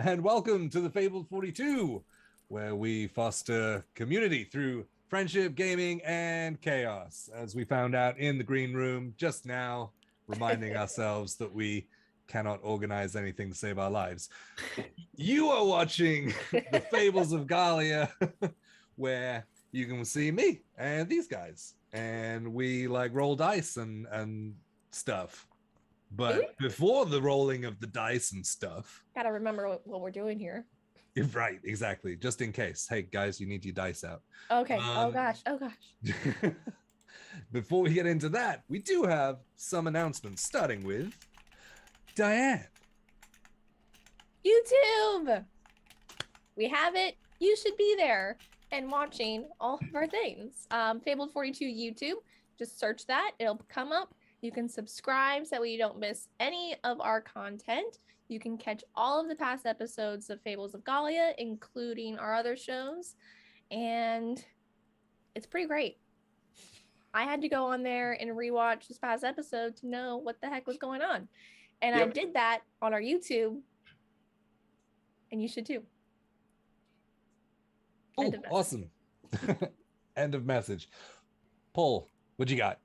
and welcome to the Fabled 42, where we foster community through friendship, gaming, and chaos, as we found out in the green room just now, reminding ourselves that we cannot organize anything to save our lives. You are watching the Fables of Gahlia, where you can see me and these guys, and we like roll dice and stuff. But before the rolling of the dice and stuff, gotta remember what we're doing here. Right, exactly. Just in case. Hey guys, you need your dice out. Okay. Oh gosh. Before we get into that, we do have some announcements, starting with Diane. YouTube. We have it. You should be there and watching all of our things. Fabled 42 YouTube. Just search that. It'll come up. You can subscribe so that way you don't miss any of our content. You can catch all of the past episodes of Fables of Gahlia, including our other shows. And it's pretty great. I had to go on there and rewatch this past episode to know what the heck was going on. And I did that on our YouTube. And you should too. Oh, awesome. End of message. Paul, what you got?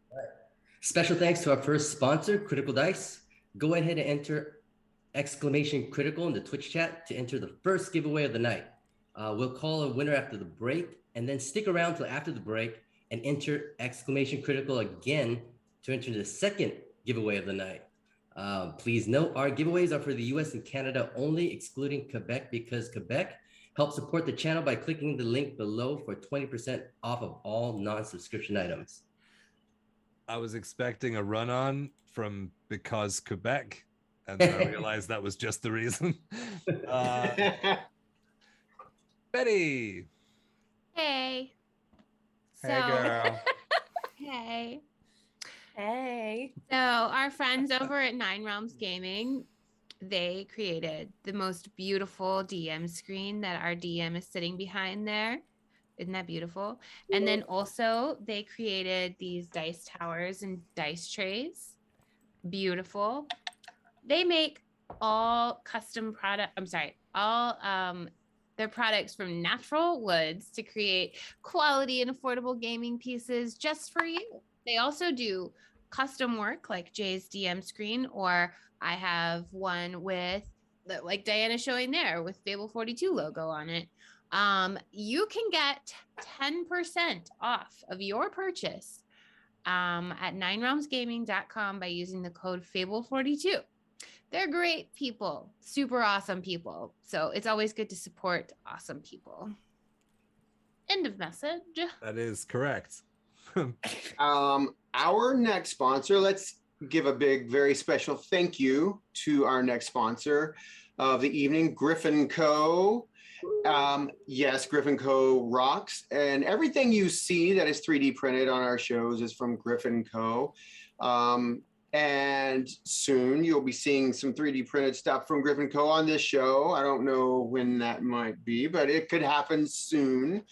Special thanks to our first sponsor, Critical Dice. Go ahead and enter !critical in the Twitch chat to enter the first giveaway of the night. We'll call a winner after the break, and then stick around till after the break and enter !critical again to enter the second giveaway of the night. Please note, our giveaways are for the US and Canada only, excluding Quebec, because Quebec helps support the channel by clicking the link below for 20% off of all non-subscription items. I was expecting a run-on from because Quebec, and then I realized that was just the reason. Betty. Hey. Hey, girl. Hey. Hey. So our friends over at Nine Realms Gaming, they created the most beautiful DM screen that our DM is sitting behind there. Isn't that beautiful? And then also they created these dice towers and dice trays. Beautiful. They make all custom product. I'm sorry, all their products from natural woods to create quality and affordable gaming pieces just for you. They also do custom work like Jay's DM screen, or I have one with like Diana showing there with Fable 42 logo on it. You can get 10% off of your purchase at ninerealmsgaming.com by using the code Fable42. They're great people, super awesome people. So it's always good to support awesome people. End of message. That is correct. Our next sponsor, let's give a big, very special thank you to our next sponsor of the evening, Griffin Co. Yes, Griffin Co. rocks, and everything you see that is 3D printed on our shows is from Griffin Co. And soon you'll be seeing some 3D printed stuff from Griffin Co. on this show. I don't know when that might be, but it could happen soon.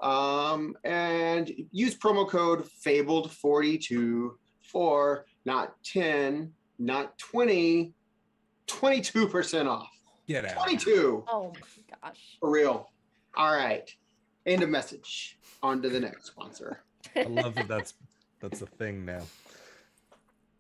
And use promo code Fabled42 for not 10, not 20, 22% off. Get out. 22. Oh my gosh. For real. All right. End of message. On to the next sponsor. I love that that's a thing now.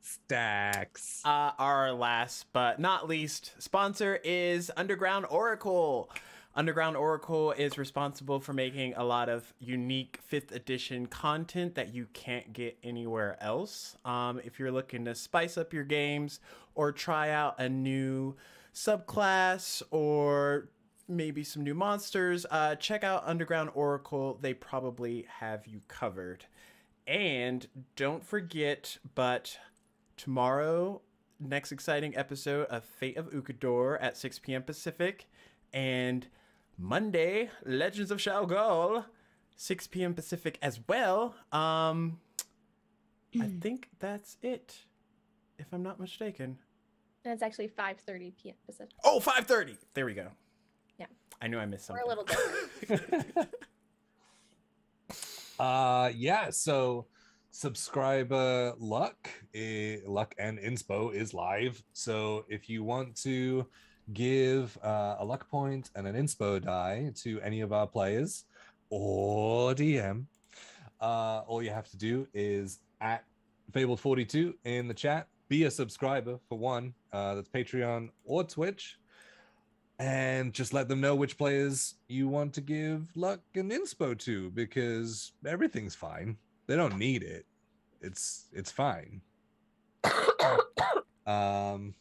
Stacks. Our last but not least sponsor is Underground Oracle. Underground Oracle is responsible for making a lot of unique 5th edition content that you can't get anywhere else. If you're looking to spice up your games or try out a new subclass or maybe some new monsters, check out Underground Oracle. They probably have you covered. And don't forget, but tomorrow, next exciting episode of Fate of Ukador at 6 p.m. Pacific, and Monday, Legends of Shalgol, 6 p.m. Pacific as well. I think that's it, if I'm not mistaken. And it's actually 5:30 p.m. Pacific. Oh, 5:30. There we go. Yeah. I knew I missed something. We're a little different. Yeah, so subscriber luck and inspo is live, so if you want to give a luck point and an inspo die to any of our players or DM, all you have to do is at Fabled42 in the chat, be a subscriber for one, that's Patreon or Twitch, and just let them know which players you want to give luck and inspo to, because everything's fine. They don't need it. It's fine. So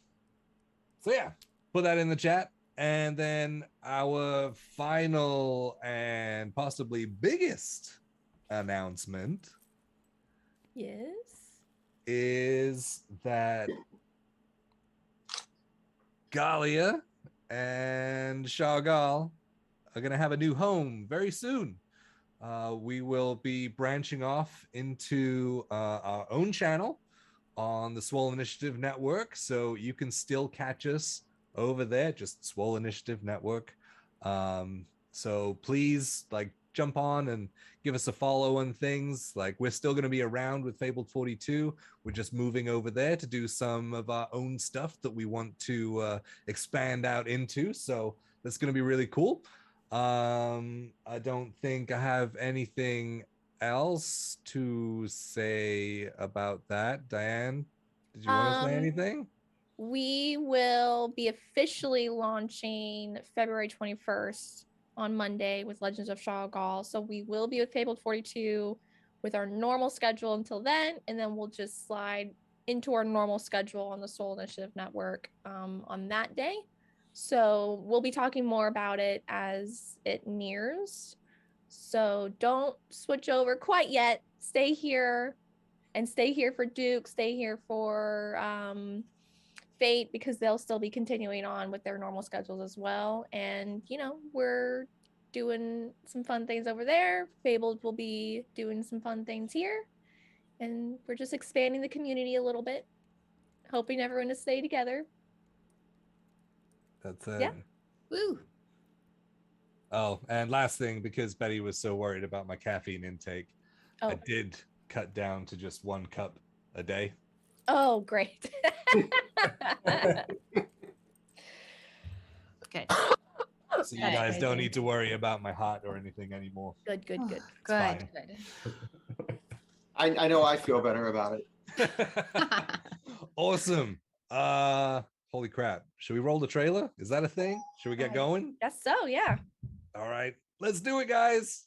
yeah, put that in the chat. And then our final and possibly biggest announcement Yes. is that Gahlia and Chagall are going to have a new home very soon. We will be branching off into our own channel on the Swole Initiative Network, so you can still catch us over there, just Swole Initiative Network. So please, like, jump on and give us a follow on things. Like, we're still going to be around with Fabled42. We're just moving over there to do some of our own stuff that we want to expand out into. So that's going to be really cool. I don't think I have anything else to say about that. Diane, did you want to say anything? We will be officially launching February 21st on Monday with Legends of Chagall. So we will be with Fabled42 with our normal schedule until then, and then we'll just slide into our normal schedule on the Soul Initiative Network on that day. So we'll be talking more about it as it nears. So don't switch over quite yet. Stay here, and stay here for Duke. Stay here for Fate, because they'll still be continuing on with their normal schedules as well. And, you know, we're doing some fun things over there. Fabled will be doing some fun things here. And we're just expanding the community a little bit, hoping everyone to stay together. That's it. Yeah. Woo. Oh, and last thing, because Betty was so worried about my caffeine intake, I did cut down to just 1 cup a day. Oh, great. Good. So you guys don't need to worry about my heart or anything anymore. Good. Good. fine. Good. I know I feel better about it. Awesome. Holy crap. Should we roll the trailer? Is that a thing? Should we get going? Guess so, yeah. All right. Let's do it, guys.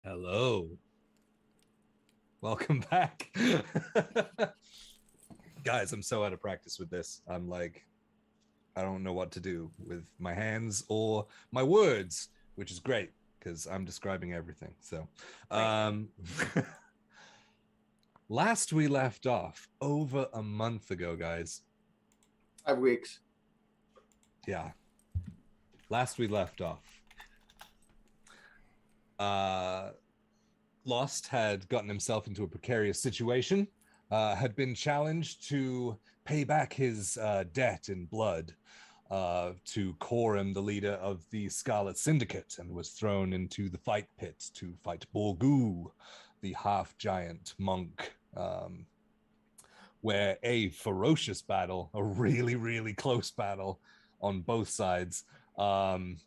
Hello. Welcome back. Guys, I'm so out of practice with this. I'm like, I don't know what to do with my hands or my words, which is great because I'm describing everything. So, last we left off over a month ago, guys. 5 weeks. Yeah. Last we left off. Lost had gotten himself into a precarious situation, had been challenged to pay back his debt in blood to Corum, the leader of the Scarlet Syndicate, and was thrown into the fight pit to fight Borgu, the half-giant monk, where a ferocious battle, a really, really close battle on both sides, was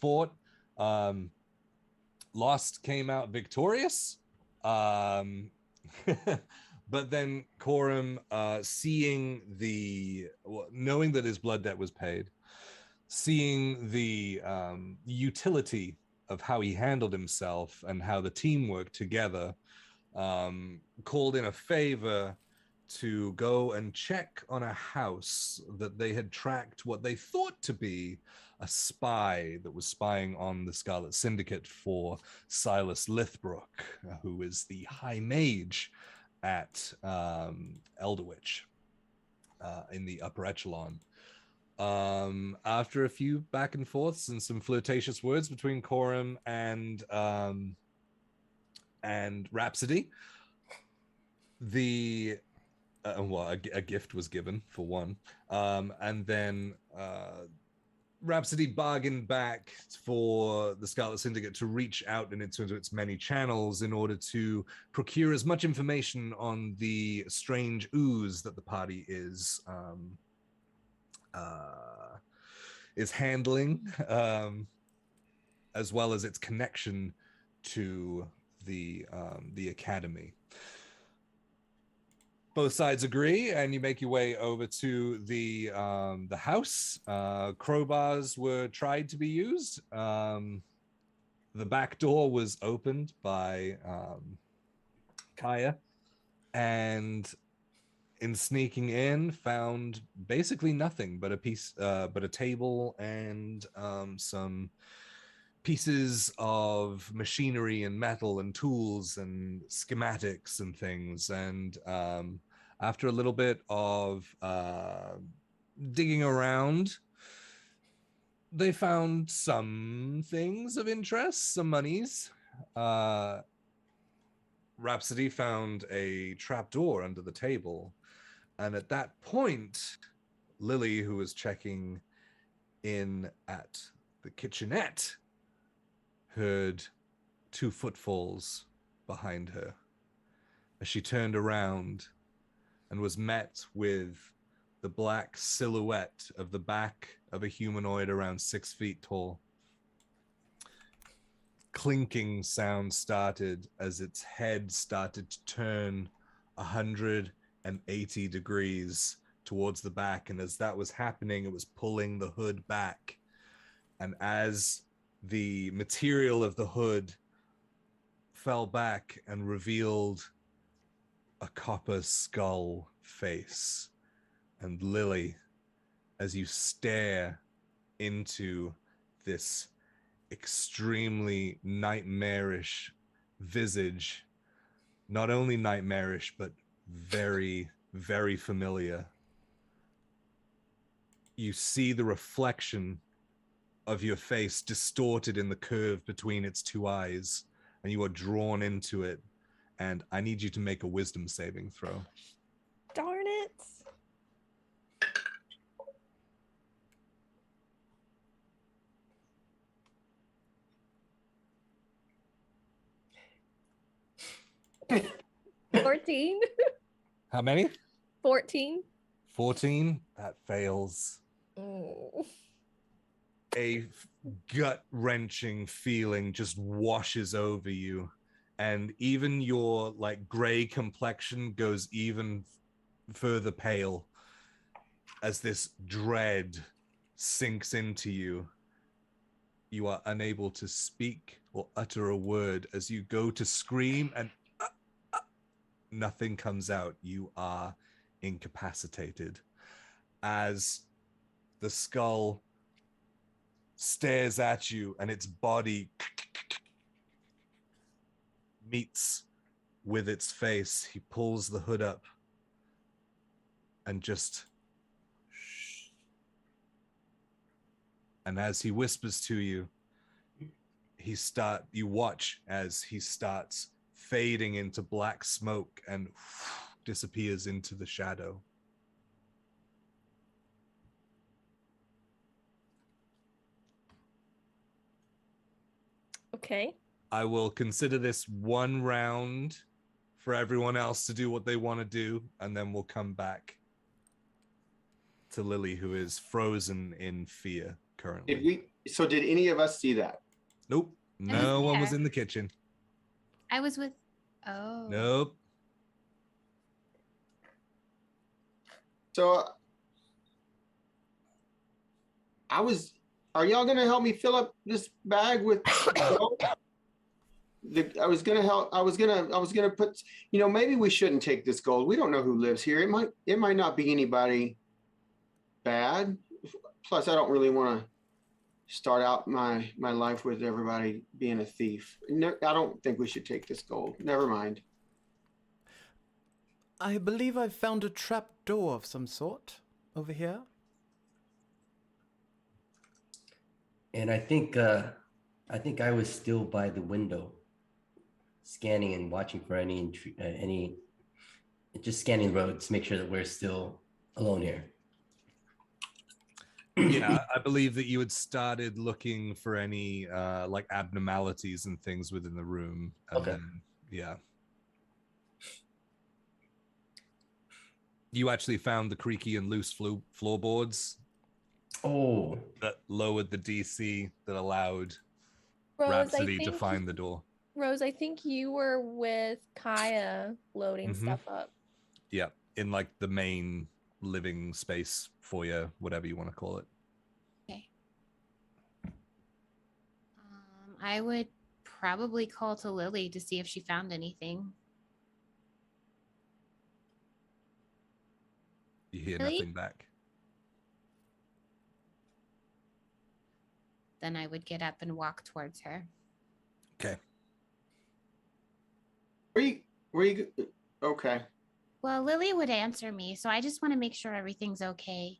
fought. Lost came out victorious. But then Corum, knowing that his blood debt was paid, seeing the utility of how he handled himself and how the team worked together, called in a favor to go and check on a house that they had tracked what they thought to be a spy that was spying on the Scarlet Syndicate for Silas Lithbrook, who is the High Mage at Elderwich in the upper echelon. After a few back and forths and some flirtatious words between Corum and Rhapsody, a gift was given for one, and then Rhapsody bargained back for the Scarlet Syndicate to reach out into its many channels in order to procure as much information on the strange ooze that the party is handling, as well as its connection to the academy. Both sides agree, and you make your way over to the house. Crowbars were tried to be used. The back door was opened by Kaya, and in sneaking in, found basically nothing but a table and some pieces of machinery and metal and tools and schematics and things. And after a little bit of digging around, they found some things of interest, some monies. Rhapsody found a trapdoor under the table. And at that point, Lily, who was checking in at the kitchenette, heard 2 footfalls behind her as she turned around and was met with the black silhouette of the back of a humanoid around 6 feet tall. Clinking sound started as its head started to turn 180 degrees towards the back, and as that was happening, it was pulling the hood back. And as the material of the hood fell back and revealed a copper skull face. And Lily, as you stare into this extremely nightmarish visage, not only nightmarish, but very, very familiar, you see the reflection of your face distorted in the curve between its 2 eyes, and you are drawn into it. And I need you to make a wisdom saving throw. Darn it. $14. How many? 14. 14. That fails. Oh. A gut-wrenching feeling just washes over you, and even your gray complexion goes even further pale as this dread sinks into you. You are unable to speak or utter a word as you go to scream, and nothing comes out. You are incapacitated as the skull stares at you and its body meets with its face. He pulls the hood up and just shh. And as he whispers to you, you watch as he starts fading into black smoke and disappears into the shadow. Okay. I will consider this one round for everyone else to do what they want to do, and then we'll come back to Lily, who is frozen in fear currently. Did any of us see that? Nope. No one was in the kitchen. I was with. Oh. Nope. So are y'all gonna help me fill up this bag with gold? I was gonna put, maybe we shouldn't take this gold. We don't know who lives here. It might not be anybody bad. Plus, I don't really want to start out my life with everybody being a thief. No, I don't think we should take this gold. Never mind. I believe I've found a trap door of some sort over here. And I think I was still by the window, scanning and watching for any, just scanning the roads, make sure that we're still alone here. Yeah, I believe that you had started looking for any like abnormalities and things within the room. And Okay. then, yeah. You actually found the creaky and loose floorboards. Oh. That lowered the DC that allowed Rose, Rhapsody to find the door. Rose, I think you were with Kaya loading stuff up. Yeah, in like the main living space foyer, whatever you want to call it. Okay. I would probably call to Lily to see if she found anything. You hear Lily? nothing back. Then I would get up and walk towards her. Okay. Were you okay? Well, Lily would answer me, so I just want to make sure everything's okay.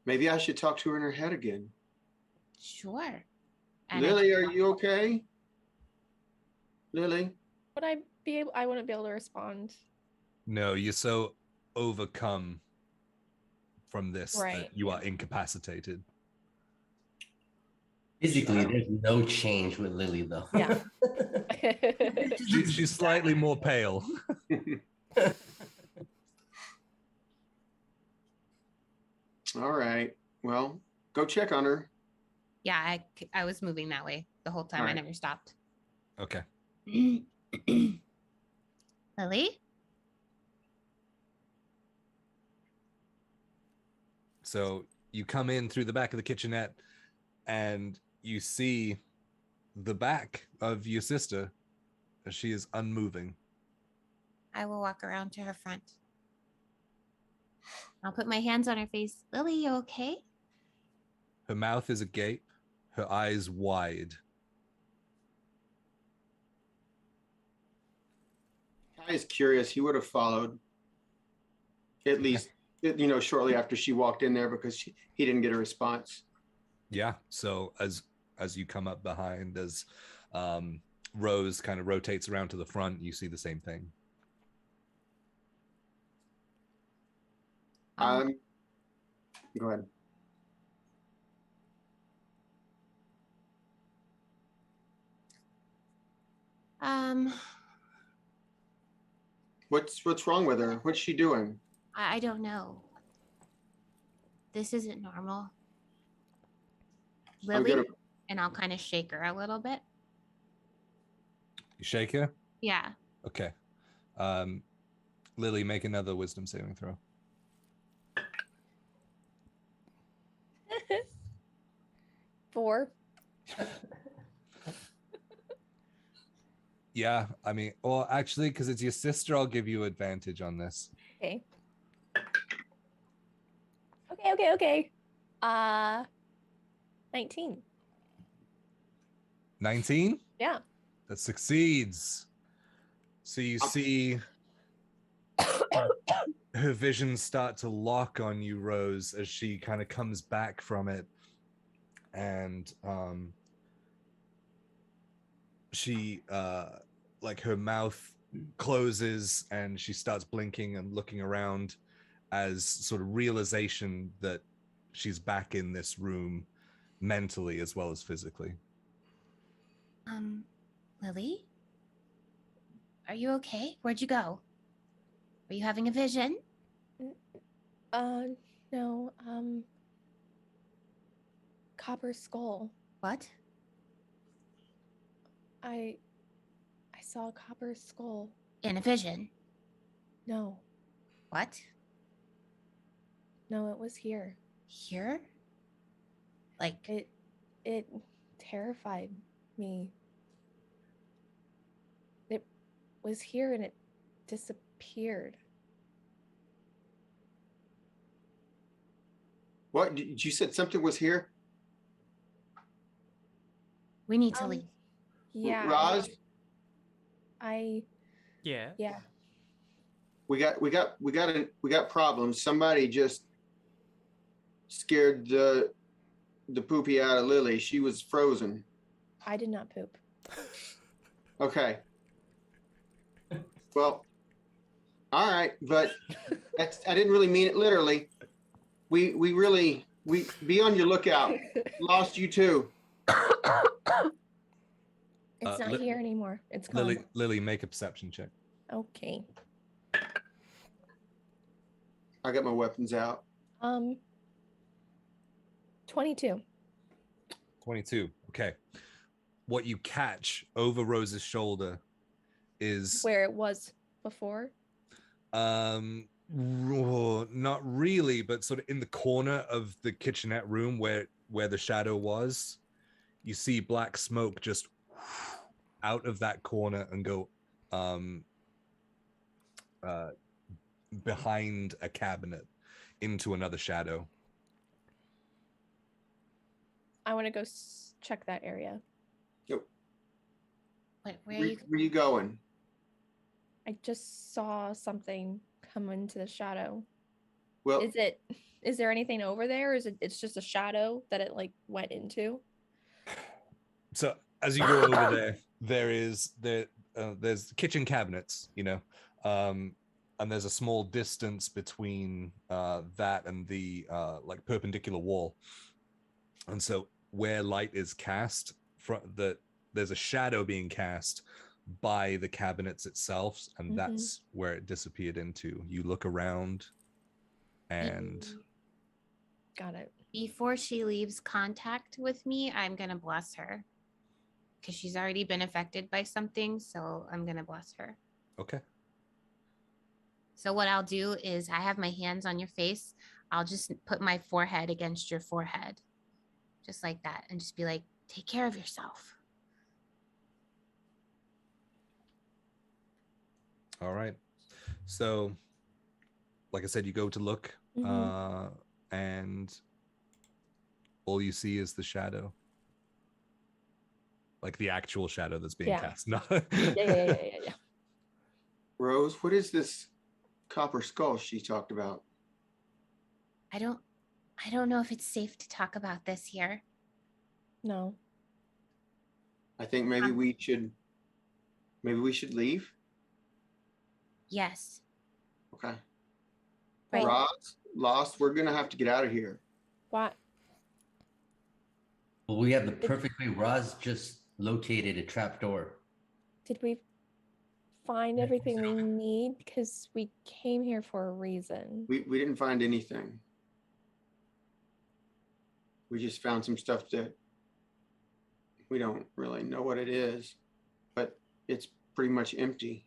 Maybe I should talk to her in her head again. Sure. And Lily, are you okay? Lily? I wouldn't be able to respond. No, you're so overcome from this that you are incapacitated. Physically, there's no change with Lily, though. Yeah. She's slightly more pale. All right. Well, go check on her. yeah, I was moving that way the whole time. All I right. never stopped. Okay. Lily? So you come in through the back of the kitchenette and you see the back of your sister as she is unmoving. I will walk around to her front. I'll put my hands on her face. Lily, you okay? Her mouth is agape, her eyes wide. Kai is curious. He would have followed at least, shortly after she walked in there because he didn't get a response. Yeah. So as you come up behind, as Rose kind of rotates around to the front, you see the same thing. Go ahead. What's wrong with her? What's she doing? I don't know. This isn't normal. Lily, and I'll kind of shake her a little bit. You shake her? Yeah. Okay. Lily, make another wisdom saving throw. Four. Yeah, I mean, well, actually, because it's your sister, I'll give you advantage on this. Okay. Okay. 19. 19? Yeah. That succeeds. So you see her visions start to lock on you, Rose, as she kind of comes back from it. And she like her mouth closes and she starts blinking and looking around as sort of realization that she's back in this room mentally as well as physically. Lily? Are you okay? Where'd you go? Are you having a vision? No, Copper Skull. What? I saw a Copper Skull. In a vision? No, What? no, it was here. Here? Like, It terrified me. It was here and it disappeared. What? You said something was here? we need to leave. Yeah. Roz, Yeah. Yeah. we got problems. Somebody just scared the poopy out of Lily. She was frozen. I did not poop. Okay. Well, all right, but I didn't really mean it literally. We be on your lookout. Lost you too. It's not here anymore. It's gone. Lily, make a perception check. Okay. I got my weapons out. 22. 22. Okay. What you catch over Rose's shoulder is Where it was before. not really, but sort of in the corner of the kitchenette room where the shadow was. You see black smoke just out of that corner and go behind a cabinet into another shadow. I want to go check that area. Yep. Wait, where are you? Where you going? I just saw something come into the shadow. Well, Is there anything over there? Or it's just a shadow that it like went into? So as you go over there's kitchen cabinets, and there's a small distance between that and the like perpendicular wall. And so where light is cast, there's a shadow being cast by the cabinets itself, and that's where it disappeared into. You look around and Got it. Before she leaves contact with me, I'm going to bless her. Because she's already been affected by something, so I'm going to bless her. okay. So what I'll do is I have my hands on your face. I'll just put my forehead against your forehead. Just like that. And just be like, take care of yourself. All right. So, like I said, you go to look, and all you see is the shadow. Like the actual shadow that's being cast. No. Yeah. Rose, what is this copper skull she talked about? I don't know if it's safe to talk about this here. No. I think maybe we should leave. Yes. Okay. Right. Roz, Lost, we're gonna have to get out of here. What? Well, we have the perfect way. Roz just located a trapdoor. Did we find everything we need? Because we came here for a reason. We didn't find anything. We just found some stuff that we don't really know what it is, but it's pretty much empty.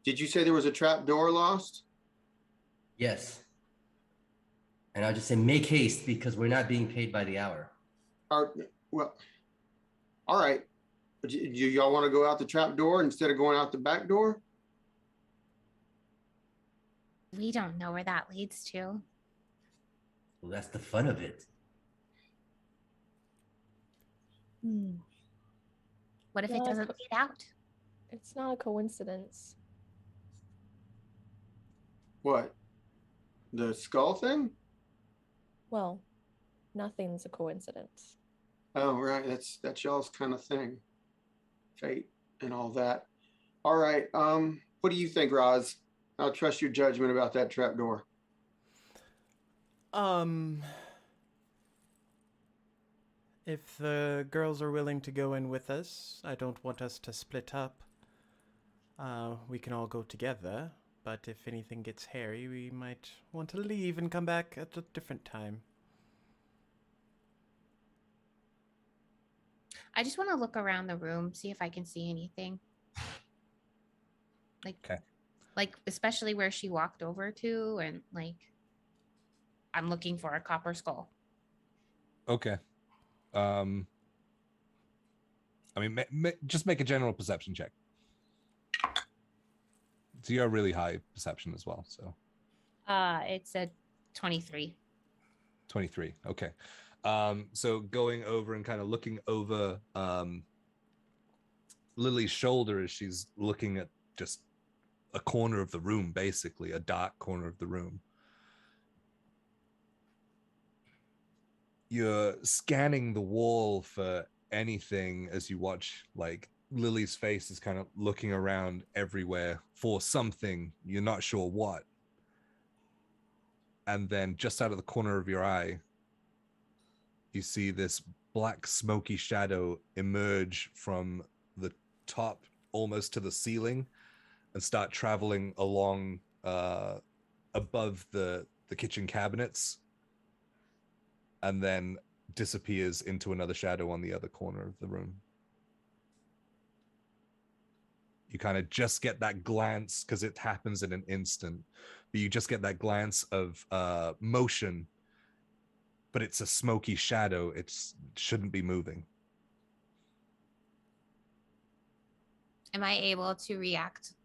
Did you say there was a trap door, Lost? Yes. And I'll just say, make haste because we're not being paid by the hour. Well, all right. But do y'all want to go out the trap door instead of going out the back door? We don't know where that leads to. Well, that's the fun of it. What if it Well, doesn't lead out? It's not a coincidence. What? The skull thing? Well, nothing's a coincidence. Oh, right. That's y'all's kind of thing. Fate and all that. All right. What do you think, Roz? I'll trust your judgment about that trapdoor. If the girls are willing to go in with us, I don't want us to split up. We can all go together, but if anything gets hairy, we might want to leave and come back at a different time. I just want to look around the room, see if I can see anything. Like especially where she walked over to, and like I'm looking for a copper skull. Okay. I mean, just make a general perception check. So you have really high perception as well. So. It's a 23. 23. Okay. So going over and kind of looking over Lily's shoulder as she's looking at just a corner of the room, basically a dark corner of the room. You're scanning the wall for anything as you watch, like Lily's face is kind of looking around everywhere for something. You're not sure what. And then just out of the corner of your eye, you see this black smoky shadow emerge from the top almost to the ceiling and start traveling along above the kitchen cabinets, and then disappears into another shadow on the other corner of the room. You kind of just get that glance, because it happens in an instant, but you just get that glance of motion, but it's a smoky shadow. It shouldn't be moving. Am I able to react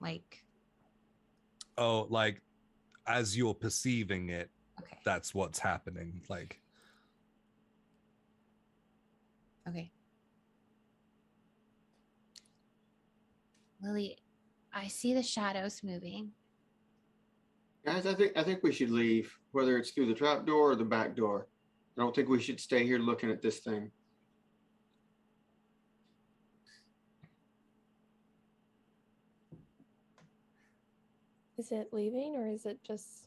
like? Oh, like as you're perceiving it, Okay. that's what's happening. Like. Okay. Lily, I see the shadows moving. Guys, I think we should leave, whether it's through the trap door or the back door. I don't think we should stay here looking at this thing. Is it leaving or is it just...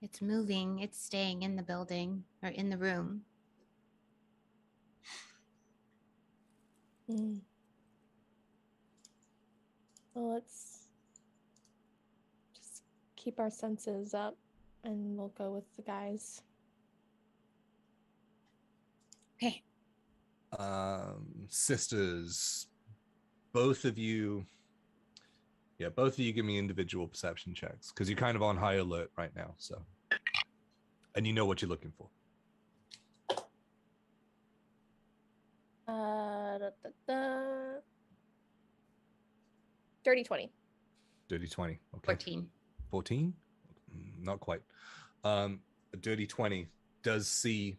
It's moving. It's staying in the building or in the room. Well, let's just keep our senses up and we'll go with the guys. Okay. Sisters, both of you give me individual perception checks, because you're kind of on high alert right now, so, and you know what you're looking for. Dirty 20. Dirty 20. Okay. 14. 14? Not quite. A dirty 20 does see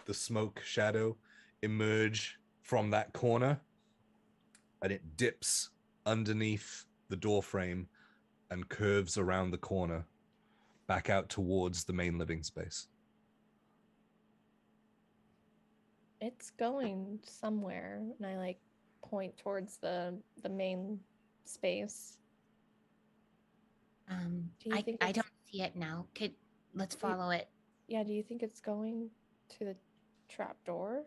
the smoke shadow emerge from that corner, and it dips underneath the door frame and curves around the corner back out towards the main living space. It's going somewhere, and I like point towards the main space. I don't see it now. Let's follow it. Yeah, do you think it's going to the trap door?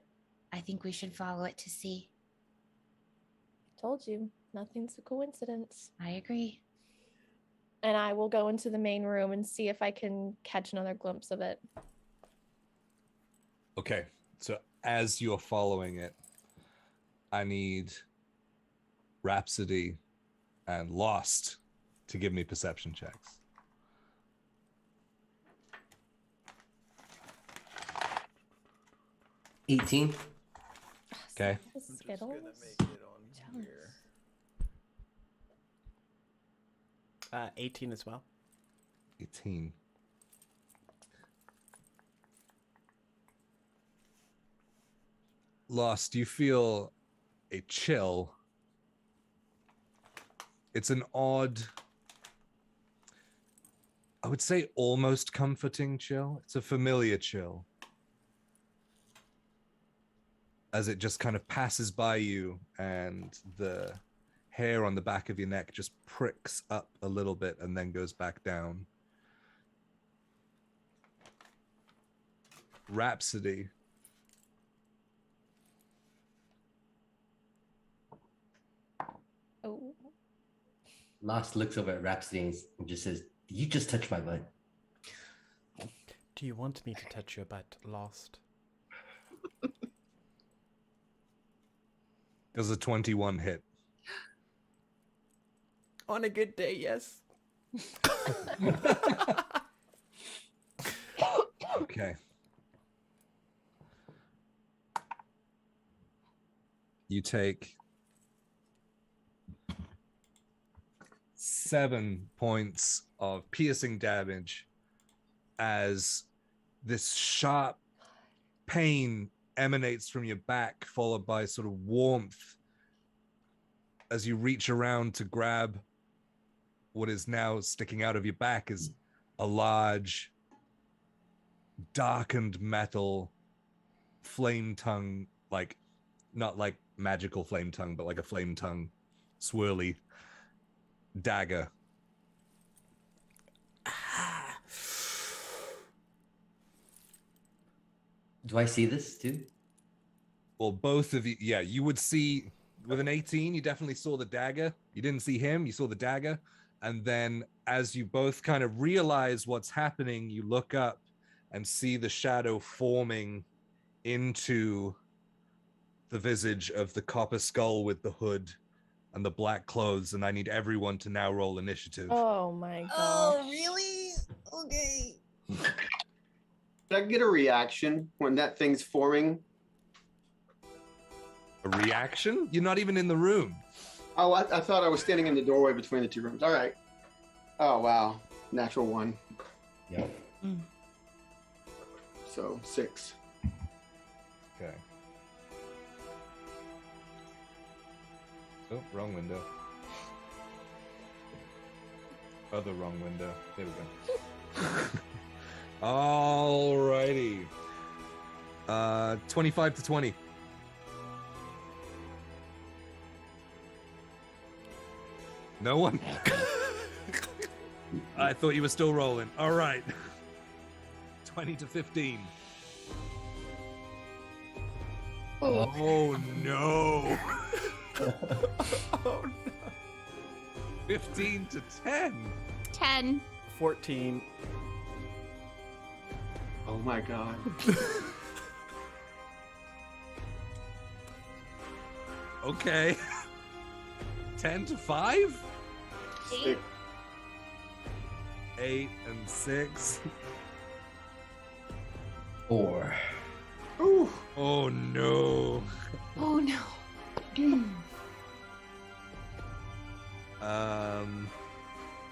I think we should follow it to see. Told you, nothing's a coincidence. I agree. And I will go into the main room and see if I can catch another glimpse of it. Okay, so as you're following it, I need Rhapsody and Lost to give me perception checks. $18. Okay. Skittles. 18 as well. 18. Lost, you feel a chill. It's an odd, I would say almost comforting chill. It's a familiar chill. as it just kind of passes by you, and the hair on the back of your neck just pricks up a little bit and then goes back down. Rhapsody. Oh. Lost looks over at Rhapsody and just says, "Did you just touch my butt?" Do you want me to touch your butt, Lost? Does a 21 hit? On a good day, yes. Okay. You take 7 points of piercing damage as this sharp pain emanates from your back, followed by sort of warmth as you reach around to grab what is now sticking out of your back is a large, darkened metal flame tongue, like not like magical flame tongue, but like a flame tongue swirly dagger. Do I see this too? Well, both of you, yeah, you would see with an 18, you definitely saw the dagger. You didn't see him, you saw the dagger. And then as you both kind of realize what's happening, you look up and see the shadow forming into the visage of the copper skull with the hood and the black clothes. And I need everyone to now roll initiative. Oh my god. Oh, really? Okay. Did I get a reaction when that thing's forming? A reaction? You're not even in the room. Oh, I thought I was standing in the doorway between the two rooms. All right. Oh, wow. Natural 1. Yep. So 6. Okay. Oh, wrong window. Other wrong window. There we go. Alrighty. 25 to 20. No one? I thought you were still rolling. All right. 20 to 15. Oh no. Oh, no. 15 to 10. 10. 14. Oh my god. Okay. 10 to 5? 6. 8 and 6. 4. Ooh. Oh no. Oh no.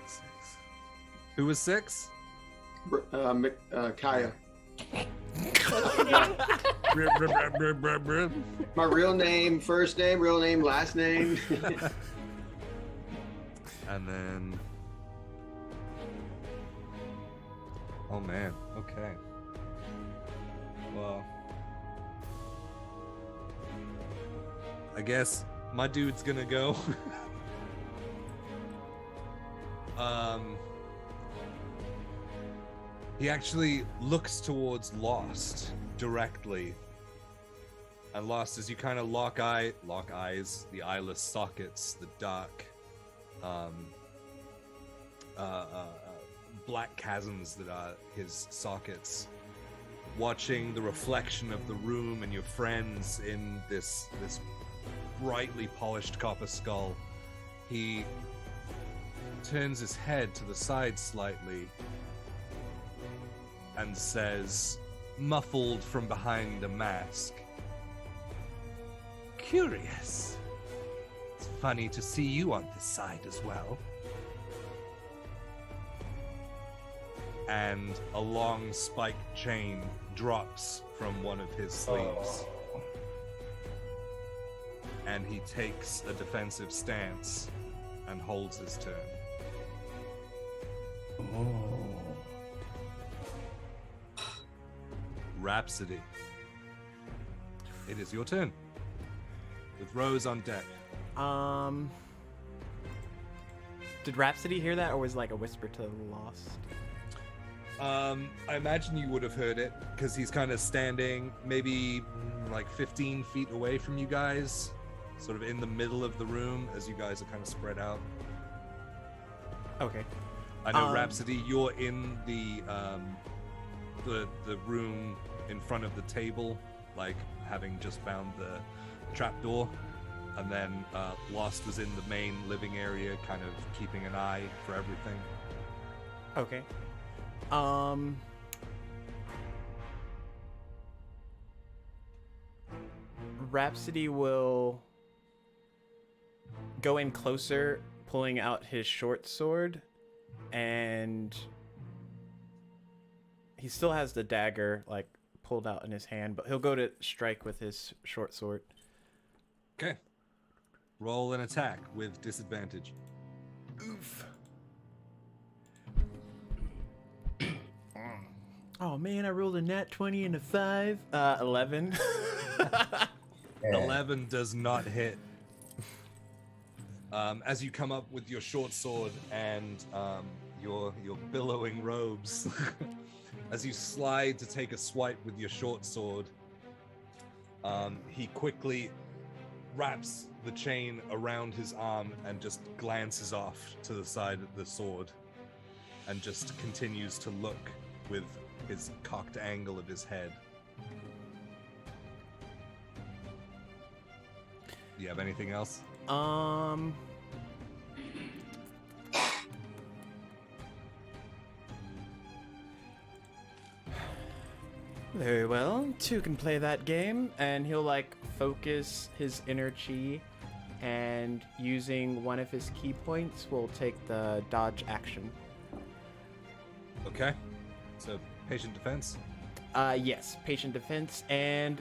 Six. Who was 6? Kaya. What's your name? My real name, first name, real name, last name. And then. Oh man. Okay. Well. I guess my dude's gonna go. He actually looks towards Lost directly. And Lost, as you kind of lock eyes, the eyeless sockets, the dark, black chasms that are his sockets, watching the reflection of the room and your friends in this brightly polished copper skull, he turns his head to the side slightly and says, muffled from behind a mask, "Curious. It's funny to see you on this side as well." And a long spiked chain drops from one of his sleeves. And he takes a defensive stance and holds his turn. Rhapsody. it is your turn. With Rose on deck. Did Rhapsody hear that, or was it like a whisper to the Lost? I imagine you would have heard it because he's kind of standing maybe like 15 feet away from you guys, sort of in the middle of the room as you guys are kind of spread out. Okay. I know, Rhapsody, you're in the room in front of the table, like having just found the trapdoor, and then Lost was in the main living area, kind of keeping an eye for everything. Okay. Rhapsody will go in closer, pulling out his short sword, and he still has the dagger like pulled out in his hand, but he'll go to strike with his short sword. Okay. Roll an attack with disadvantage. Oof. Oh man, I rolled a nat 20 and a 5. 11. 11 does not hit. As you come up with your short sword and your billowing robes, as you slide to take a swipe with your short sword, he quickly wraps the chain around his arm and just glances off to the side of the sword and just continues to look with his cocked angle of his head. Do you have anything else? Very well. Two can play that game, and he'll like focus his inner chi, and using one of his key points will take the dodge action. Okay. So patient defense. Yes, patient defense, and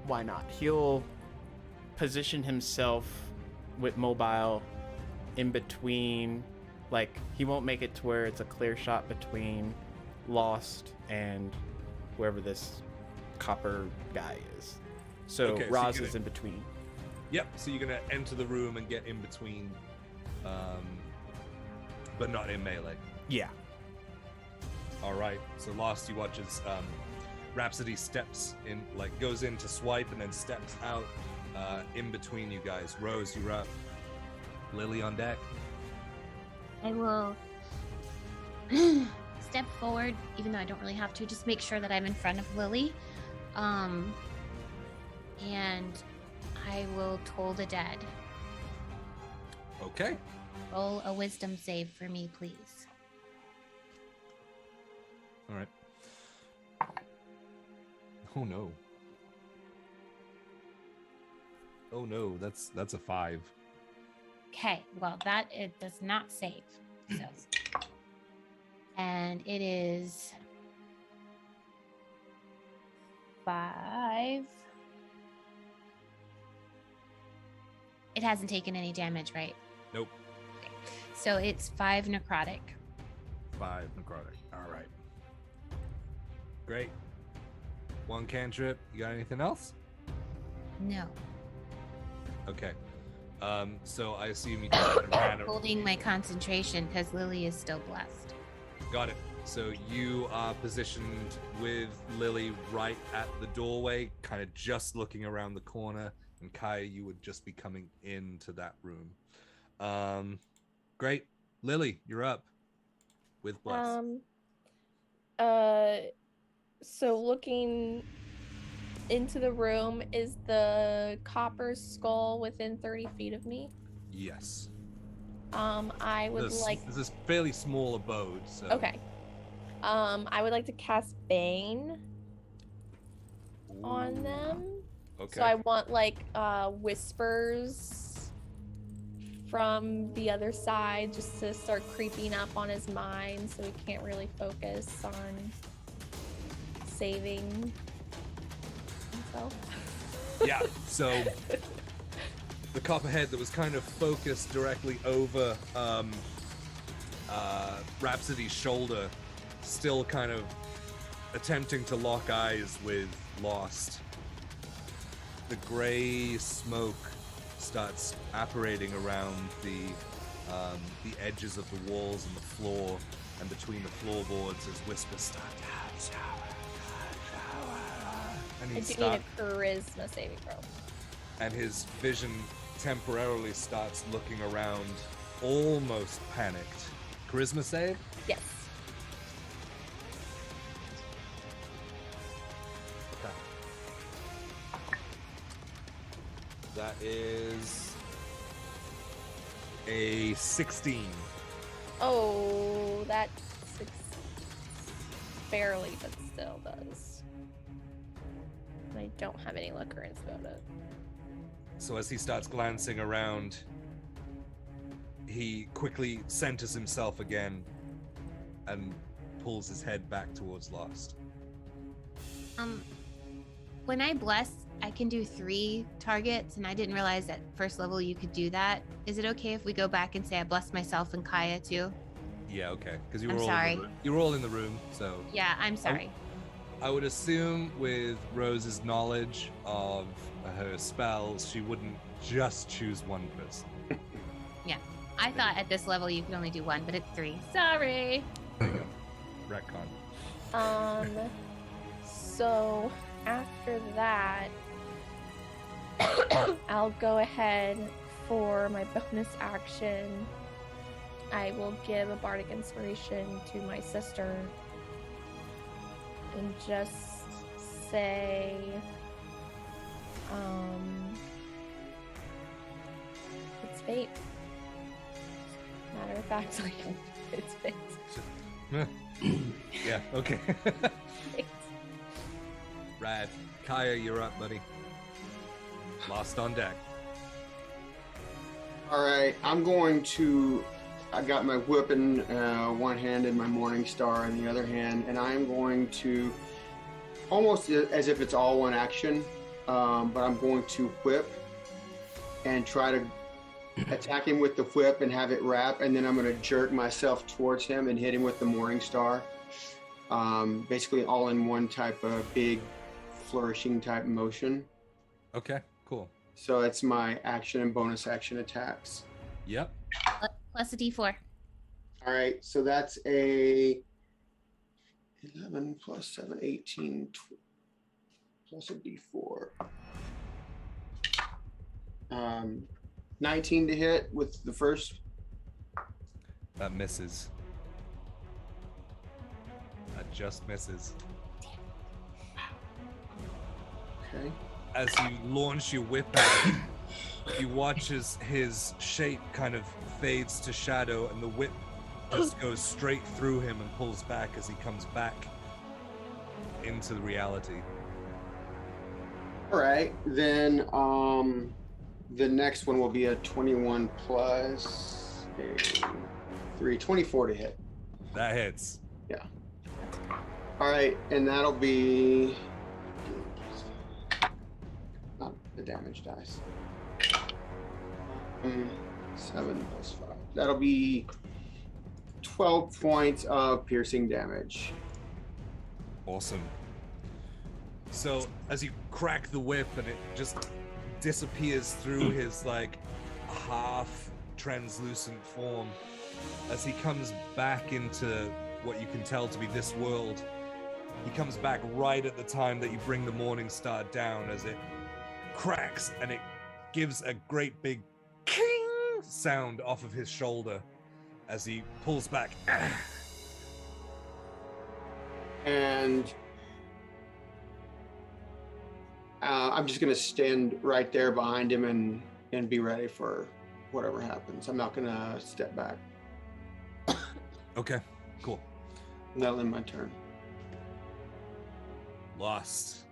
why not? He'll position himself with mobile in between, like he won't make it to where it's a clear shot between Lost and wherever this copper guy is. So Okay, so Roz you're is in between. Yep. So you're gonna enter the room and get in between, but not in melee. Yeah. All right. So Lost, you watch as Rhapsody steps in, like goes in to swipe and then steps out in between you guys. Rose, you're up. Lily on deck. I will step forward, even though I don't really have to, just make sure that I'm in front of Lily. And I will toll the dead. Okay. Roll a wisdom save for me, please. All right. Oh no. Oh no, that's a 5. Okay, well, that it does not save. So. And it is 5. It hasn't taken any damage, right? Nope. Okay. So it's 5 necrotic. 5 necrotic. All right. Great. 1 cantrip. You got anything else? No. Okay. So I assume you just ran around. Holding my concentration because Lily is still blessed. Got it. So you are positioned with Lily right at the doorway, kind of just looking around the corner, and Kaya, you would just be coming into that room. Great. Lily, you're up with bless. So looking into the room, is the copper skull within 30 feet of me? Yes. I would like. This is a fairly small abode, so. Okay. I would like to cast Bane on them. Okay. So I want like whispers from the other side just to start creeping up on his mind so he can't really focus on saving himself. Yeah, so the copperhead that was kind of focused directly over Rhapsody's shoulder still kind of attempting to lock eyes with Lost, the gray smoke starts apparating around the edges of the walls and the floor, and between the floorboards as whispers start. And I he do need a charisma saving throw. and his vision temporarily starts looking around, almost panicked. Charisma save? Yes. Okay. That is a 16. Oh, that barely, but still does. And I don't have any luck or inspo to. So as he starts glancing around, he quickly centers himself again and pulls his head back towards Lost. When I bless, I can do 3 targets, and I didn't realize at first level you could do that. Is it okay if we go back and say I bless myself and Kaya too? Yeah, okay. Because I'm sorry. You were all in the room, so Yeah, I'm sorry. I would assume with Rose's knowledge of her spells, she wouldn't just choose one person. Yeah, I thought at this level you could only do 1, but it's 3. Sorry. Retcon. So after that, I'll go ahead for my bonus action. I will give a bardic inspiration to my sister and just say, it's fate. Matter of fact, it's fate. Yeah, okay. Fate. Rad. Kaya, you're up, buddy. Lost on deck. All right, I got my whip in one hand and my Morning Star in the other hand, and I'm going to, almost as if it's all one action, but I'm going to whip and try to attack him with the whip and have it wrap, and then I'm going to jerk myself towards him and hit him with the Morning Star. Basically all in one type of big flourishing type motion. Okay, cool. So it's my action and bonus action attacks. Yep. Plus a d4. All right, so that's a 11 plus 7, 18, plus a d4. 19 to hit with the first. That misses. That just misses. Okay. As you launch your whip out, you watch as his shape kind of fades to shadow, and the whip just goes straight through him and pulls back as he comes back into reality. All right, then the next one will be a 21 plus a 3, 24 to hit. That hits. Yeah. All right, and that'll be not the damage dice. 7 plus 5. That'll be 12 points of piercing damage. Awesome. So as you crack the whip and it just disappears through his like half translucent form, as he comes back into what you can tell to be this world, he comes back right at the time that you bring the Morning Star down, as it cracks and it gives a great big king sound off of his shoulder as he pulls back. And I'm just gonna stand right there behind him and be ready for whatever happens. I'm not gonna step back. Okay, cool. That'll end my turn. Lost.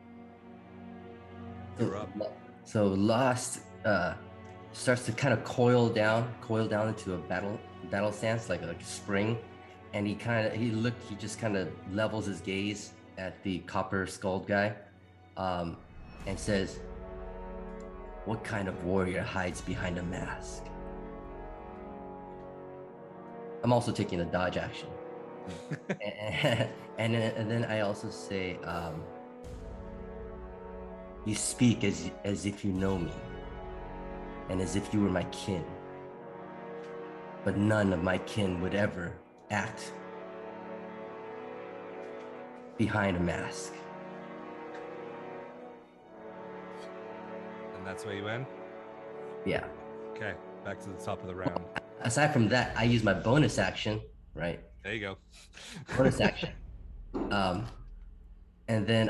You're up. So Lost starts to kind of coil down into a battle stance, like a spring, and he just kind of levels his gaze at the copper skulled guy, and says, "What kind of warrior hides behind a mask?" I'm also taking a dodge action. And then I also say, you speak as if you know me, and as if you were my kin. But none of my kin would ever act behind a mask. And that's where you end? Yeah. Okay, back to the top of the round. Aside from that, I use my bonus action, right? There you go. Bonus action. And then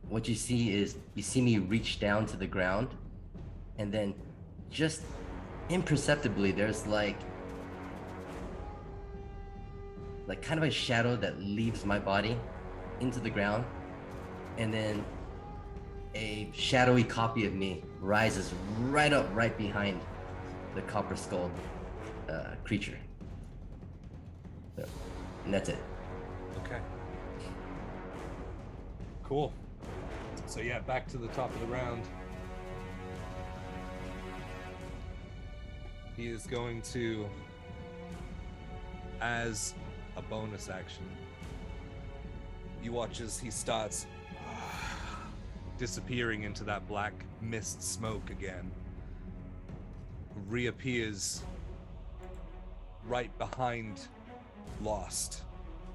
what you see me reach down to the ground, and then just imperceptibly, there's like kind of a shadow that leaves my body into the ground, and then a shadowy copy of me rises right behind the copper skull creature. So, and that's it. Okay. Cool. So yeah, back to the top of the round. He is going to, as a bonus action, you watch as he starts disappearing into that black mist smoke again, reappears right behind Lost.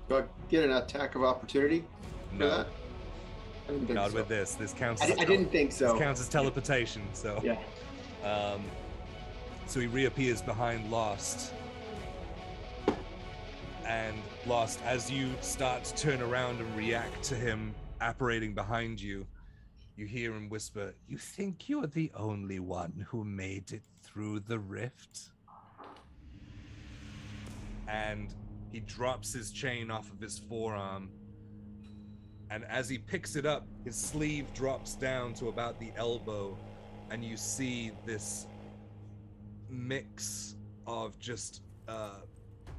Do I get an attack of opportunity for No. that? I didn't think Not so. with this. This counts. I as didn't think so. This counts as teleportation. So Yeah. So he reappears behind Lost, and Lost, as you start to turn around and react to him apparating behind you, you hear him whisper, "You think you're the only one who made it through the rift?" And he drops his chain off of his forearm, and as he picks it up, his sleeve drops down to about the elbow, and you see this mix of just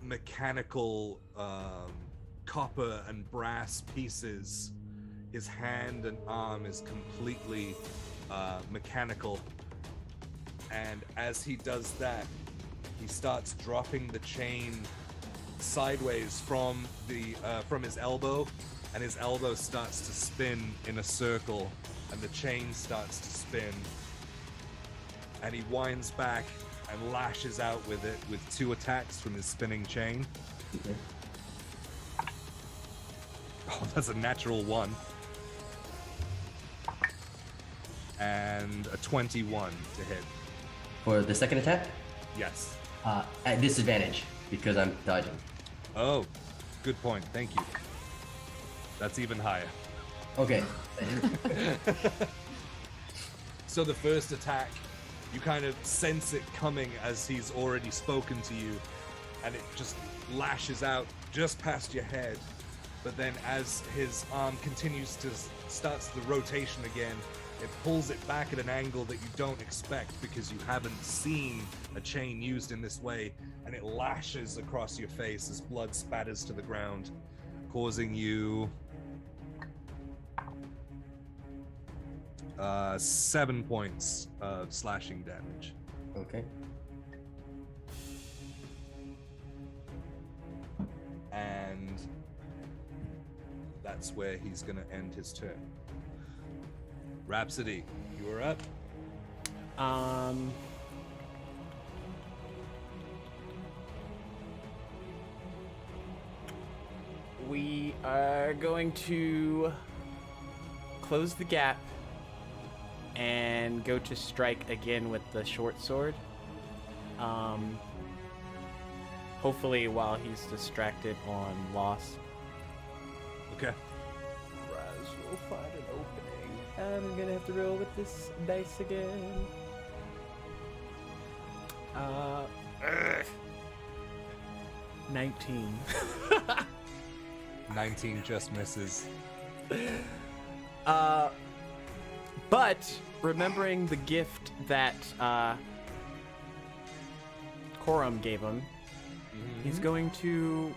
mechanical copper and brass pieces. His hand and arm is completely mechanical, and as he does that, he starts dropping the chain sideways from his elbow, and his elbow starts to spin in a circle, and the chain starts to spin, and he winds back and lashes out with it with 2 attacks from his spinning chain. Okay. Oh, that's a natural 1. And a 21 to hit. For the second attack, Yes. at disadvantage because I'm dodging. Oh, good point. Thank you. That's even higher. Okay. So the first attack, you kind of sense it coming as he's already spoken to you, and it just lashes out just past your head. But then as his arm starts the rotation again, it pulls it back at an angle that you don't expect because you haven't seen a chain used in this way, and it lashes across your face as blood spatters to the ground, causing you 7 points of slashing damage. Okay. And that's where he's gonna end his turn. Rhapsody, you are up. We are going to close the gap and go to strike again with the short sword. Hopefully while he's distracted on Lost. Okay. Raz will find an opening. I'm gonna have to roll with this dice again. 19. 19 just misses. But remembering the gift that Corum gave him, he's going to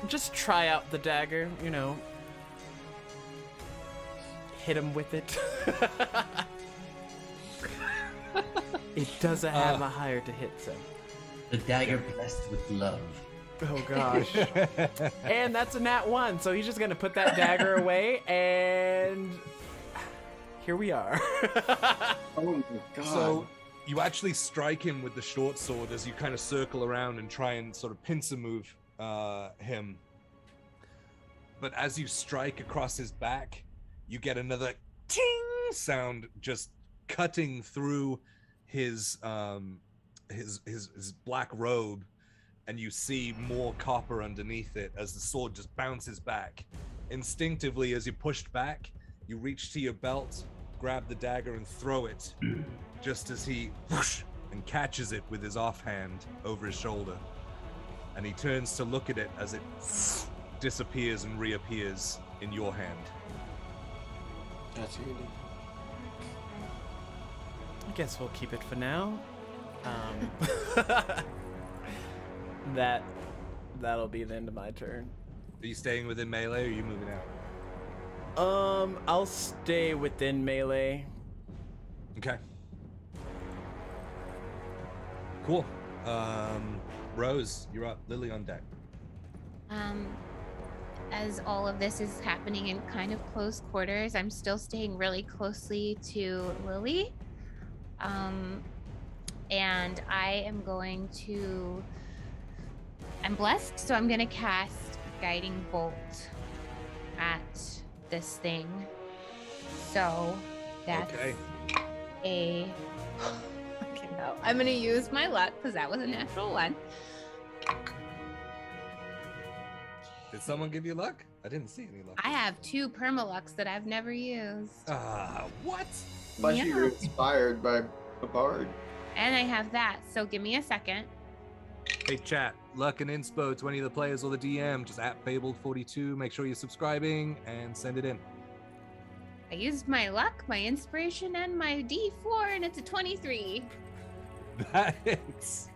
just try out the dagger, you know, hit him with it. It doesn't have a higher to hit, so. The dagger blessed with love. Oh gosh. And that's a nat 1, so he's just gonna put that dagger away, and here we are. Oh my god. So you actually strike him with the short sword as you kind of circle around and try and sort of pincer move him. But as you strike across his back, you get another ting sound just cutting through his black robe, and you see more copper underneath it as the sword just bounces back. Instinctively, as you pushed back, you reach to your belt, grab the dagger, and throw it, just as he whoosh, and catches it with his offhand over his shoulder. And he turns to look at it as it disappears and reappears in your hand. That's handy. I guess we'll keep it for now. That'll be the end of my turn. Are you staying within melee, or are you moving out? I'll stay within melee. Okay. Cool. Rose, you're up. Lily on deck. As all of this is happening in kind of close quarters, I'm still staying really closely to Lily. And I am going to... I'm blessed, so I'm going to cast Guiding Bolt at this thing. So that's Okay. Okay, no. I'm going to use my luck because that was a natural 1. Did someone give you luck? I didn't see any luck. I have 2 permalucks that I've never used. What? Plus Yeah. you're inspired by a bard. And I have that, so give me a second. Hey chat, luck and inspo to any of the players or the DM, just at Fabled42. Make sure you're subscribing and send it in. I used my luck, my inspiration, and my D4, and it's a 23. That hits.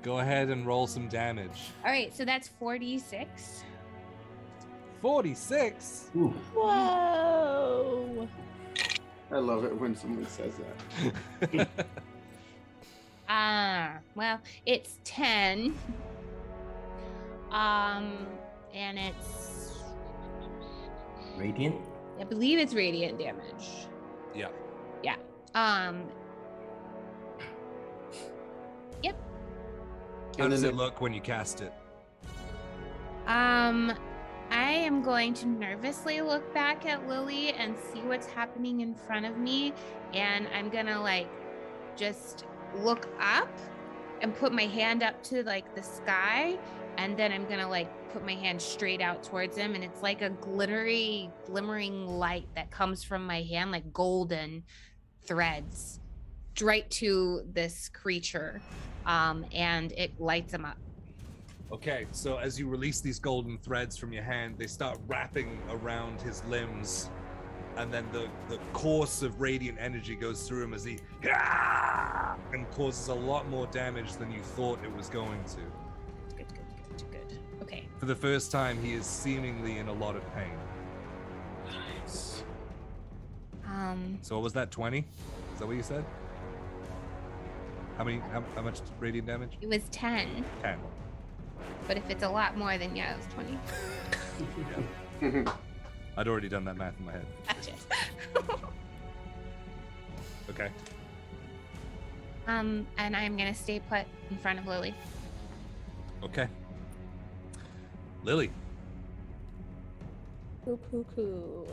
Go ahead and roll some damage. All right, so that's 46. 46? Ooh. Whoa. I love it when someone says that. Well, it's 10. And it's, Radiant? I believe it's radiant damage. Yeah. Yeah. Yep. How And does then it look when you cast it? I am going to nervously look back at Lily and see what's happening in front of me, and I'm gonna like just look up and put my hand up to like the sky, and then I'm gonna like put my hand straight out towards him, and it's like a glimmering light that comes from my hand, like golden threads, right to this creature, and it lights him up. Okay, so as you release these golden threads from your hand, they start wrapping around his limbs, and then the course of radiant energy goes through him as he and causes a lot more damage than you thought it was going to. Good. Okay. For the first time, he is seemingly in a lot of pain. Nice. So what was that, 20? Is that what you said? How much radiant damage? It was 10, 10. but if it's a lot more, then yeah, it was 20. I'd already done that math in my head. Gotcha. Okay. And I'm gonna stay put in front of Lily. Okay. Lily. Coo.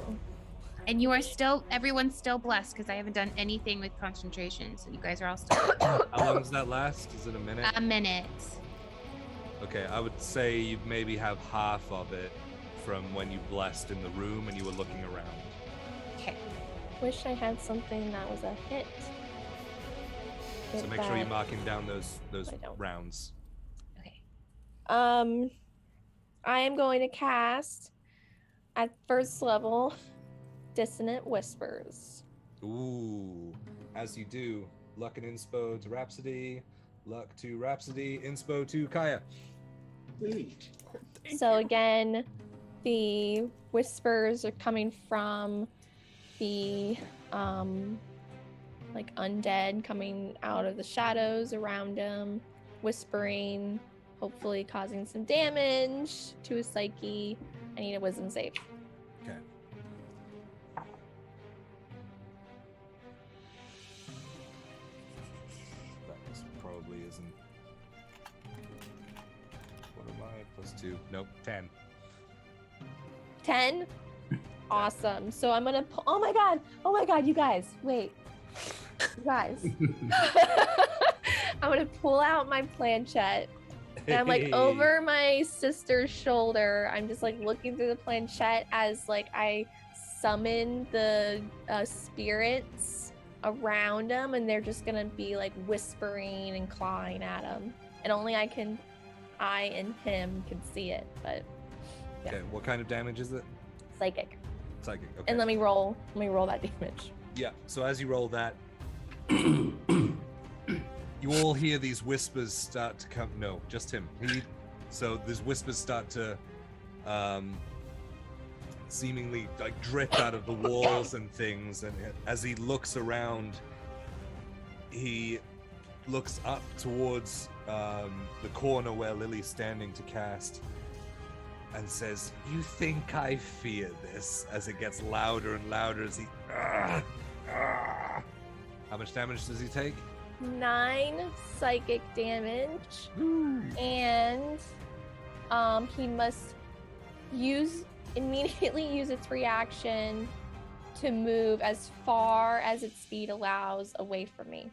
And you are still, everyone's still blessed because I haven't done anything with concentration, so you guys are all still How long does that last? Is it a minute? a minute. Okay, I would say you maybe have half of it from when you blessed in the room and you were looking around. Okay. Wish I had something that was a hit. So Hit make sure you're that. marking down those I don't. rounds. Okay. I am going to cast at first level Dissonant Whispers. Ooh. As you do, luck and inspo to Rhapsody, luck to Rhapsody, inspo to Kaya. So again, the whispers are coming from the like undead coming out of the shadows around him, whispering hopefully causing some damage to his psyche. I need a wisdom save. Okay. That probably isn't. What am I? +2. Nope. 10. 10. Awesome. So I'm gonna. Oh my god. Oh my god. You guys. Wait. You guys. I'm gonna pull out my planchette. And I'm like over my sister's shoulder. I'm just like looking through the planchette as like I summon the spirits around him, and they're just gonna be like whispering and clawing at him. And only I and him can see it. But yeah. Okay. What kind of damage is it? Psychic. Psychic. Okay. And let me roll that damage. Yeah. So as you roll that, you all hear these whispers start to come. No, just him. So these whispers start to seemingly like drip out of the walls and things. And as he looks around, he looks up towards the corner where Lily's standing to cast and says, "You think I fear this?" As it gets louder and louder as he... How much damage does he take? 9 psychic damage. And he must immediately use its reaction to move as far as its speed allows away from me.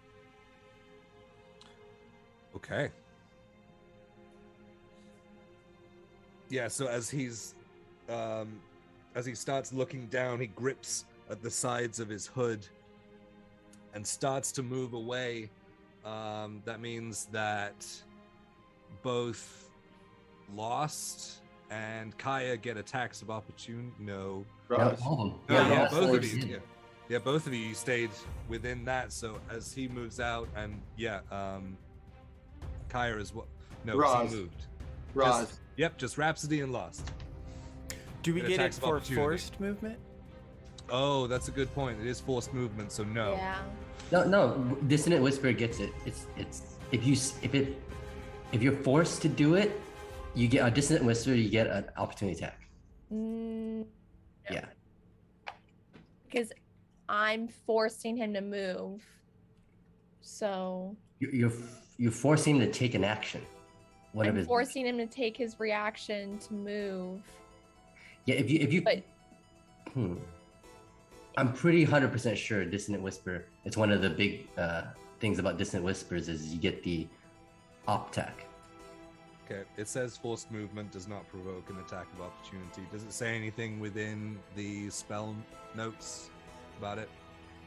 Okay. Yeah, so as he starts looking down, he grips at the sides of his hood and starts to move away. That means that both Lost and Kaya get attacks of opportunity. No. Roz. Yeah, both of you. Yeah, both of you stayed within that. So as he moves out, and Kaya is what? No, Roz. he moved. Roz. Just Rhapsody and Lost. Do we Get get it attacks of for opportunity. forced movement? Oh, that's a good point. It is forced movement, so no. Yeah. No, Dissonant Whisper gets it. It's if you're forced to do it, you get a Dissonant Whisper. You get an opportunity attack. No. Yeah. Because I'm forcing him to move. So You're forcing him to take an action. I'm forcing him to take his reaction to move. Yeah, if you. But I'm pretty 100% sure Dissonant Whisper. It's one of the big things about Dissonant Whispers is you get the op attack. Okay, it says forced movement does not provoke an attack of opportunity. Does it say anything within the spell notes about it?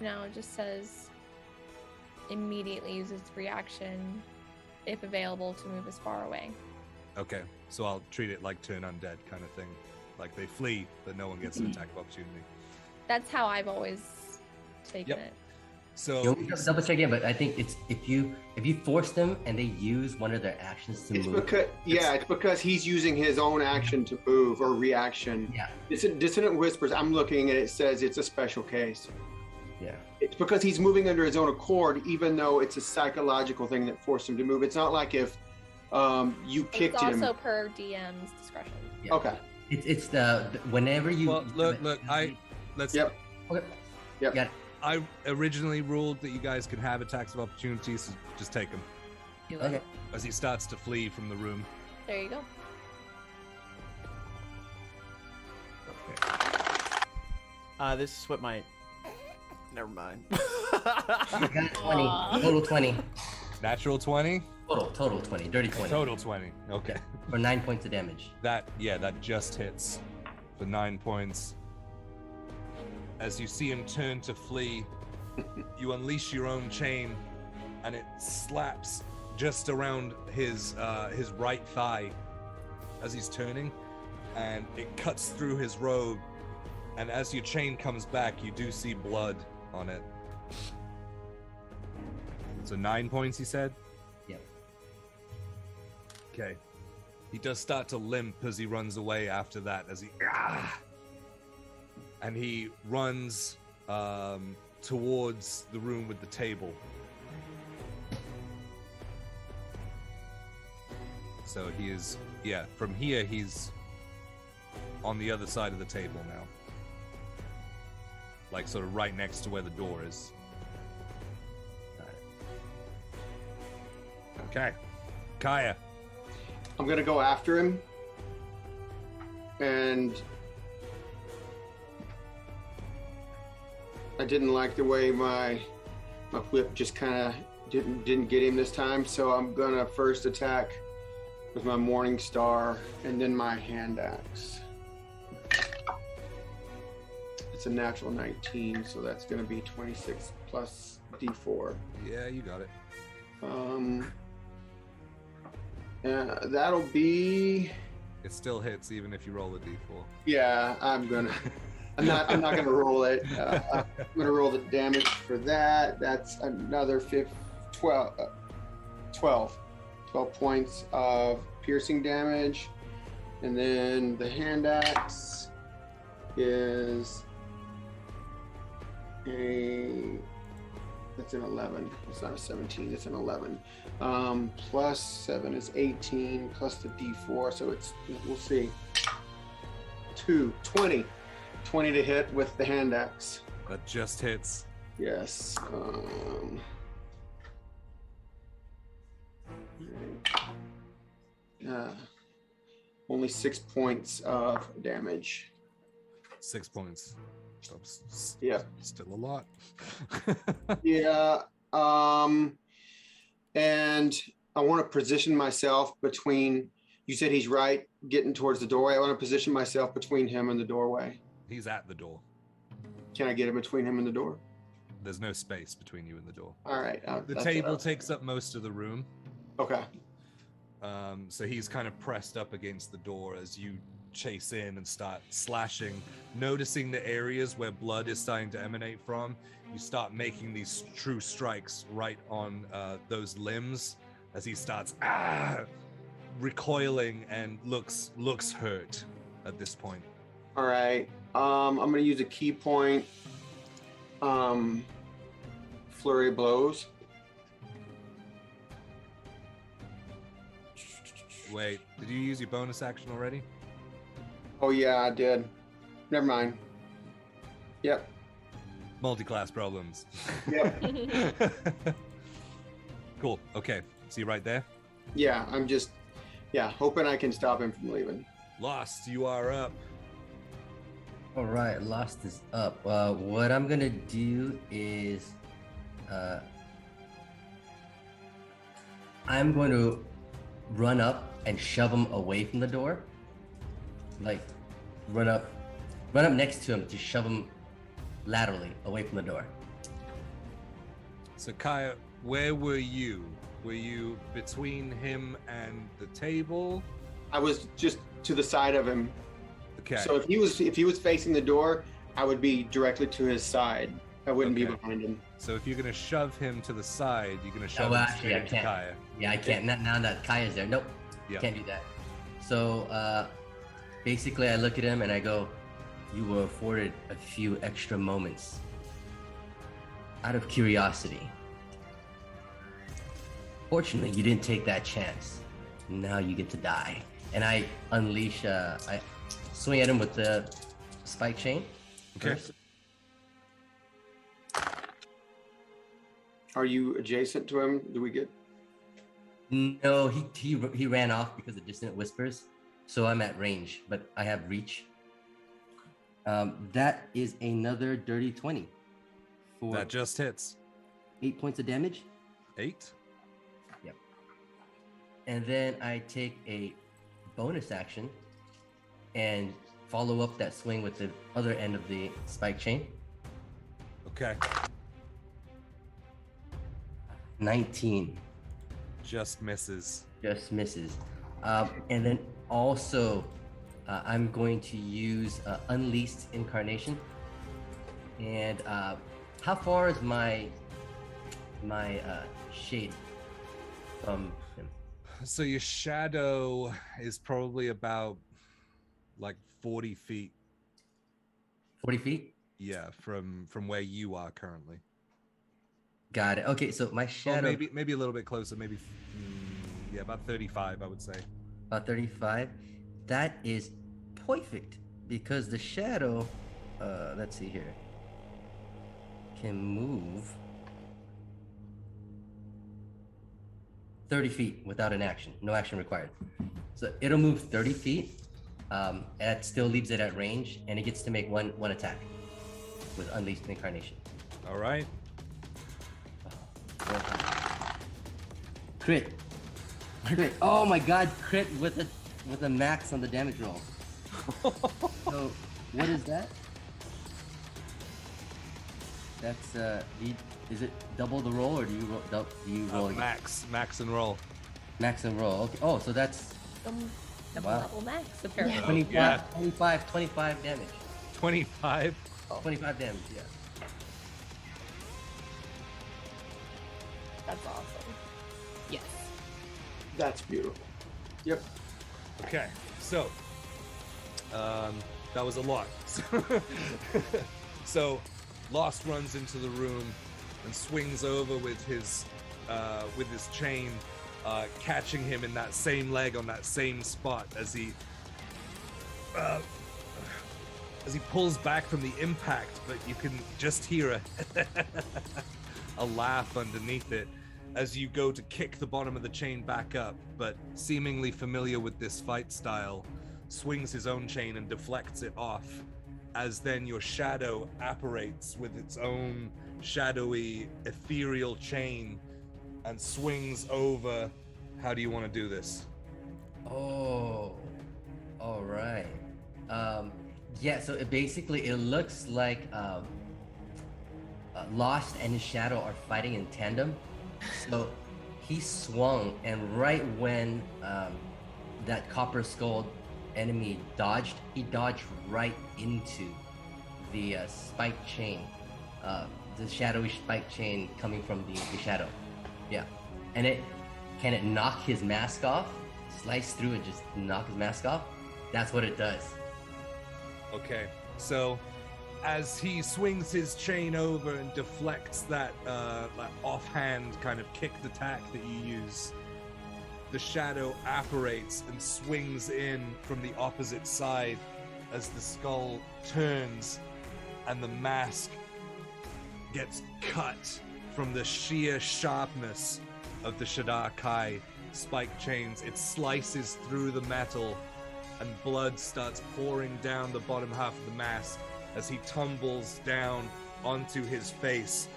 No, it just says immediately uses reaction if available to move as far away. Okay, so I'll treat it like turn undead kind of thing. Like they flee, but no one gets an attack of opportunity. That's how I've always taken it. So You'll double check it, but I think it's if you force them and they use one of their actions to move. It's because he's using his own action to move or reaction. Yeah. Dissonant Whispers, I'm looking and it says it's a special case. Yeah. It's because he's moving under his own accord, even though it's a psychological thing that forced him to move. It's not like if you kicked him. It's also per DM's discretion. Yeah. Okay. It's the whenever you. Well, look, let's. Yep. Okay. Yep. Got it. I originally ruled that you guys can have attacks of opportunity, so just take them. Okay. As he starts to flee from the room. There you go. This is what my. Never mind. I got 20. Total 20. Natural 20? Total 20. Dirty 20. Total 20. Okay. For 9 points of damage. That just hits for 9 points. As you see him turn to flee, you unleash your own chain, and it slaps just around his right thigh as he's turning, and it cuts through his robe. And as your chain comes back, you do see blood on it. So 9 points, he said? Yep. Okay. He does start to limp as he runs away after that, as he... And he runs towards the room with the table. So he is, yeah, from here he's on the other side of the table now. Like sort of right next to where the door is. Okay. Kaya. I'm gonna go after him. And I didn't like the way my whip just kind of didn't get him this time, so I'm gonna first attack with my Morning Star and then my hand axe. It's a natural 19, so that's gonna be 26 plus D4. Yeah, you got it. That'll be. It still hits even if you roll a d4. Yeah, I'm not gonna roll it. I'm gonna roll the damage for that. That's another 12 points of piercing damage, and then the hand axe is that's an 11. It's not a 17. It's an 11. Plus 7 is 18. Plus the D4, so we'll see. 20 to hit with the hand axe. That just hits. Yes. Only 6 points of damage. 6 points. Yeah. Still a lot. Yeah. And I want to position myself between. You said he's right, getting towards the doorway. I want to position myself between him and the doorway. He's at the door. Can I get in between him and the door? There's no space between you and the door. All right. The table takes up most of the room. Okay. So he's kind of pressed up against the door as you chase in and start slashing. Noticing the areas where blood is starting to emanate from, you start making these true strikes right on those limbs as he starts recoiling and looks hurt at this point. All right. I'm going to use a key point. Flurry of blows. Wait, did you use your bonus action already? Oh yeah, I did. Never mind. Yep. Multi-class problems. Yep. Cool. Okay. See you right there. Yeah, I'm just hoping I can stop him from leaving. Lost, you are up. All right, Lost is up. What I'm gonna do is, I'm going to run up and shove him away from the door. Like, run up next to him to shove him laterally away from the door. So Kaya, where were you? Were you between him and the table? I was just to the side of him. Okay. So if he was facing the door, I would be directly to his side. I wouldn't be Okay. behind him. So if you're gonna shove him to the side, you're gonna shove well, him actually, straight I into can't. Kaya. Yeah, I can't. Not now that Kaya's there. Nope. Yep. Can't do that. So basically, I look at him and I go, "You were afforded a few extra moments out of curiosity. Fortunately, you didn't take that chance. Now you get to die." And I unleash. I swing at him with the spike chain. Okay. First. Are you adjacent to him? Do we get? No, he ran off because of dissonant whispers. So I'm at range, but I have reach. That is another dirty 20 for That just hits. 8 points of damage. 8. Yep. And then I take a bonus action and follow up that swing with the other end of the spike chain. Okay. 19. Just misses. Just misses. And then also, I'm going to use Unleashed Incarnation. And how far is my shade from him? So your shadow is probably about like 40 feet. 40 feet? Yeah, from where you are currently. Got it. Okay, so my Well, shadow. maybe a little bit closer. Maybe Yeah, about 35, I would say. About 35. That is perfect because the shadow, let's see here, can move 30 feet without an action. No action required. So it'll move 30 feet. That still leaves it at range, and it gets to make one attack with Unleashed Incarnation. All right. Crit. Crit. Oh my god, crit with a max on the damage roll. So what is that? That's is it double the roll or do you roll again? Max and roll. Max and roll. Okay. Oh, so that's Double wow. level max apparently. 25 damage. 25. 25 damage, yeah. That's awesome. Yes. That's beautiful. Yep. Okay, so that was a lot. So Lost runs into the room and swings over with his chain, catching him in that same leg on that same spot as he pulls back from the impact, but you can just hear a laugh underneath it as you go to kick the bottom of the chain back up, but seemingly familiar with this fight style, swings his own chain and deflects it off, as then your shadow apparates with its own shadowy, ethereal chain and swings over. How do you want to do this? Oh, all right. Yeah, so it looks like Lost and his shadow are fighting in tandem. So he swung, and right when that copper skull enemy dodged, he dodged right into the spike chain, the shadowy spike chain coming from the shadow. Yeah, and can it knock his mask off? Slice through and just knock his mask off? That's what it does. Okay, so as he swings his chain over and deflects that offhand kind of kicked attack that you use, the shadow apparates and swings in from the opposite side as the skull turns and the mask gets cut from the sheer sharpness of the Shadar Kai spike chains. It slices through the metal and blood starts pouring down the bottom half of the mask as he tumbles down onto his face.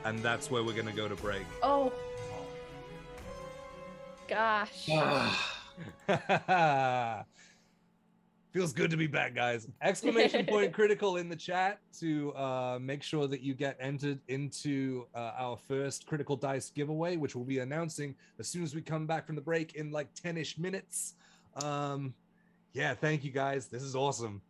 And that's where we're gonna go to break. Oh. Gosh. Feels good to be back, guys. Exclamation point critical in the chat to make sure that you get entered into our first Critical Dice giveaway, which we'll be announcing as soon as we come back from the break in like 10-ish minutes. Yeah, thank you guys. This is awesome.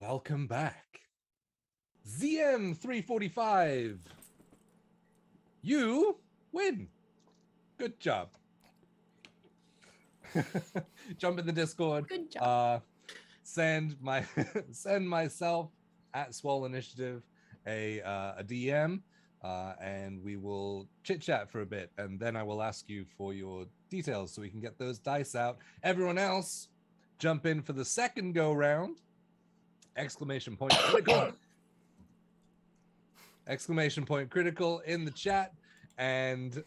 Welcome back. ZM345. You win. Good job. Jump in the Discord. Good job. Send myself at Swole Initiative a DM, and we will chit chat for a bit, and then I will ask you for your details so we can get those dice out. Everyone else, jump in for the second go round. Exclamation point critical. Exclamation point critical in the chat, and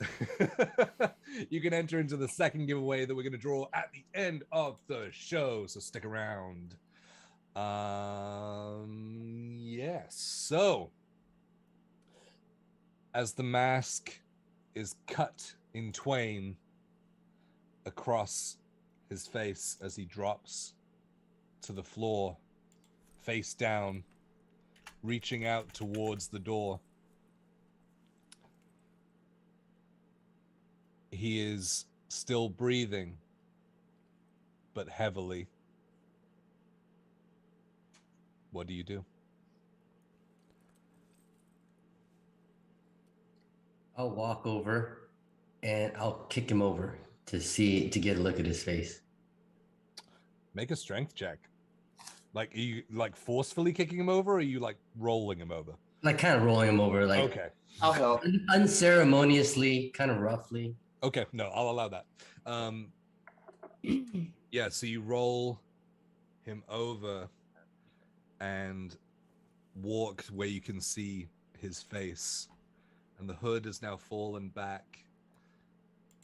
you can enter into the second giveaway that we're going to draw at the end of the show, so stick around. Yes, so as the mask is cut in twain across his face as he drops to the floor, face down, reaching out towards the door. He is still breathing, but heavily. What do you do? I'll walk over and I'll kick him over to get a look at his face. Make a strength check. Like, are you like forcefully kicking him over, or are you like rolling him over? Like kind of rolling him over, like Okay. I'll help. Unceremoniously, kind of roughly. Okay, no, I'll allow that. Yeah, so you roll him over and walk where you can see his face, and the hood is now fallen back.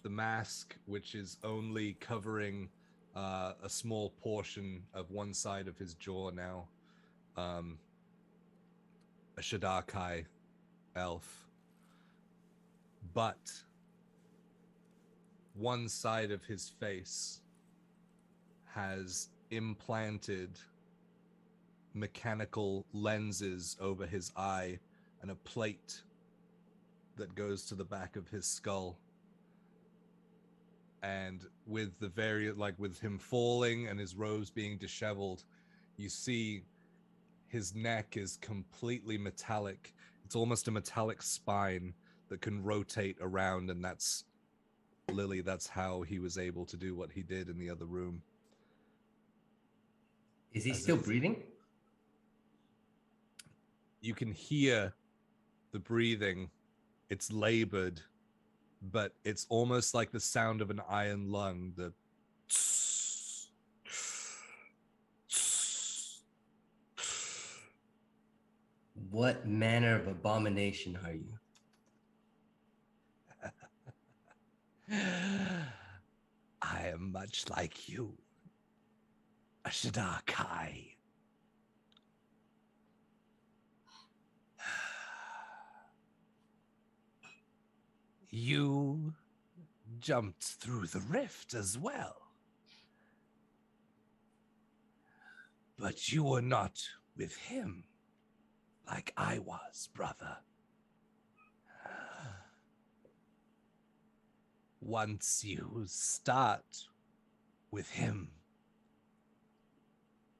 The mask, which is only covering a small portion of one side of his jaw now, a Shadakai elf, but one side of his face has implanted mechanical lenses over his eye and a plate that goes to the back of his skull. And with with him falling and his robes being disheveled, you see his neck is completely metallic. It's almost a metallic spine that can rotate around, and that's Lily, that's how he was able to do what he did in the other room. Is he still breathing? You can hear the breathing. It's labored, but it's almost like the sound of an iron lung. The What manner of abomination are you? I am much like you, a Shadakai. You jumped through the rift as well. But you were not with him like I was, brother. Once you start with him,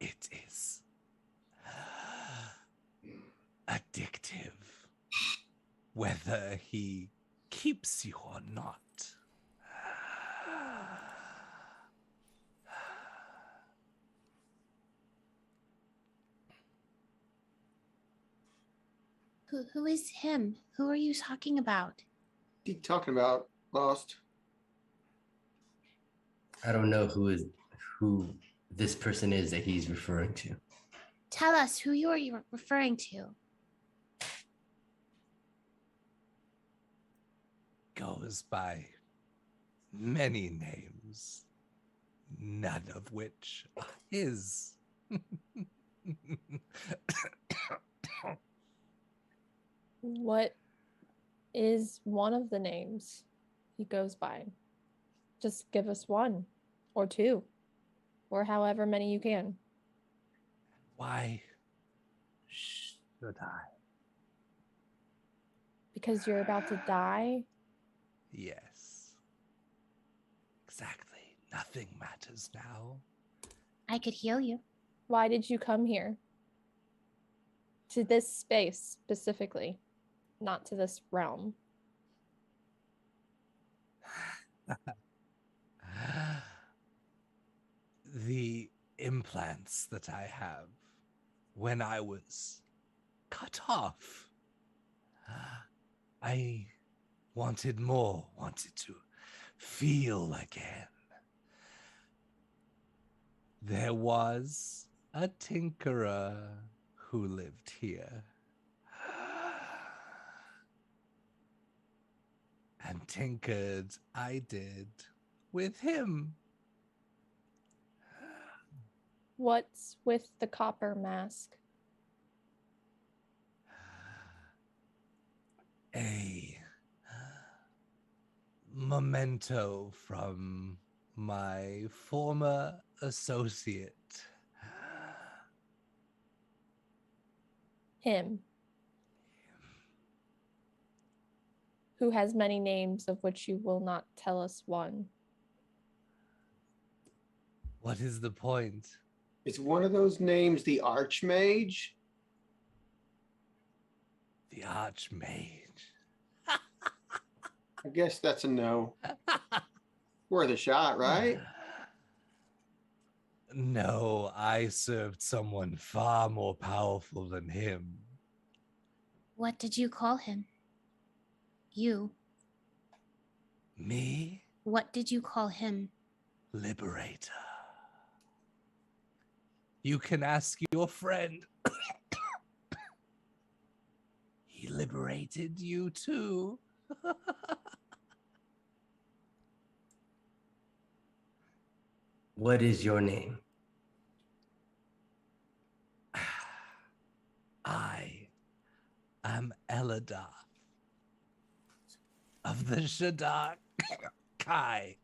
it is addictive, whether he keeps you or not. Who is him? Who are you talking about? What are you talking about, Lost? I don't know who this person is that he's referring to. Tell us who you are referring to. Goes by many names, none of which are his. What is one of the names he goes by? Just give us one or two or however many you can. Why should I? Because you're about to die? Yes. Exactly. Nothing matters now. I could heal you. Why did you come here? To this space specifically, not to this realm. The implants that I have when I was cut off. I wanted more, wanted to feel again. There was a tinkerer who lived here. And tinkered I did with him. What's with the copper mask? A memento from my former associate. Him. Who has many names, of which you will not tell us one. What is the point? Is one of those names the Archmage? The Archmage. I guess that's a no. Worth a shot, right? No, I served someone far more powerful than him. What did you call him? You. Me? What did you call him? Liberator. You can ask your friend. He liberated you too. What is your name? I am Eladah of the Shaddar Kai.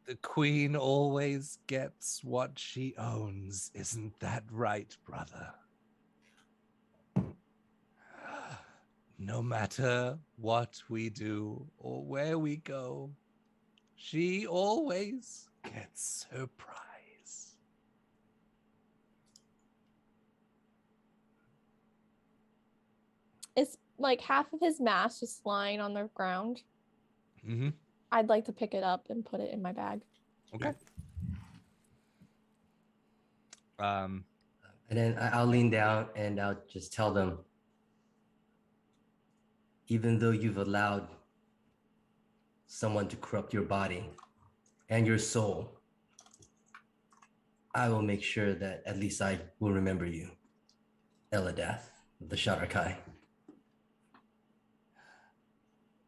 The queen always gets what she owns. Isn't that right, brother? No matter what we do or where we go, she always gets her prize. Is like half of his mask just lying on the ground. Mm-hmm. I'd like to pick it up and put it in my bag. Okay. And then I'll lean down and I'll just tell them, even though you've allowed someone to corrupt your body and your soul, I will make sure that at least I will remember you, Eladath of the Shadar-kai.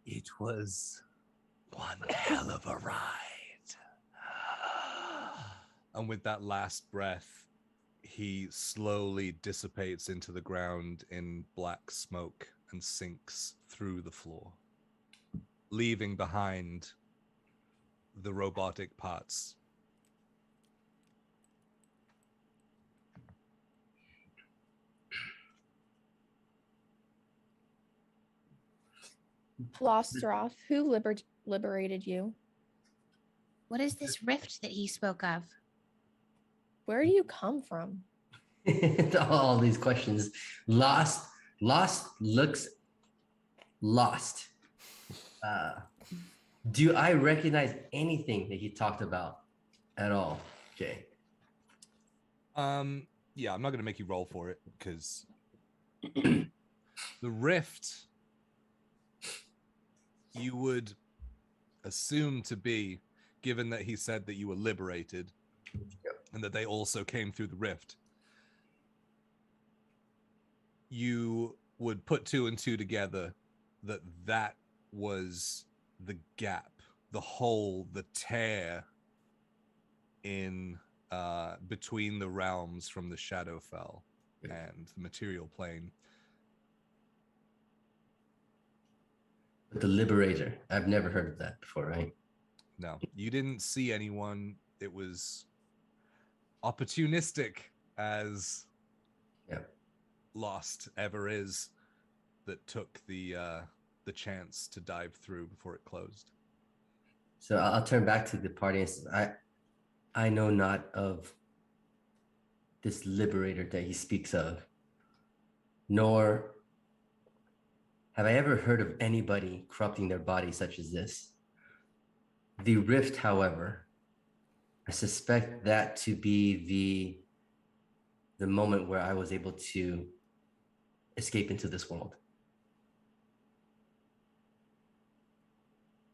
It was one hell of a ride. And with that last breath, he slowly dissipates into the ground in black smoke and sinks through the floor, leaving behind the robotic parts. Lostroff, who liberated you? What is this rift that he spoke of? Where do you come from? All these questions. Lost looks lost. Do I recognize anything that he talked about at all? Okay. Yeah, I'm not going to make you roll for it because the rift you would assume to be, given that he said that you were liberated and that they also came through the rift, you would put two and two together that was the gap, the hole, the tear in between the realms from the Shadowfell and the material plane. The Liberator. I've never heard of that before, right? No, you didn't see anyone. It was opportunistic as Lost ever is, that took the chance to dive through before it closed. So I'll turn back to the party and say, I know not of this liberator that he speaks of, nor have I ever heard of anybody corrupting their body such as this. The rift, however, I suspect that to be the moment where I was able to escape into this world.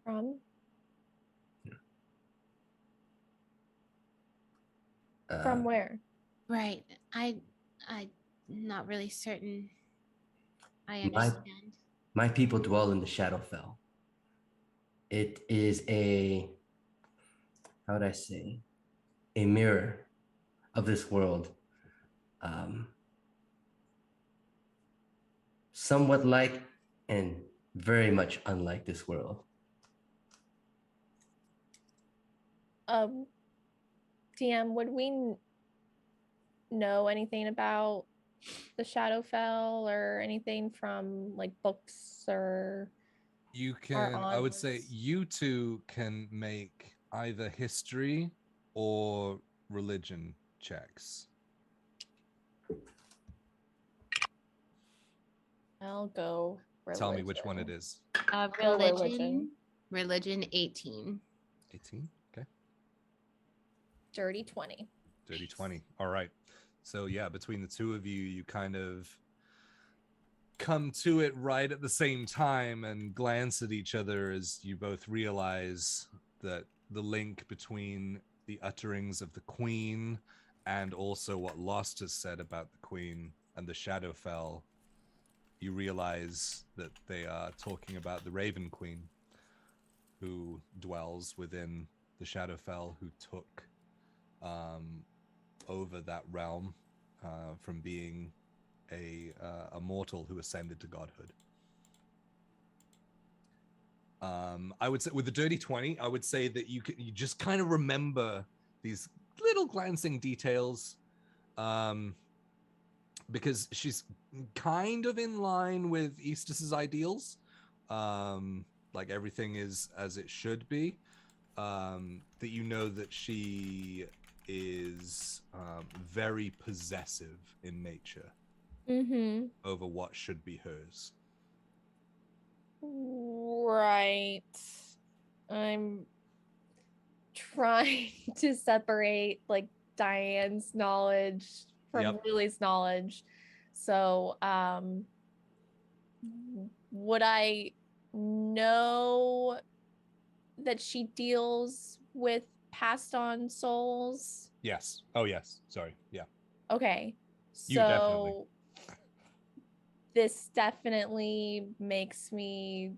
From? From where? Right. I'm not really certain. I understand. My people dwell in the Shadowfell. It is how would I say, a mirror of this world. Somewhat like and very much unlike this world. DM, would we know anything about the Shadowfell or anything from like books or? You can, I would say, you two can make either history or religion checks. I'll go religion. Tell me which one it is. Religion 18. 18, okay. Dirty 20. Dirty 20. All right. So yeah, between the two of you, you kind of come to it right at the same time and glance at each other as you both realize that the link between the utterings of the Queen and also what Lost has said about the Queen and the Shadowfell, you realize that they are talking about the Raven Queen, who dwells within the Shadowfell, who took over that realm from being a mortal who ascended to godhood. I would say with the dirty 20, I would say that you just kind of remember these little glancing details, because she's kind of in line with Eastus's ideals. Like everything is as it should be. That you know that she is very possessive in nature over what should be hers. Right. I'm trying to separate like Diane's knowledge from Lily's knowledge. So would I know that she deals with passed on souls? Yes. Oh yes. Sorry. Yeah. Okay. You definitely. This definitely makes me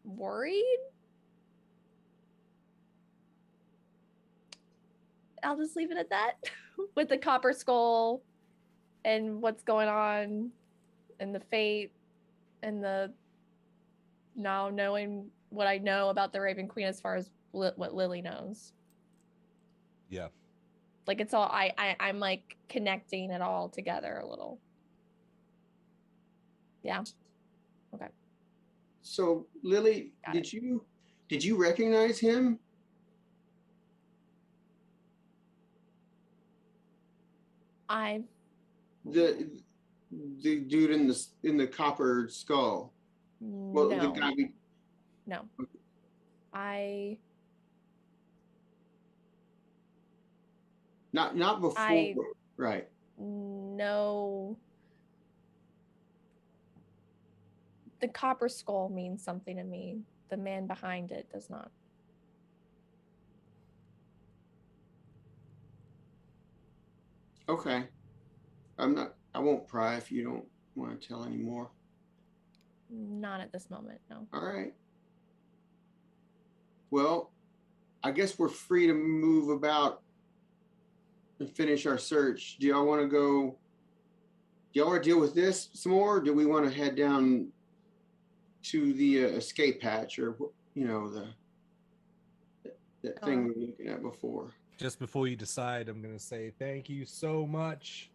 worried. I'll just leave it at that. With the copper skull and what's going on and the fate and the now knowing what I know about the Raven Queen as far as what Lily knows. Yeah. Like it's all I'm like connecting it all together a little. Yeah. Okay. So Lily, did you recognize him? The dude in the copper skull. Well, no. the guy No. Not before, right? No. The copper skull means something to me. The man behind it does not. Okay. I won't pry if you don't want to tell anymore. Not at this moment, no. All right. Well, I guess we're free to move about and finish our search. Do y'all want to go? Do y'all want to deal with this some more? Or do we want to head down to the escape hatch, or that thing we were looking at before? Just before you decide, I'm going to say thank you so much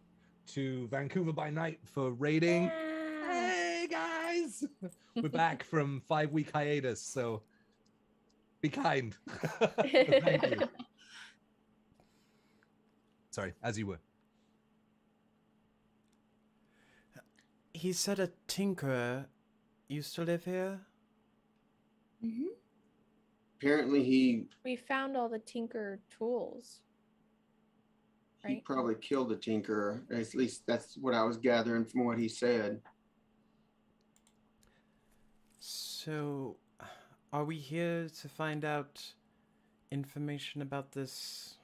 to Vancouver by Night for raiding. Yeah. Hey guys, we're back from 5-week hiatus, so be kind. Thank you. Sorry, as you were. He said a tinkerer used to live here. Mm-hmm. Apparently We found all the tinker tools. he Right. probably killed the tinkerer. At least that's what I was gathering from what he said. So, are we here to find out information about this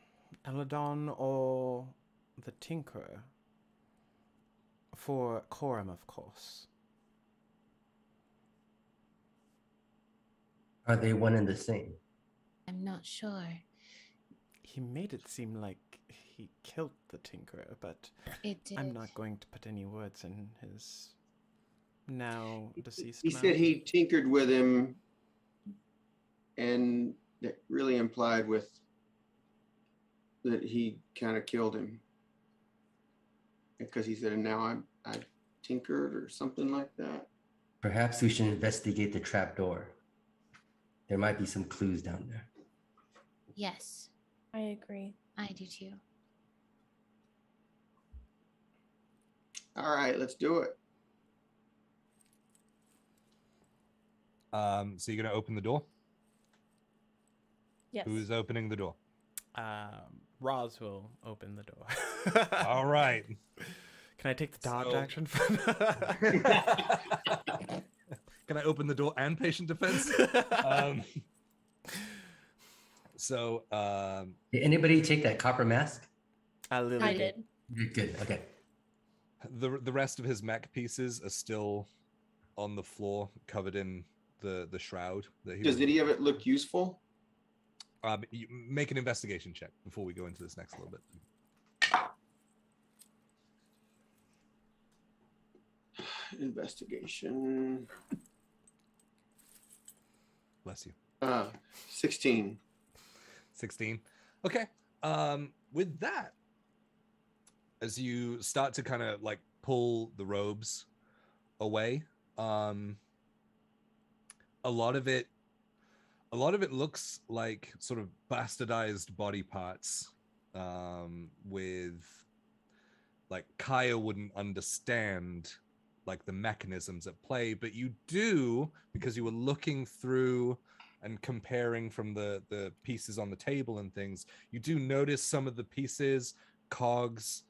Eladon or the Tinkerer? For Coram, of course. Are they one and the same? I'm not sure. He made it seem like he killed the Tinkerer, but It did. I'm not going to put any words in his now deceased He mouth. said he tinkered with him, and that really implied with that he kind of killed him, because he said, "Now I tinkered" or something like that. Perhaps we should investigate the trapdoor. There might be some clues down there. Yes, I agree. I do too. All right, let's do it. So you're gonna open the door? Yes. Who's opening the door? Roz will open the door. All right. Can I take the dodge So- action from Can I open the door and patient defense? Did anybody take that copper mask? Lily I did. Good. Okay. the rest of his mech pieces are still on the floor, covered in the shroud that he. Does any of it look useful? You make an investigation check before we go into this next little bit. Investigation. Bless you. 16. 16. Okay. With that, as you start to kind of like pull the robes away, a lot of it looks like sort of bastardized body parts, with like Kaya wouldn't understand like the mechanisms at play, but you do, because you were looking through and comparing from the pieces on the table and things, you do notice some of the pieces, cogs,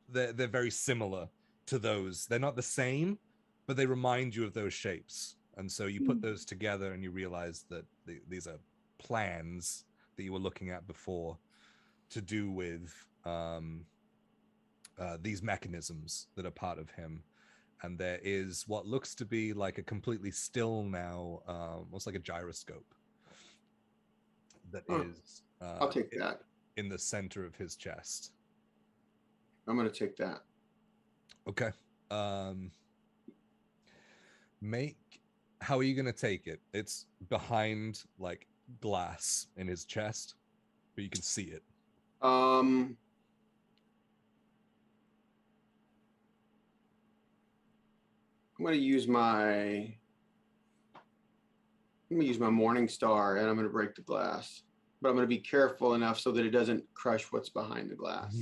they're very similar to those. They're not the same, but they remind you of those shapes. And so you put those together and you realize that these are plans that you were looking at before to do with these mechanisms that are part of him. And there is what looks to be like a completely still now, almost like a gyroscope that is I'll take that. in the center of his chest. I'm going to take that. Okay. How are you going to take it? It's behind like glass in his chest, but you can see it. I'm going to use my Morning Star, and I'm going to break the glass. But I'm going to be careful enough so that it doesn't crush what's behind the glass.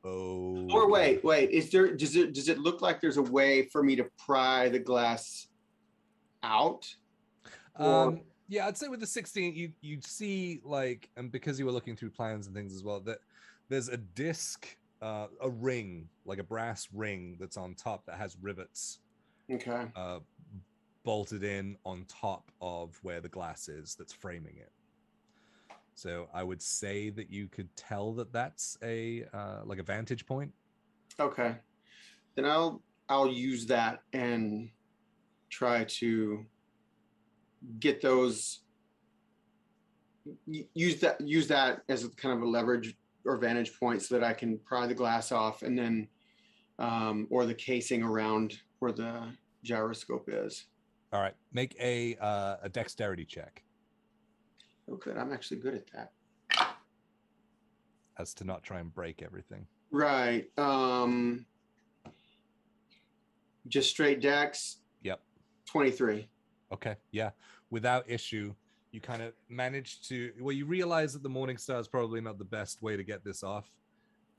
Oh. Or wait. Does it look like there's a way for me to pry the glass out? Or- Yeah, I'd say with the 16, you'd see like, and because you were looking through plans and things as well, that there's a disc, a ring, like a brass ring that's on top that has rivets. Okay. Bolted in on top of where the glass is that's framing it. So I would say that you could tell that that's a like a vantage point. Okay. Then I'll use that and try to get those. Use that as a kind of a leverage or vantage point so that I can pry the glass off, and then or the casing around where the gyroscope is. All right, make a dexterity check Oh, good. I'm actually good at that. as to not try and break everything. Right. Just straight dex. Yep. 23. Okay, yeah, without issue. You kind of manage to, well, you realize that the Morning Star is probably not the best way to get this off,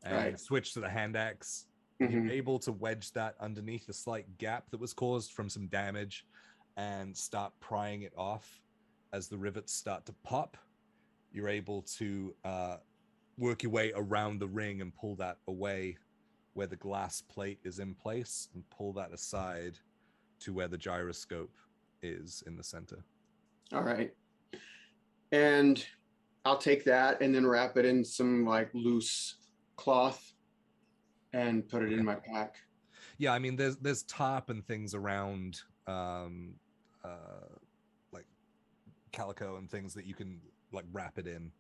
and Right. switch to the hand axe. And Mhm. you're able to wedge that underneath a slight gap that was caused from some damage and start prying it off. As the rivets start to pop, you're able to work your way around the ring and pull that away where the glass plate is in place, and pull that aside to where the gyroscope is in the center. All right. And I'll take that and then wrap it in some like loose cloth and put it in my pack. Yeah, I mean, there's tarp and things around, like calico and things that you can like wrap it in,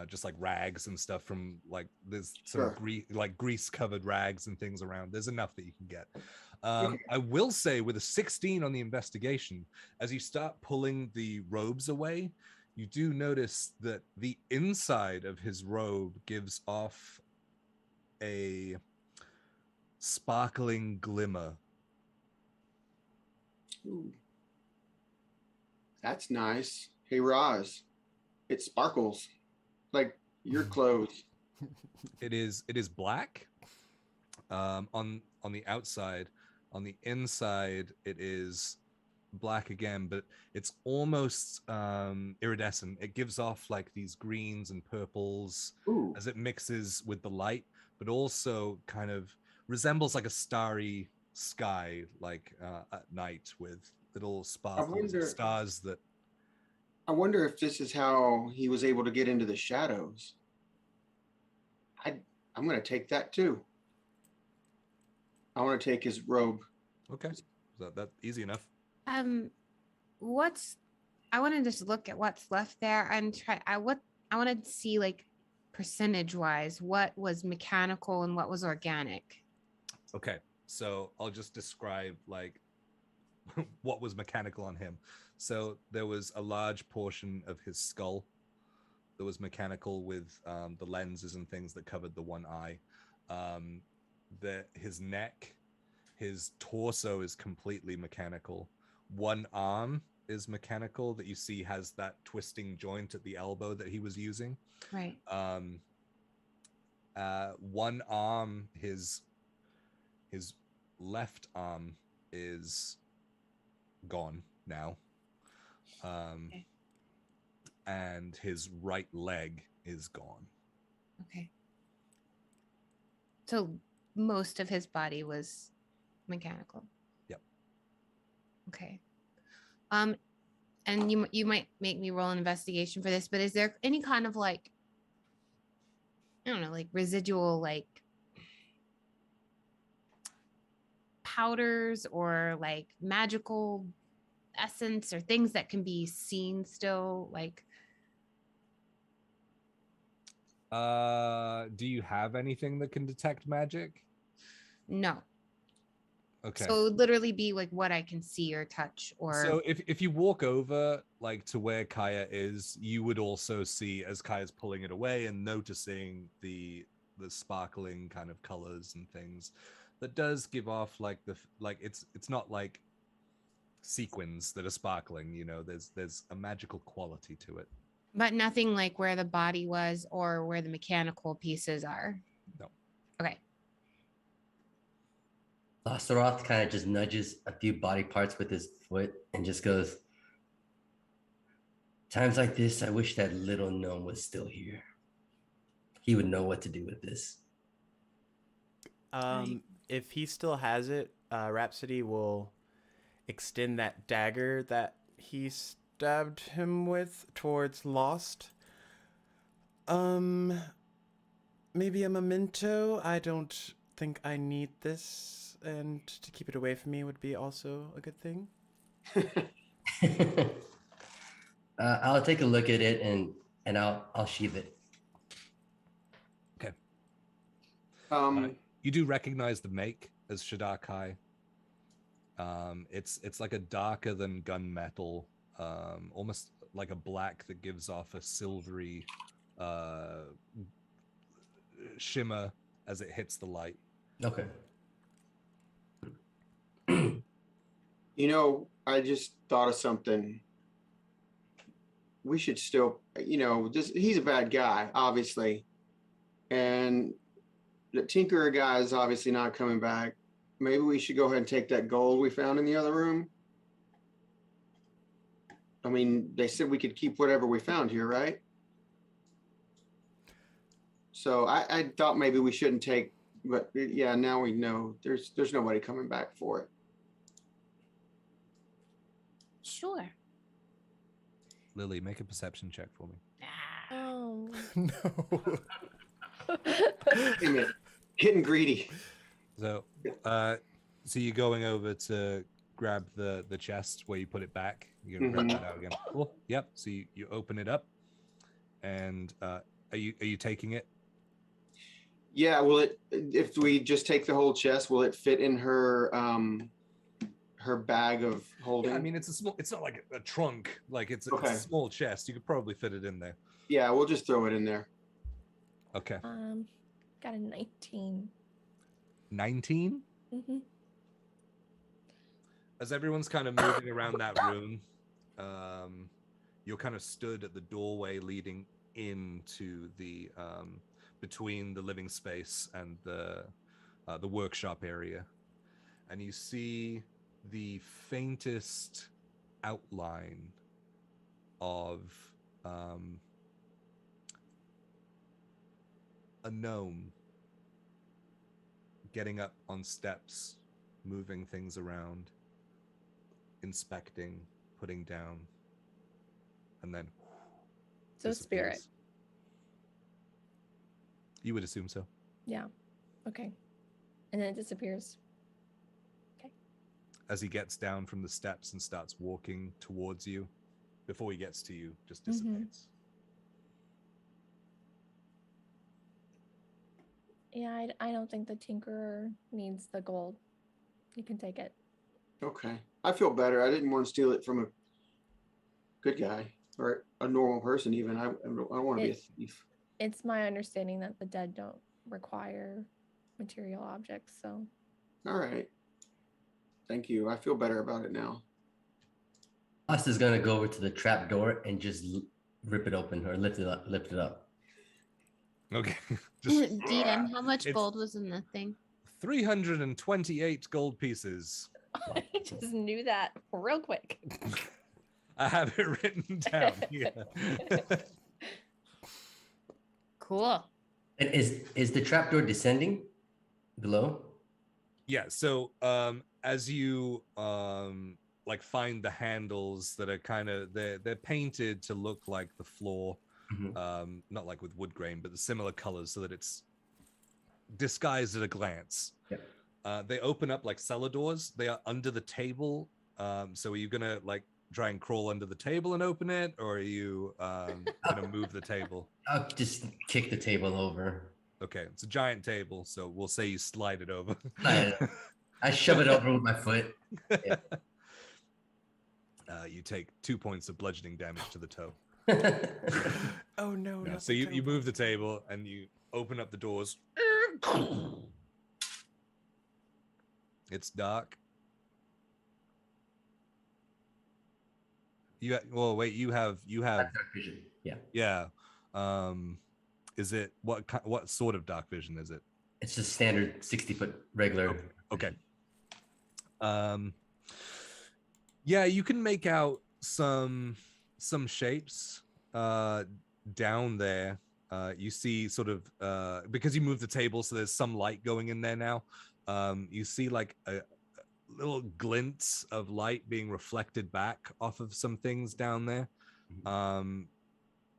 just like rags and stuff from like there's some Sure. grease covered rags and things around. There's enough that you can get. Okay. I will say with a 16 on the investigation, as you start pulling the robes away, you do notice that the inside of his robe gives off a sparkling glimmer. Ooh. That's nice. Hey, Roz, it sparkles like your clothes. It is black on the outside. On the inside, it is black again, but it's almost iridescent. It gives off like these greens and purples Ooh. as it mixes with the light, but also kind of resembles like a starry sky, like at night with little sparkles of stars that. I wonder if this is how he was able to get into the shadows. I'm going to take that too. I want to take his robe. Okay, that easy enough. I want to just look at what's left there and I want to see like percentage wise what was mechanical and what was organic. Okay, so I'll just describe like what was mechanical on him. So there was a large portion of his skull that was mechanical with the lenses and things that covered the one eye. His neck, his torso is completely mechanical. One arm is mechanical that you see has that twisting joint at the elbow that he was using. Right. One arm, his left arm is gone now. Okay. And his right leg is gone. Okay. So most of his body was mechanical. Yep. Okay. And you might make me roll an investigation for this, but is there any kind of like, I don't know, like residual like powders or like magical essence or things that can be seen still, like do you have anything that can detect magic? no. Okay. So it would literally be like what I can see or touch or. So if you walk over like to where Kaya is, you would also see as Kaya's pulling it away and noticing the sparkling kind of colors and things that does give off like it's not like sequins that are sparkling, you know, there's a magical quality to it. But nothing like where the body was or where the mechanical pieces are. No. Okay. Lastaroth kind of just nudges a few body parts with his foot and just goes, "Times like this, I wish that little gnome was still here. He would know what to do with this." If he still has it, Rhapsody will extend that dagger that he stabbed him with towards Lost. Maybe a memento. I don't think I need this, and to keep it away from me would be also a good thing. I'll take a look at it and I'll sheath it. Okay. You do recognize the make as Shadar Kai. It's like a darker than gunmetal, almost like a black that gives off a silvery shimmer as it hits the light. Okay. You know, I just thought of something. We should still, he's a bad guy, obviously. And the Tinkerer guy is obviously not coming back. Maybe we should go ahead and take that gold we found in the other room. I mean, they said we could keep whatever we found here, right? So I thought maybe we shouldn't take, but yeah, now we know there's nobody coming back for it. Sure. Lily, make a perception check for me. Oh. No. Damn it. Getting greedy. So, so you're going over to grab the chest where you put it back. You're gonna grab that out again. Cool. Yep. So you open it up, and are you taking it? Yeah. Will it? If we just take the whole chest, will it fit in her her bag of holding? Yeah, I mean, it's a small. It's not like a trunk. Like it's a small chest. You could probably fit it in there. Yeah, we'll just throw it in there. Okay. Got a 19. 19. Mm-hmm. As everyone's kind of moving around that room, you're kind of stood at the doorway leading into the between the living space and the workshop area, and you see the faintest outline of a gnome getting up on steps, moving things around, inspecting, putting down, and then So spirit. disappears. You would assume so. Yeah. Okay. And then it disappears. As he gets down from the steps and starts walking towards you, before he gets to you, just Mhm. dissipates. Yeah, I don't think the Tinkerer needs the gold. You can take it. Okay. I feel better. I didn't want to steal it from a good guy or a normal person even. I want to be a thief. It's my understanding that the dead don't require material objects, so. All right. Thank you. I feel better about it now. Asta's gonna go over to the trap door and just rip it open or lift it up. Okay. DM, how much It's- gold was in the thing? 328 gold pieces. I just knew that real quick. I have it written down here. Cool. And is the trap door descending below? Yeah, so as you like find the handles that are kind of they're painted to look like the floor, not like with wood grain, but the similar colors so that it's disguised at a glance. Yep. They open up like cellar doors. They are under the table. So are you gonna like try and crawl under the table and open it, or are you gonna move the table? I'll just kick the table over. Okay, it's a giant table, so we'll say you slide it over. I shove it over with my foot. Yeah. You take 2 points of bludgeoning damage to the toe. Oh no! Yeah, not so the you toe. move the table and you open up the doors. It's dark. You well wait, you have Dark vision. Yeah. yeah. Is it what sort of dark vision is it? It's just standard 60-foot regular. Okay. Yeah, you can make out some shapes down there. You see sort of because you moved the table, so there's some light going in there now. You see like a little glints of light being reflected back off of some things down there.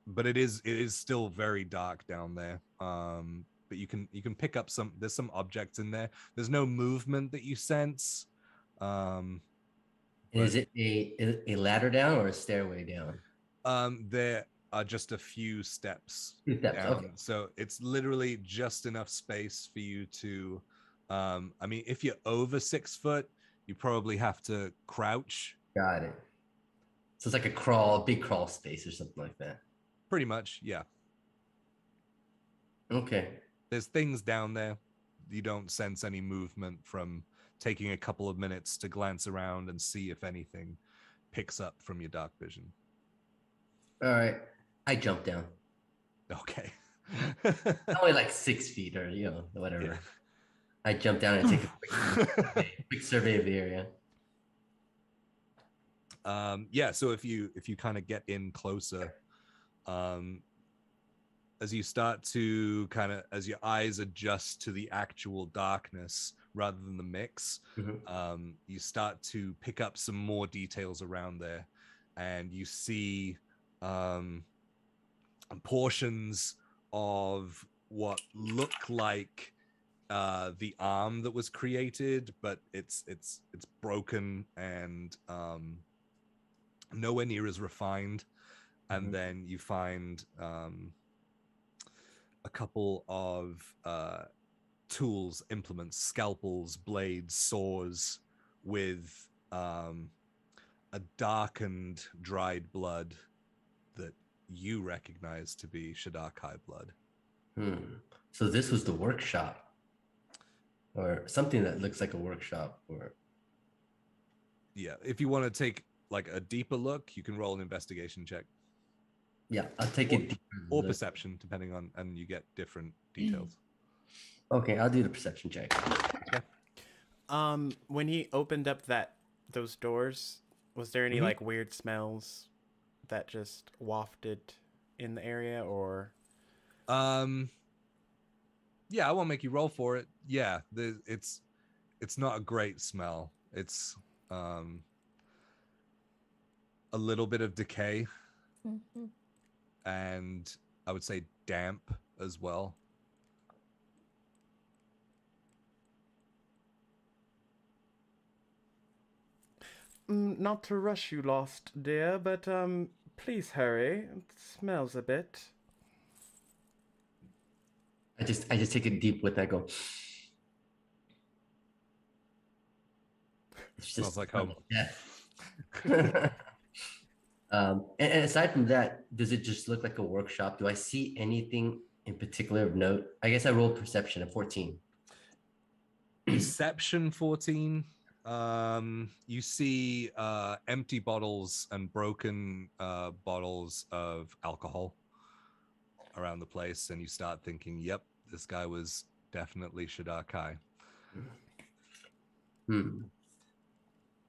But it is still very dark down there. But you can pick up there's some objects in there. There's no movement that you sense. Is it a ladder down or a stairway down? There are just a few steps, Steps, down. okay. So it's literally just enough space for you to I mean, if you're over 6 foot, you probably have to crouch. Got it. So it's like a big crawl space or something like that. Pretty much, yeah. Okay. There's things down there. You don't sense any movement from taking a couple of minutes to glance around and see if anything picks up from your dark vision. All right. I jump down. Okay. Only like 6 feet or, whatever. Yeah. I jump down and take a quick survey of the area. So if you kind of get in closer, as you start to as your eyes adjust to the actual darkness rather than the mix, you start to pick up some more details around there, and you see portions of what look like the arm that was created, but it's broken and nowhere near as refined. And then you find a couple of tools, implements, scalpels, blades, saws with a darkened, dried blood that you recognize to be Shadakai blood. So this was the workshop, or something that looks like a workshop, or yeah. If you want to take like a deeper look, you can roll an investigation check. Yeah, I'll take it. Or perception, depending on, and you get different details. Okay, I'll do the perception check. Okay. When he opened up those doors, was there any like weird smells that just wafted in the area, or? Yeah, I won't make you roll for it. Yeah, it's not a great smell. It's a little bit of decay. And I would say damp as well. Not to rush you, Lost dear, but please hurry. It smells a bit. I just take a deep whiff. I go. It smells like home. Yeah. And aside from that, does it just look like a workshop? Do I see anything in particular of note? I guess I rolled perception at 14. Perception 14. You see empty bottles and broken bottles of alcohol around the place, and you start thinking, yep, this guy was definitely Shadakai.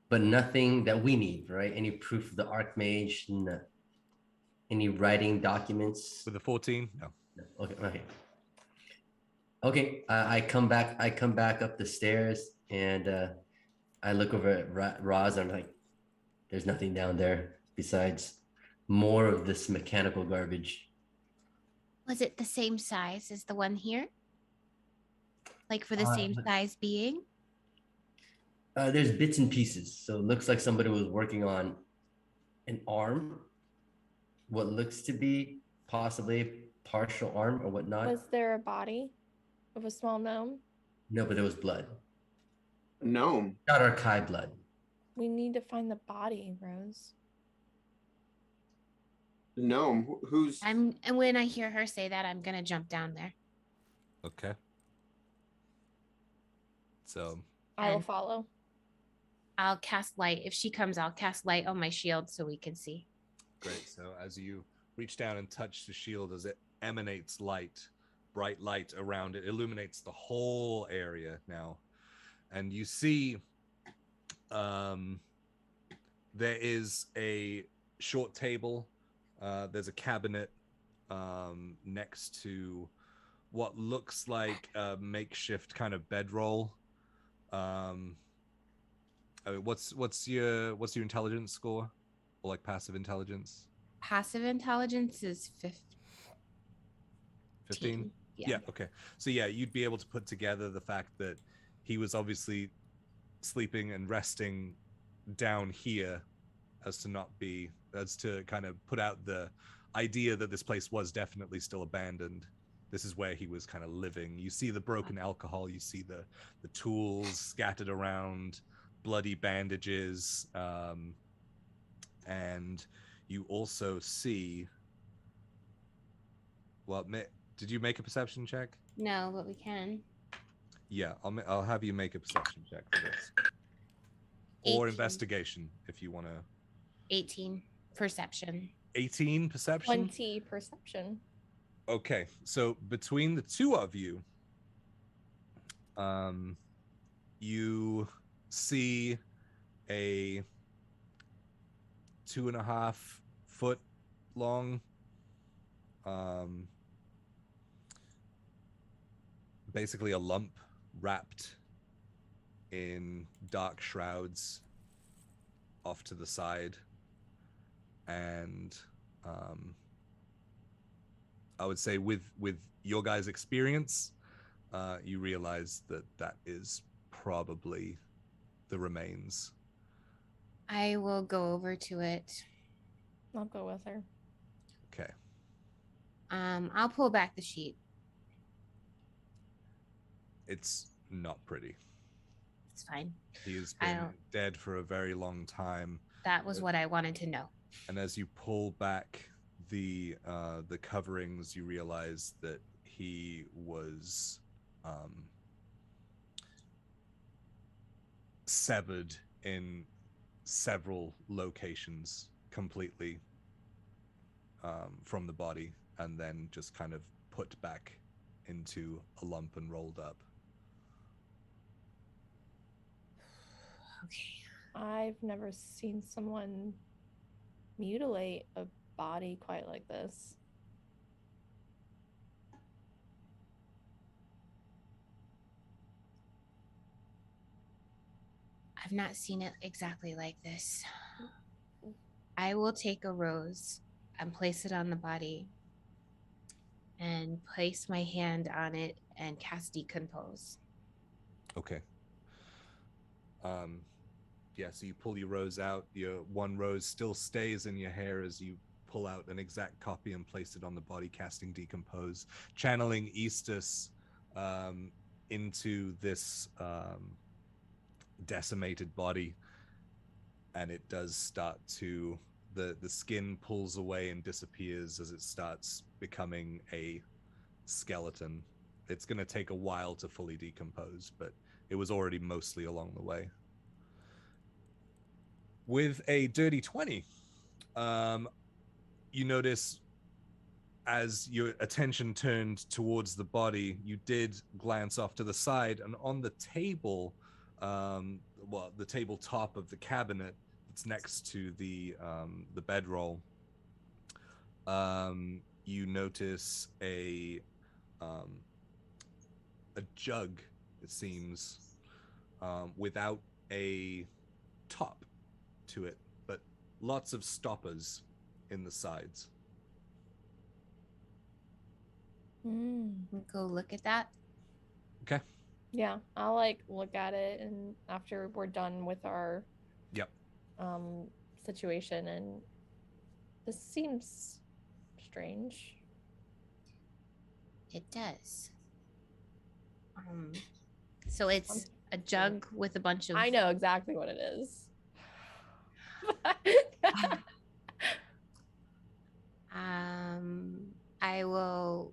But nothing that we need, right? Any proof of the Archmage? No. Any writing documents? With the 14? No. Okay. I come back up the stairs, and I look over at Roz, and I'm like, there's nothing down there besides more of this mechanical garbage. Was it the same size as the one here? Like for the same size being? There's bits and pieces. So it looks like somebody was working on an arm, what looks to be possibly partial arm or whatnot. Was there a body of a small gnome? No, but there was blood. Gnome. Not Archive blood. We need to find the body, Rose. Gnome. Who's? And when I hear her say that, I'm gonna jump down there. Okay. So I will follow. I'll cast light. If she comes, I'll cast light on my shield so we can see. great. So as you reach down and touch the shield, as it emanates light, bright light around it, illuminates the whole area now. And you see there is a short table. There's a cabinet next to what looks like a makeshift kind of bedroll. What's your intelligence score, or like passive intelligence? Passive intelligence is 15. Yeah. Okay. So yeah, you'd be able to put together the fact that he was obviously sleeping and resting down here as to kind of put out the idea that this place was definitely still abandoned. This is where he was kind of living. You see the broken alcohol, you see the tools scattered around, bloody bandages, and you also see, well, did you make a perception check? No, but we can. Yeah, I'll have you make a perception check for this, or 18. investigation if you want to. 18 perception. 18 perception. 20 perception. Okay, so between the two of you, you see a 2.5 foot long, basically a lump wrapped in dark shrouds off to the side, and I would say with your guys' experience, you realize that that is probably the remains. I will go over to it. I'll go with her. Okay. I'll pull back the sheet. It's not pretty. It's fine. He has been dead for a very long time. That was what I wanted to know. And as you pull back the coverings, you realize that he was severed in several locations completely from the body, and then just kind of put back into a lump and rolled up. Okay. I've never seen someone mutilate a body quite like this. I've not seen it exactly like this. I will take a rose and place it on the body and place my hand on it and cast decompose. Okay. Yeah, so you pull your rose out. Your one rose still stays in your hair as you pull out an exact copy and place it on the body, casting decompose, channeling Eastus into this decimated body, and it does start to the skin pulls away and disappears as it starts becoming a skeleton. It's going to take a while to fully decompose, but it was already mostly along the way. With a dirty 20, you notice as your attention turned towards the body, you did glance off to the side, and on the table, the tabletop of the cabinet that's next to the bedroll, you notice a jug, it seems, without a top to it, but lots of stoppers in the sides. Go look at that. Okay. Yeah, I'll look at it, and after we're done with our situation, and this seems strange. It does. So it's a jug with a bunch of... I know exactly what it is. I will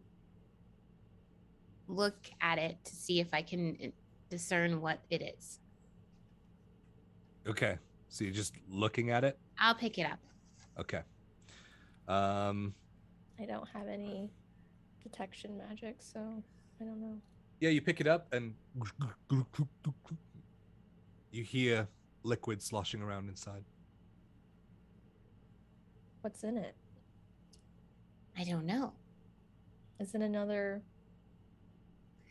look at it to see if I can discern what it is. Okay, so you're just looking at it? I'll pick it up. Okay. I don't have any detection magic, so I don't know. Yeah, you pick it up and you hear liquid sloshing around inside. What's in it? I don't know. Is it another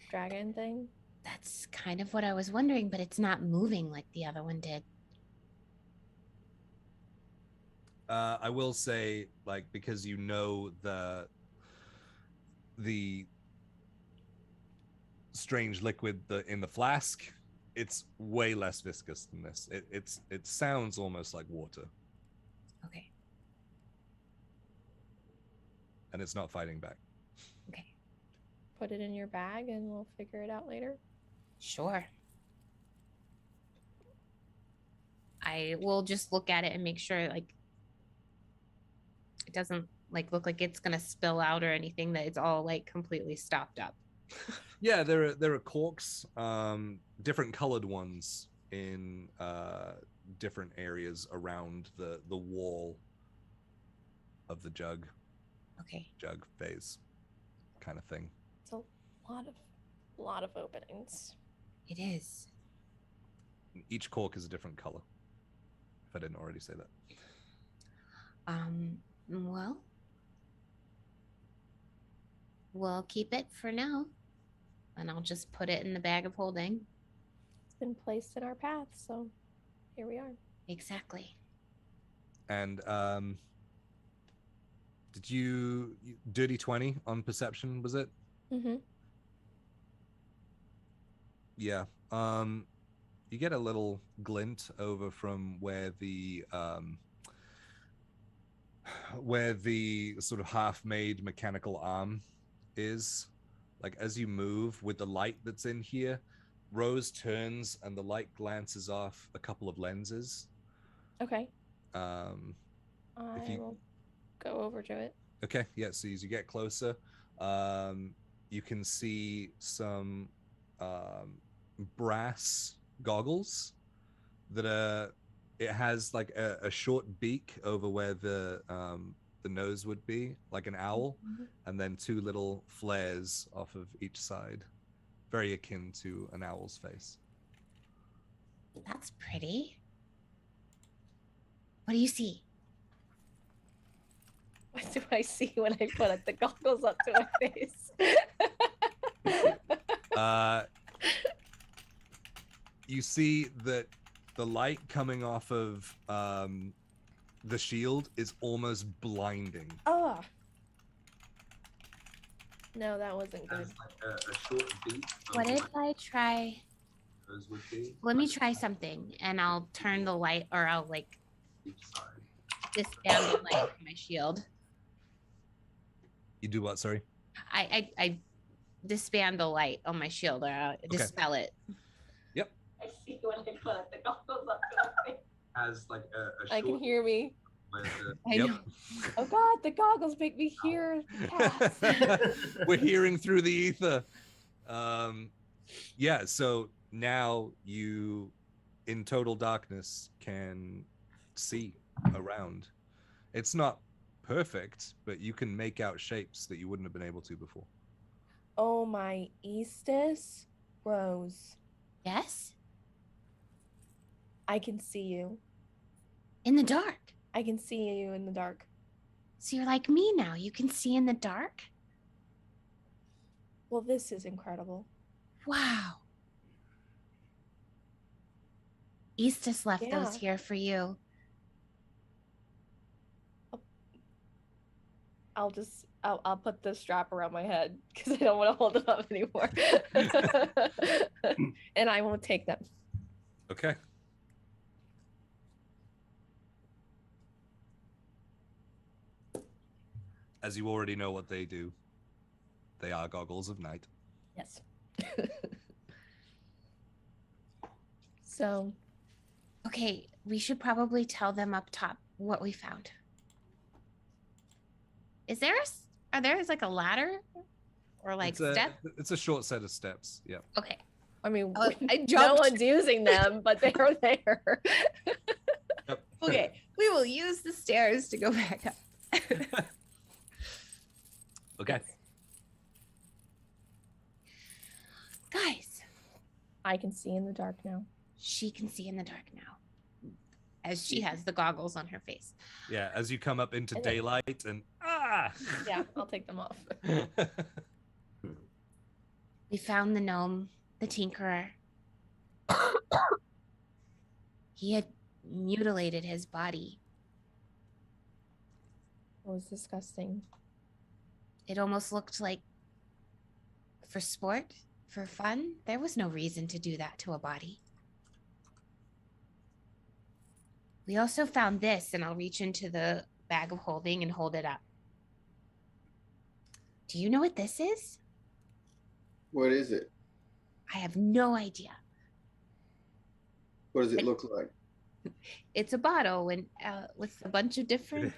dragon thing? That's kind of what I was wondering, but it's not moving like the other one did. I will say, because you know the strange liquid in the flask, it's way less viscous than this. It sounds almost like water. Okay. And it's not fighting back. Okay. Put it in your bag and we'll figure it out later. Sure. I will just look at it and make sure it doesn't look like it's gonna spill out or anything, that it's all completely stopped up. Yeah, there are corks, different colored ones in different areas around the wall of the jug phase kind of thing. It's a lot of openings. It is. Each cork is a different color. If I didn't already say that. Well, we'll keep it for now, and I'll just put it in the bag of holding. It's been placed in our path, so here we are. Exactly. And did you dirty 20 on perception, was it? Mm-hmm. Yeah. You get a little glint over from where the sort of half-made mechanical arm is. Like as you move with the light that's in here, Rose turns and the light glances off a couple of lenses. Okay. I will go over to it. Okay, yeah, so as you get closer, you can see some brass goggles that it has like a short beak over where the nose would be, like an owl, and then two little flares off of each side, very akin to an owl's face. That's pretty. What do you see? What do I see when I put the goggles up to my face? You see that the light coming off of the shield is almost blinding. Oh. No, that wasn't good. Like a short beat. What if I try? Let me try something, and I'll turn the light, or I'll like disband the light from my shield. You do what? Sorry. I disband the light on my shield, or I'll dispel it. Yep. I see when I put the goggles up to my face. Has like a I can hear me. I know. Oh God, the goggles make me hear paths. We're hearing through the ether. Yeah, so now you, in total darkness, can see around. It's not perfect, but you can make out shapes that you wouldn't have been able to before. Oh my Eastus, Rose. Yes? I can see you. In the dark. I can see you in the dark. So you're like me now. You can see in the dark? Well, this is incredible. Wow. Eastus left those here for you. I'll put the strap around my head because I don't want to hold it up anymore. And I won't take them. Okay. As you already know what they do, they are goggles of night. Yes. So. Okay, we should probably tell them up top what we found. Is there are there like a ladder or like step? It's a short set of steps. Yeah. Okay. I mean, I jumped. No one's using them, but they are there. Yep. Okay, we will use the stairs to go back up. Okay. Guys, I can see in the dark now. She can see in the dark now, as she has the goggles on her face. Yeah, as you come up into daylight and Yeah, I'll take them off. We found the gnome, the tinkerer. He had mutilated his body. It was disgusting. It almost looked like for sport, for fun. There was no reason to do that to a body. We also found this, and I'll reach into the bag of holding and hold it up. Do you know what this is? What is it? I have no idea. What does it look like? It's a bottle and with a bunch of different.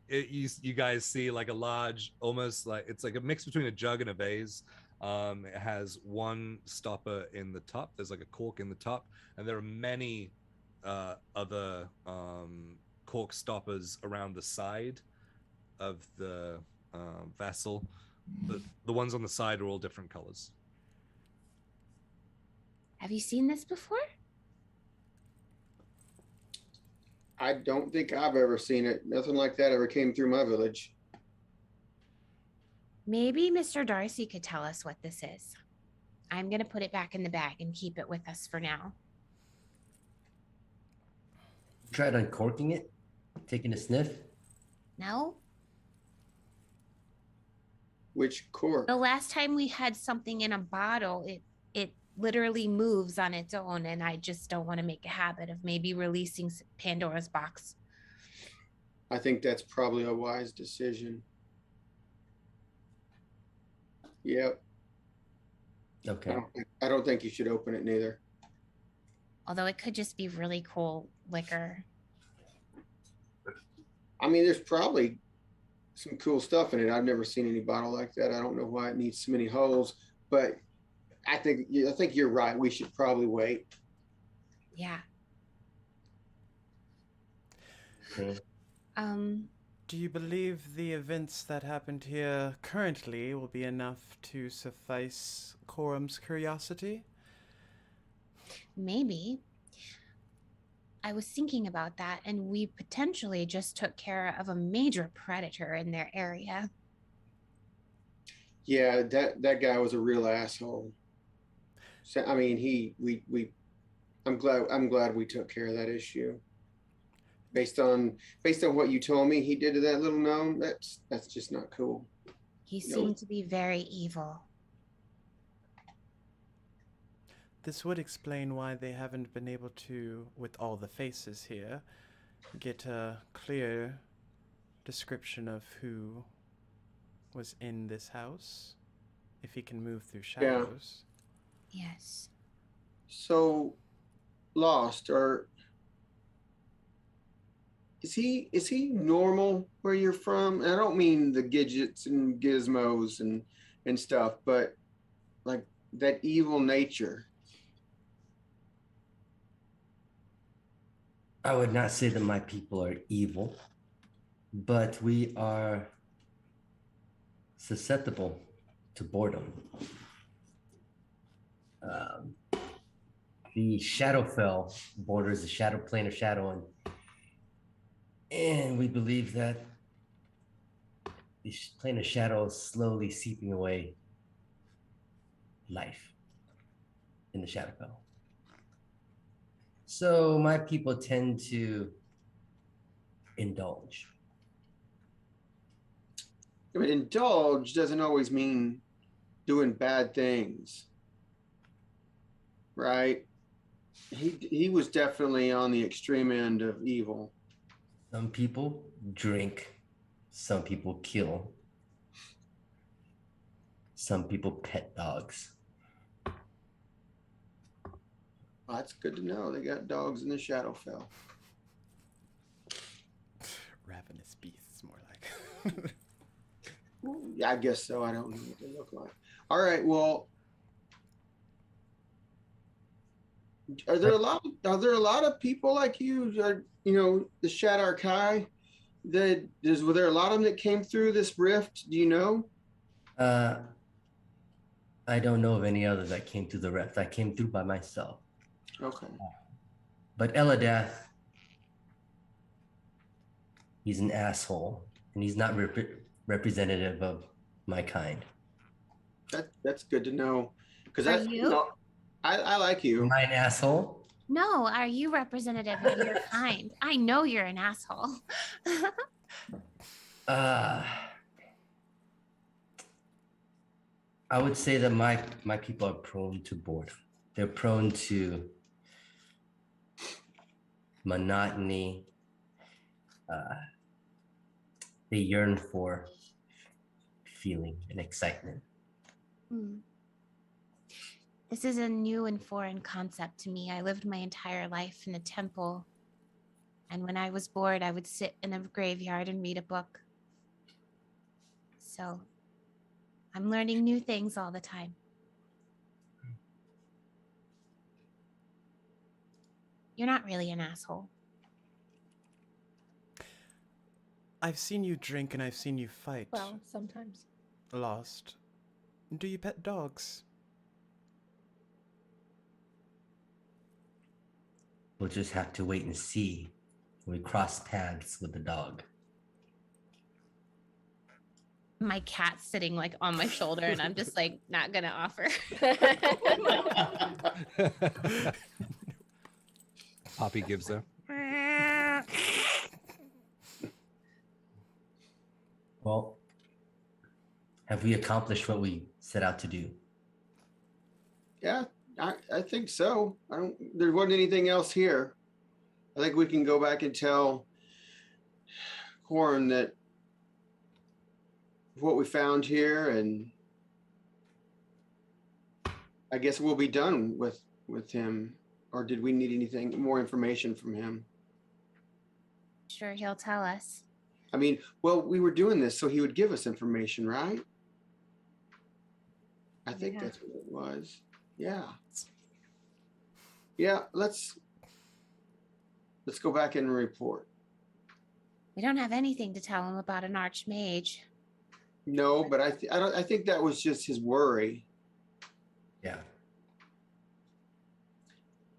You guys see like a large, almost like it's like a mix between a jug and a vase, It has one stopper in the top. There's like a cork in the top, and there are many other cork stoppers around the side of the vessel. The ones on the side are all different colors. Have you seen this before? I don't think I've ever seen it. Nothing like that ever came through my village. Maybe Mr. Darcy could tell us what this is. I'm going to put it back in the bag and keep it with us for now. Tried uncorking it, taking a sniff. No? Which cork? The last time we had something in a bottle, it literally moves on its own, and I just don't want to make a habit of maybe releasing Pandora's box. I think that's probably a wise decision. Yep. Okay. I don't think you should open it neither. Although it could just be really cool liquor. I mean, there's probably some cool stuff in it. I've never seen any bottle like that. I don't know why it needs so many holes, but I think you're right. We should probably wait. Yeah. Okay. Do you believe the events that happened here currently will be enough to suffice Quorum's curiosity? Maybe. I was thinking about that, and we potentially just took care of a major predator in their area. Yeah, that guy was a real asshole. So, I mean, I'm glad we took care of that issue. Based on what you told me he did to that little gnome, that's just not cool. He seemed to be very evil. This would explain why they haven't been able to, with all the faces here, get a clear description of who was in this house, if he can move through shadows. Yeah. Yes. So, Lost, or is he normal where you're from? And I don't mean the gadgets and gizmos and stuff, but like that evil nature. I would not say that my people are evil, but we are susceptible to boredom. The Shadowfell borders the shadow plane of Shadow, and we believe that the plane of Shadow is slowly seeping away life in the Shadowfell. So my people tend to indulge. I mean, indulge doesn't always mean doing bad things, right? He was definitely on the extreme end of evil. Some people drink, some people kill, some people pet dogs. Well, that's good to know. They got dogs in the Shadowfell. Ravenous beasts, more like. Yeah, I guess so. I don't know what they look like. All right. Well, are there a lot of people like you? The Shadar Kai. Were there a lot of them that came through this rift? Do you know? I don't know of any others that came through the rift. I came through by myself. Okay. But Eladath, he's an asshole, and he's not representative of my kind. That's good to know. Because I like you. Am I an asshole? No, are you representative of your kind? I know you're an asshole. I would say that my people are prone to boredom. They're prone to monotony. They yearn for feeling and excitement. This is a new and foreign concept to me. I lived my entire life in a temple, and when I was bored, I would sit in a graveyard and read a book. So I'm learning new things all the time. You're not really an asshole. I've seen you drink and I've seen you fight. Well, sometimes. Lost. Do you pet dogs? We'll just have to wait and see when we cross paths with the dog. My cat's sitting like on my shoulder and I'm just like not gonna offer. Poppy gives her. Well, have we accomplished what we set out to do? Yeah, I think so. There wasn't anything else here. I think we can go back and tell Corin that what we found here, and I guess we'll be done with him. Or did we need anything more information from him? Sure, he'll tell us. I mean, well, we were doing this so he would give us information, right? I think Yeah. that's what it was. Yeah. Yeah, let's go back and report. We don't have anything to tell him about an archmage. No, but I think that was just his worry. Yeah.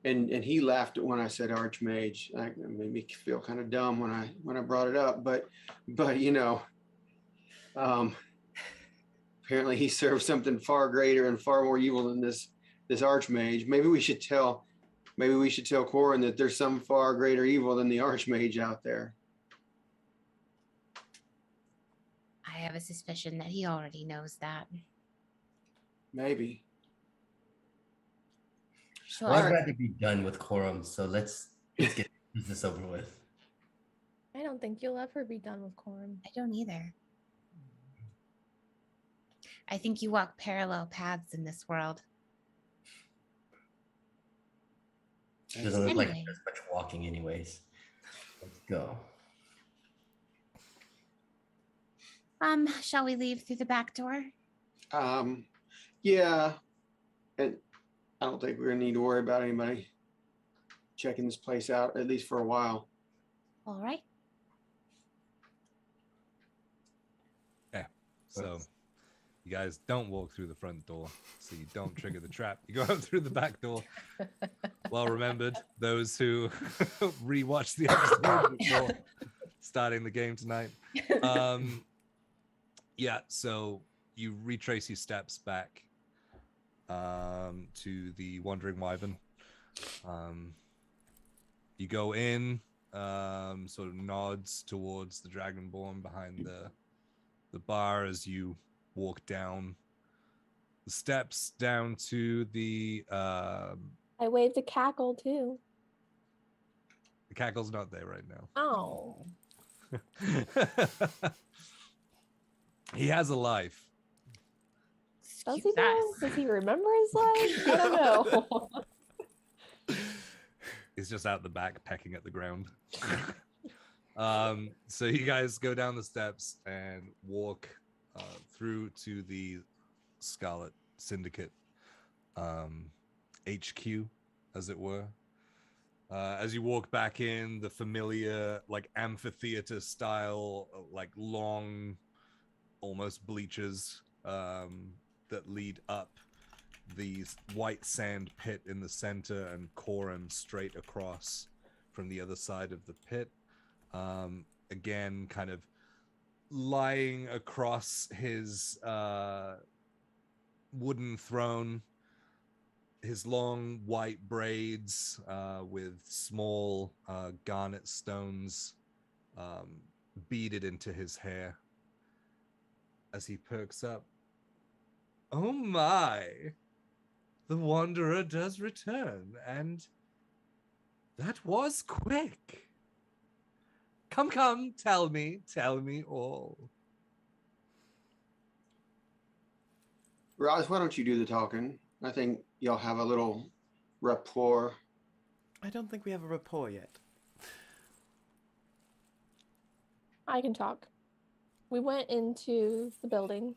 And he laughed when I said archmage. Like, it made me feel kind of dumb when I brought it up, but you know, apparently he serves something far greater and far more evil than this archmage. Maybe we should tell Corin that there's some far greater evil than the archmage out there. I have a suspicion that he already knows that. Maybe. Sure. Well, I'd rather be done with quorum, so let's get this over with. I don't think you'll ever be done with Corin. I don't either. I think you walk parallel paths in this world. It doesn't look like Anyway. there's much walking anyways. Let's go. Shall we leave through the back door? Yeah. And I don't think we're gonna need to worry about anybody checking this place out, at least for a while. All right. So you guys don't walk through the front door, so you don't trigger the trap. You go out through the back door. Well remembered, those who rewatched the episode before starting the game tonight. Yeah, so you retrace your steps back to the Wandering Wyvern. You go in, sort of nods towards the Dragonborn behind the bar as you walk down the steps down to the I waved a cackle too. cackle's not there right now. Oh. He has a life. Does he know? Does he remember his life? I don't know. He's just out the back pecking at the ground. So you guys go down the steps and walk through to the Scarlet Syndicate HQ, as it were. As you walk back in, the familiar like amphitheater style, like long, almost bleachers that lead up the white sand pit in the center and Corin straight across from the other side of the pit. Again, kind of lying across his wooden throne, his long white braids with small garnet stones beaded into his hair. As he perks up, oh my, the Wanderer does return, and that was quick. Come, tell me all. Roz, why don't you do the talking? I think y'all have a little rapport. I don't think we have a rapport yet. I can talk. We went into the building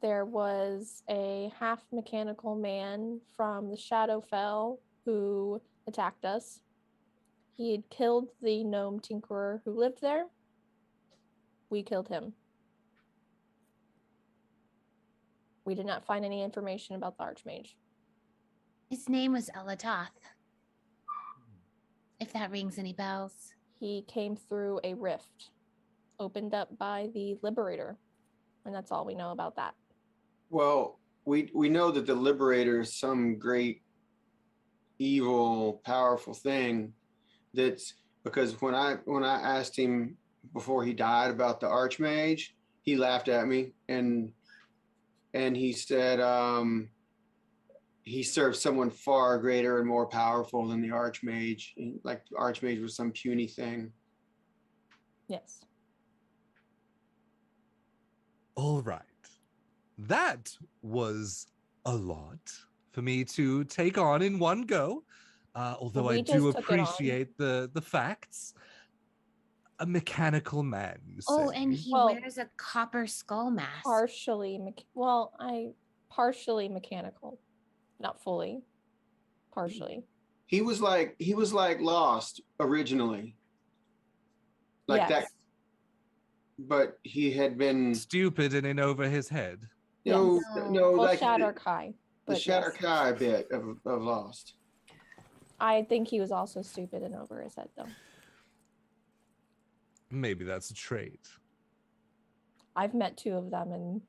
there was a half mechanical man from the Shadowfell who attacked us. He had killed the gnome tinkerer who lived there. We killed him. We did not find any information about the Archmage. His name was Elatoth. If that rings any bells. He came through a rift opened up by the Liberator. And that's all we know about that. Well, we know that the Liberator is some great, evil, powerful thing. That's because when I asked him before he died about the Archmage, he laughed at me and he said he served someone far greater and more powerful than the Archmage. Like the Archmage was some puny thing. Yes. All right. That was a lot for me to take on in one go. Although We I do just took it on. appreciate the facts. A mechanical man, you say? Oh, and he Well, wears a copper skull mask. Partially mechanical. Not fully. Partially. He was like Lost originally. Like Yes. that. But he had been Stupid and in over his head. no, Yes. no, Well, like Shatter Kai. the But Shatter yes. Kai bit of Lost. I think he was also stupid and over his head, though. Maybe that's a trait. I've met two of them, and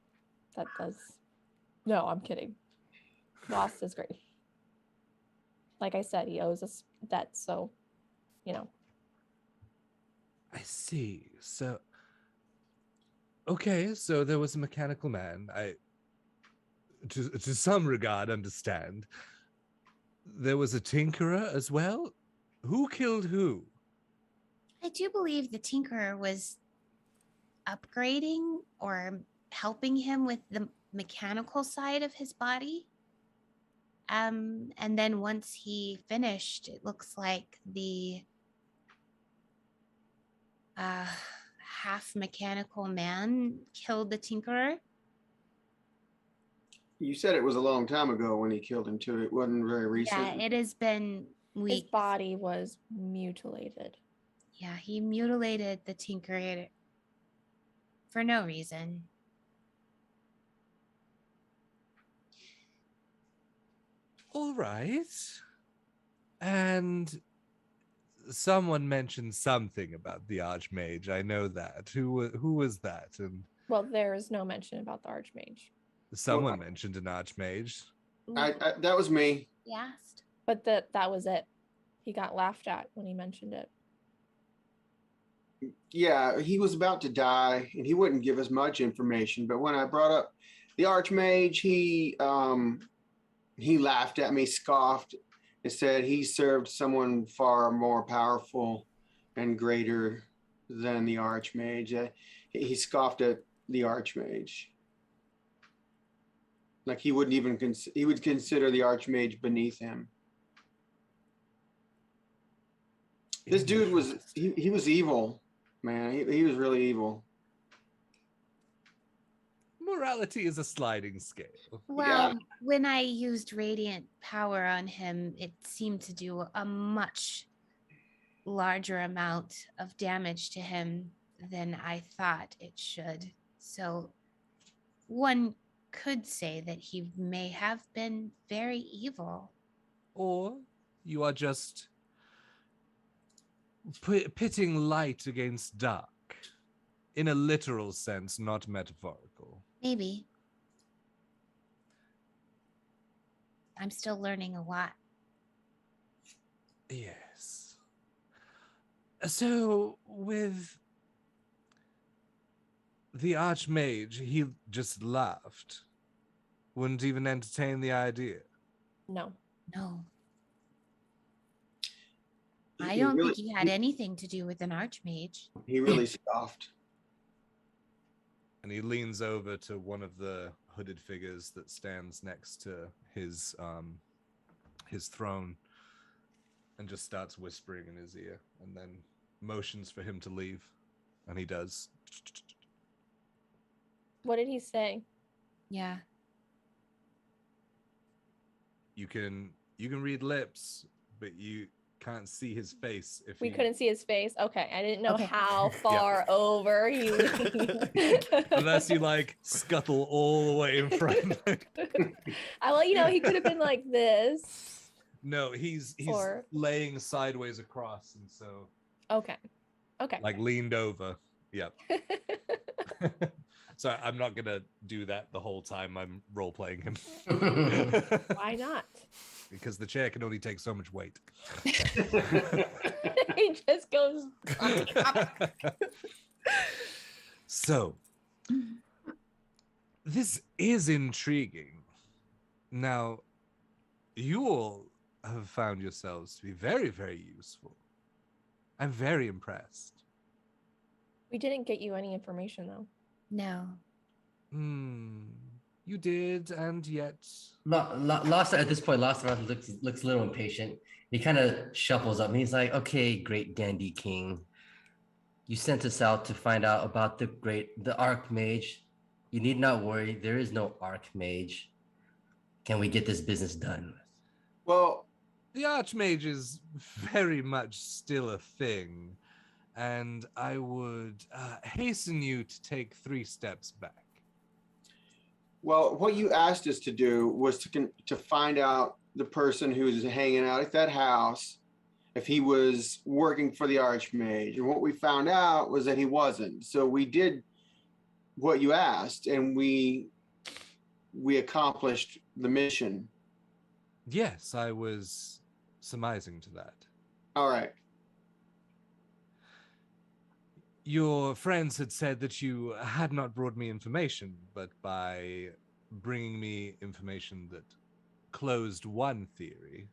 that does. No, I'm kidding. Lost is great. Like I said, he owes us debt, so, you know. I see. So, okay, so there was a mechanical man. I, to some regard, understand. There was a tinkerer as well. Who killed who? I do believe the Tinkerer was upgrading or helping him with the mechanical side of his body. And then once he finished, it looks like the half mechanical man killed the Tinkerer. You said it was a long time ago when he killed him too. It wasn't very recent. Yeah, it has been His weeks. body was mutilated. Yeah, he mutilated the Tinkerer for no reason. All right. And someone mentioned something about the Archmage. I know that. Who was that? And Well, there is no mention about the Archmage. someone mentioned an Archmage. I that was me. He asked. But that was it. He got laughed at when he mentioned it. Yeah, he was about to die and he wouldn't give us much information. But when I brought up the Archmage, he laughed at me, scoffed, and said he served someone far more powerful and greater than the Archmage. He scoffed at the Archmage. Like he wouldn't even he would consider the Archmage beneath him. This dude was he was evil, man. He was really evil. Morality is a sliding scale. Well, when I used radiant power on him, it seemed to do a much larger amount of damage to him than I thought it should. So one could say that he may have been very evil. Or you are just pitting light against dark. In a literal sense, not metaphorical. Maybe. I'm still learning a lot. Yes. So, with the Archmage, he just laughed. Wouldn't even entertain the idea. No. No. I don't think he had anything to do with an Archmage. He really scoffed. And he leans over to one of the hooded figures that stands next to his throne and just starts whispering in his ear and then motions for him to leave. And he does. What did he say? Yeah. You can read lips, but you can't see his face if We you couldn't see his face. Okay, I didn't know Okay. how far over he leaned. unless you like scuttle all the way in front. Well, you know, he could have been like this. No, he's Or- laying sideways across, and so Okay. Okay. like leaned over. Yep. So I'm not gonna do that the whole time I'm role playing him. Why not? Because the chair can only take so much weight. He just goes up. So this is intriguing. Now, you all have found yourselves to be very, very useful. I'm very impressed. We didn't get you any information though. No. You did, and yet Lost at this point, Lost looks a little impatient. He kind of shuffles up and he's like, "Okay, great dandy king, you sent us out to find out about the Archmage. You need not worry, there is no Archmage. Can we get this business done?" Well, the Archmage is very much still a thing, and I would hasten you to take 3 steps back. well, what you asked us to do was to find out the person who was hanging out at that house, if he was working for the Archmage. And what we found out was that he wasn't. So we did what you asked, and we accomplished the mission. Yes, I was surmising to that. All right. Your friends had said that you had not brought me information, but by bringing me information that closed one theory,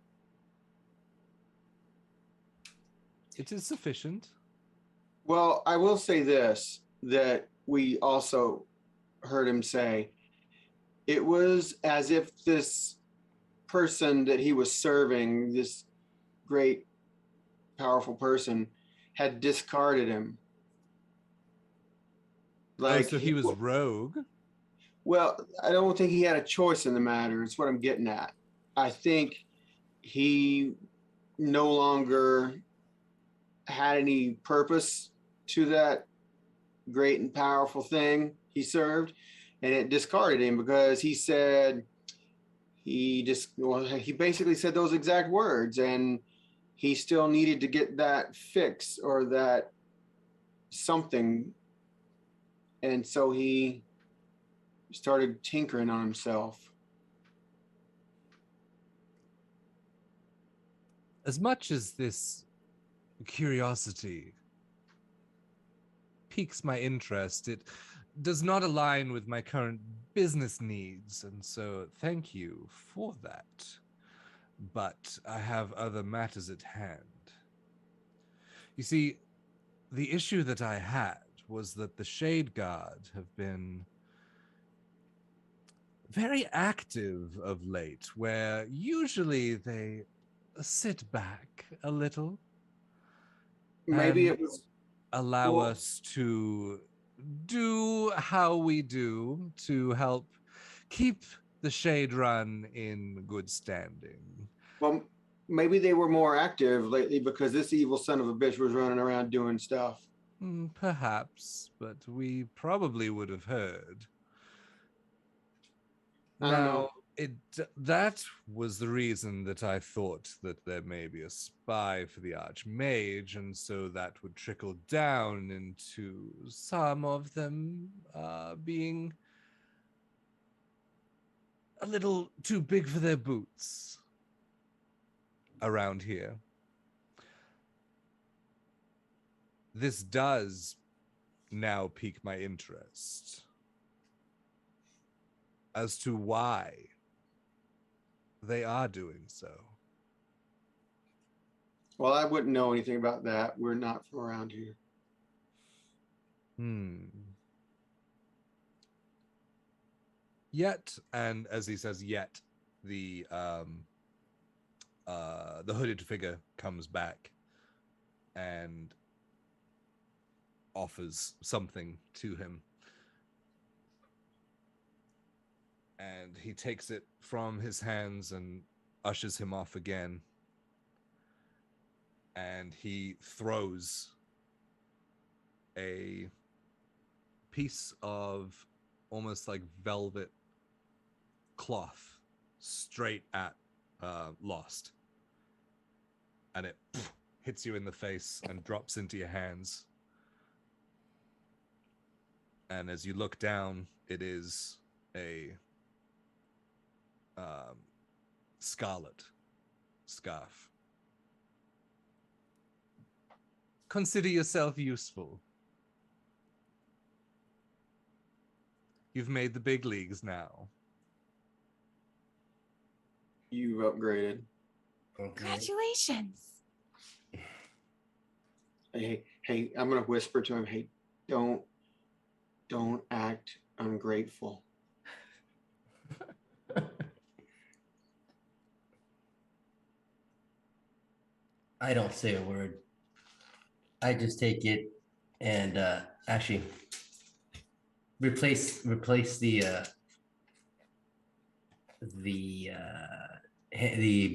it is sufficient. Well, I will say this, that we also heard him say, it was as if this person that he was serving, this great, powerful person, had discarded him. Like, so he was rogue? Well, I don't think he had a choice in the matter. It's what I'm getting at. I think he no longer had any purpose to that great and powerful thing he served, and it discarded him because he said he basically said those exact words, and he still needed to get that fix or that something. And so he started tinkering on himself. As much as this curiosity piques my interest, it does not align with my current business needs, and so thank you for that. But I have other matters at hand. You see, the issue that I had was that the Shade Guard have been very active of late, where usually they sit back a little. Maybe and it was allow us to do how we do to help keep the Shade Run in good standing. well, maybe they were more active lately because this evil son of a bitch was running around doing stuff. Perhaps, but we probably would have heard. I don't know. That was the reason that I thought that there may be a spy for the Archmage, and so that would trickle down into some of them being a little too big for their boots around here. This does now pique my interest as to why they are doing so. Well, I wouldn't know anything about that. We're not from around here. Yet, and as he says, yet, the hooded figure comes back and offers something to him. And he takes it from his hands and ushers him off again. And he throws a piece of almost like velvet cloth straight at Lost. And it hits you in the face and drops into your hands. And as you look down, it is a scarlet scarf. Consider yourself useful. You've made the big leagues now. You've upgraded. Congratulations. Hey, I'm gonna whisper to him, hey, don't act ungrateful. I don't say a word. I just take it and actually replace the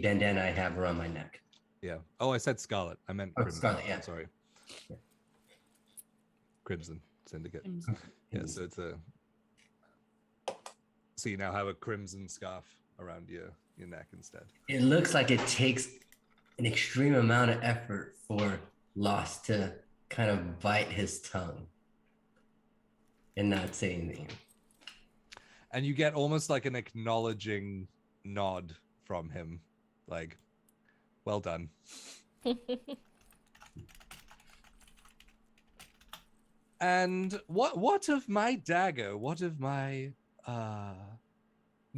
bandana I have around my neck. Yeah. Oh, I said scarlet. I meant Oh, crimson. scarlet, yeah. Sorry. Crimson Syndicate. Crimson. Yeah, so it's a. So you now have a crimson scarf around your neck instead. It looks like it takes an extreme amount of effort for Lost to kind of bite his tongue and not say anything. And you get almost like an acknowledging nod from him, like, well done. And what of my dagger? What of my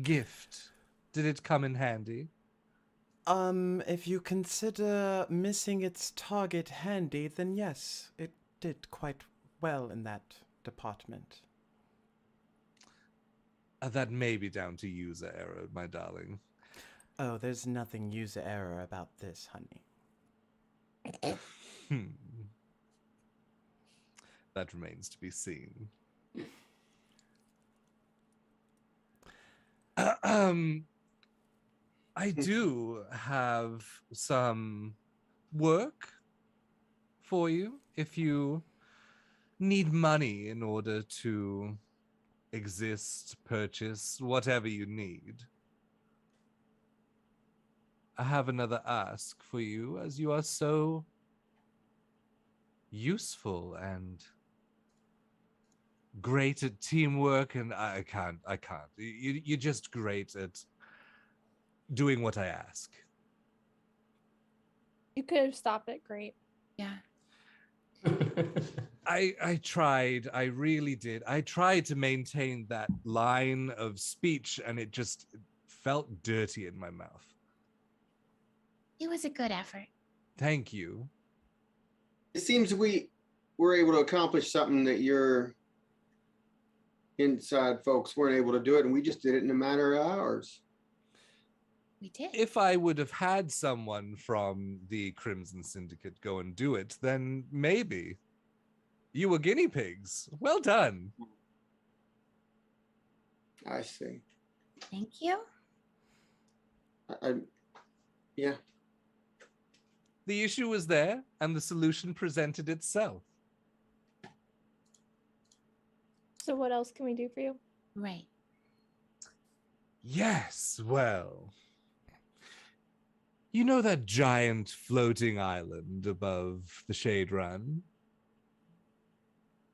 gift? Did it come in handy? If you consider missing its target handy, then yes, it did quite well in that department. That may be down to user error, my darling. Oh, there's nothing user error about this, honey. That remains to be seen. I do have some work for you if you need money in order to exist, purchase, whatever you need. I have another ask for you, as you are so useful and great at teamwork, and I can't. You're just great at doing what I ask. You could have stopped it. Great. Yeah. I tried. I really did. I tried to maintain that line of speech, and it just felt dirty in my mouth. It was a good effort. Thank you. It seems we were able to accomplish something that your inside folks weren't able to do it, and we just did it in a matter of hours. We did. If I would have had someone from the Crimson Syndicate go and do it, then maybe. You were guinea pigs. Well done. I see. Thank you. Yeah. The issue was there, and the solution presented itself. So what else can we do for you? Right. Yes, well. You know that giant floating island above the Shade Run?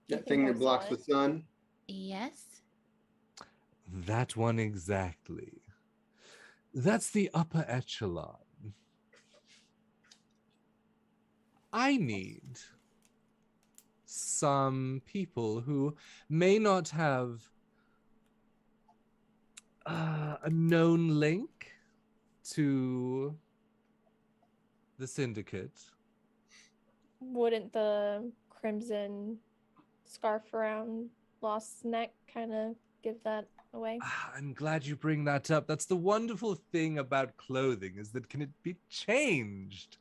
That thing that blocks the sun? Yes. That one exactly. That's the upper echelon. I need some people who may not have a known link to the Syndicate. Wouldn't the crimson scarf around Lost's neck kind of give that away? I'm glad you bring that up. That's the wonderful thing about clothing, is that can it be changed?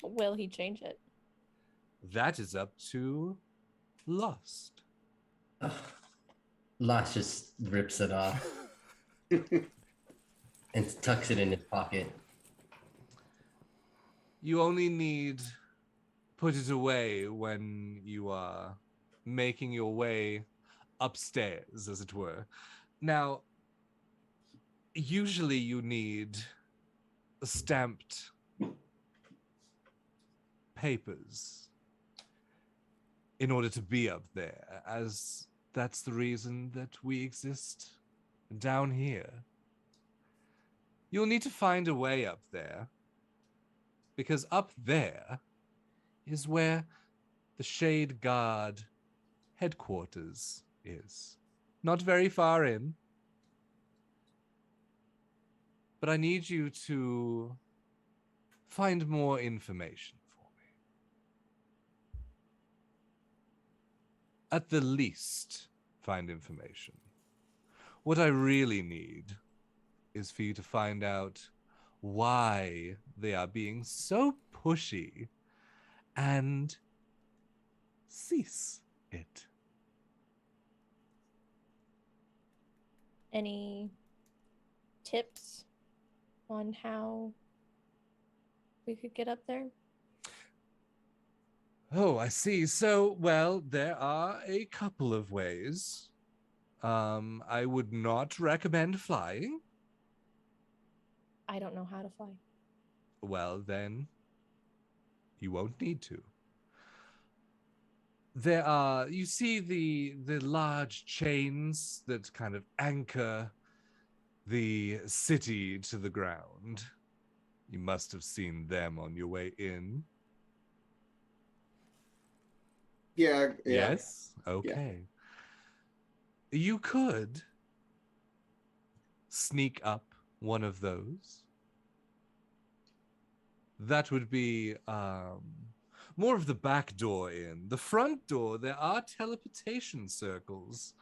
Will he change it? That is up to Lost. Lots just rips it off and tucks it in his pocket. You only need put it away when you are making your way upstairs, as it were. Now, usually you need stamped papers in order to be up there, as that's the reason that we exist down here. You'll need to find a way up there, because up there is where the Shade Guard headquarters is. Not very far in. But I need you to find more information for me. At the least, find information. What I really need is for you to find out why they are being so pushy and cease it. Any tips on how we could get up there? Oh, I see. So, well, there are a couple of ways. I would not recommend flying. I don't know how to fly. Well, then, you won't need to. There are, you see the large chains that kind of anchor the city to the ground. You must have seen them on your way in. Yeah. Yes? Okay. You could sneak up one of those. That would be more of the back door in. The front door, there are teleportation circles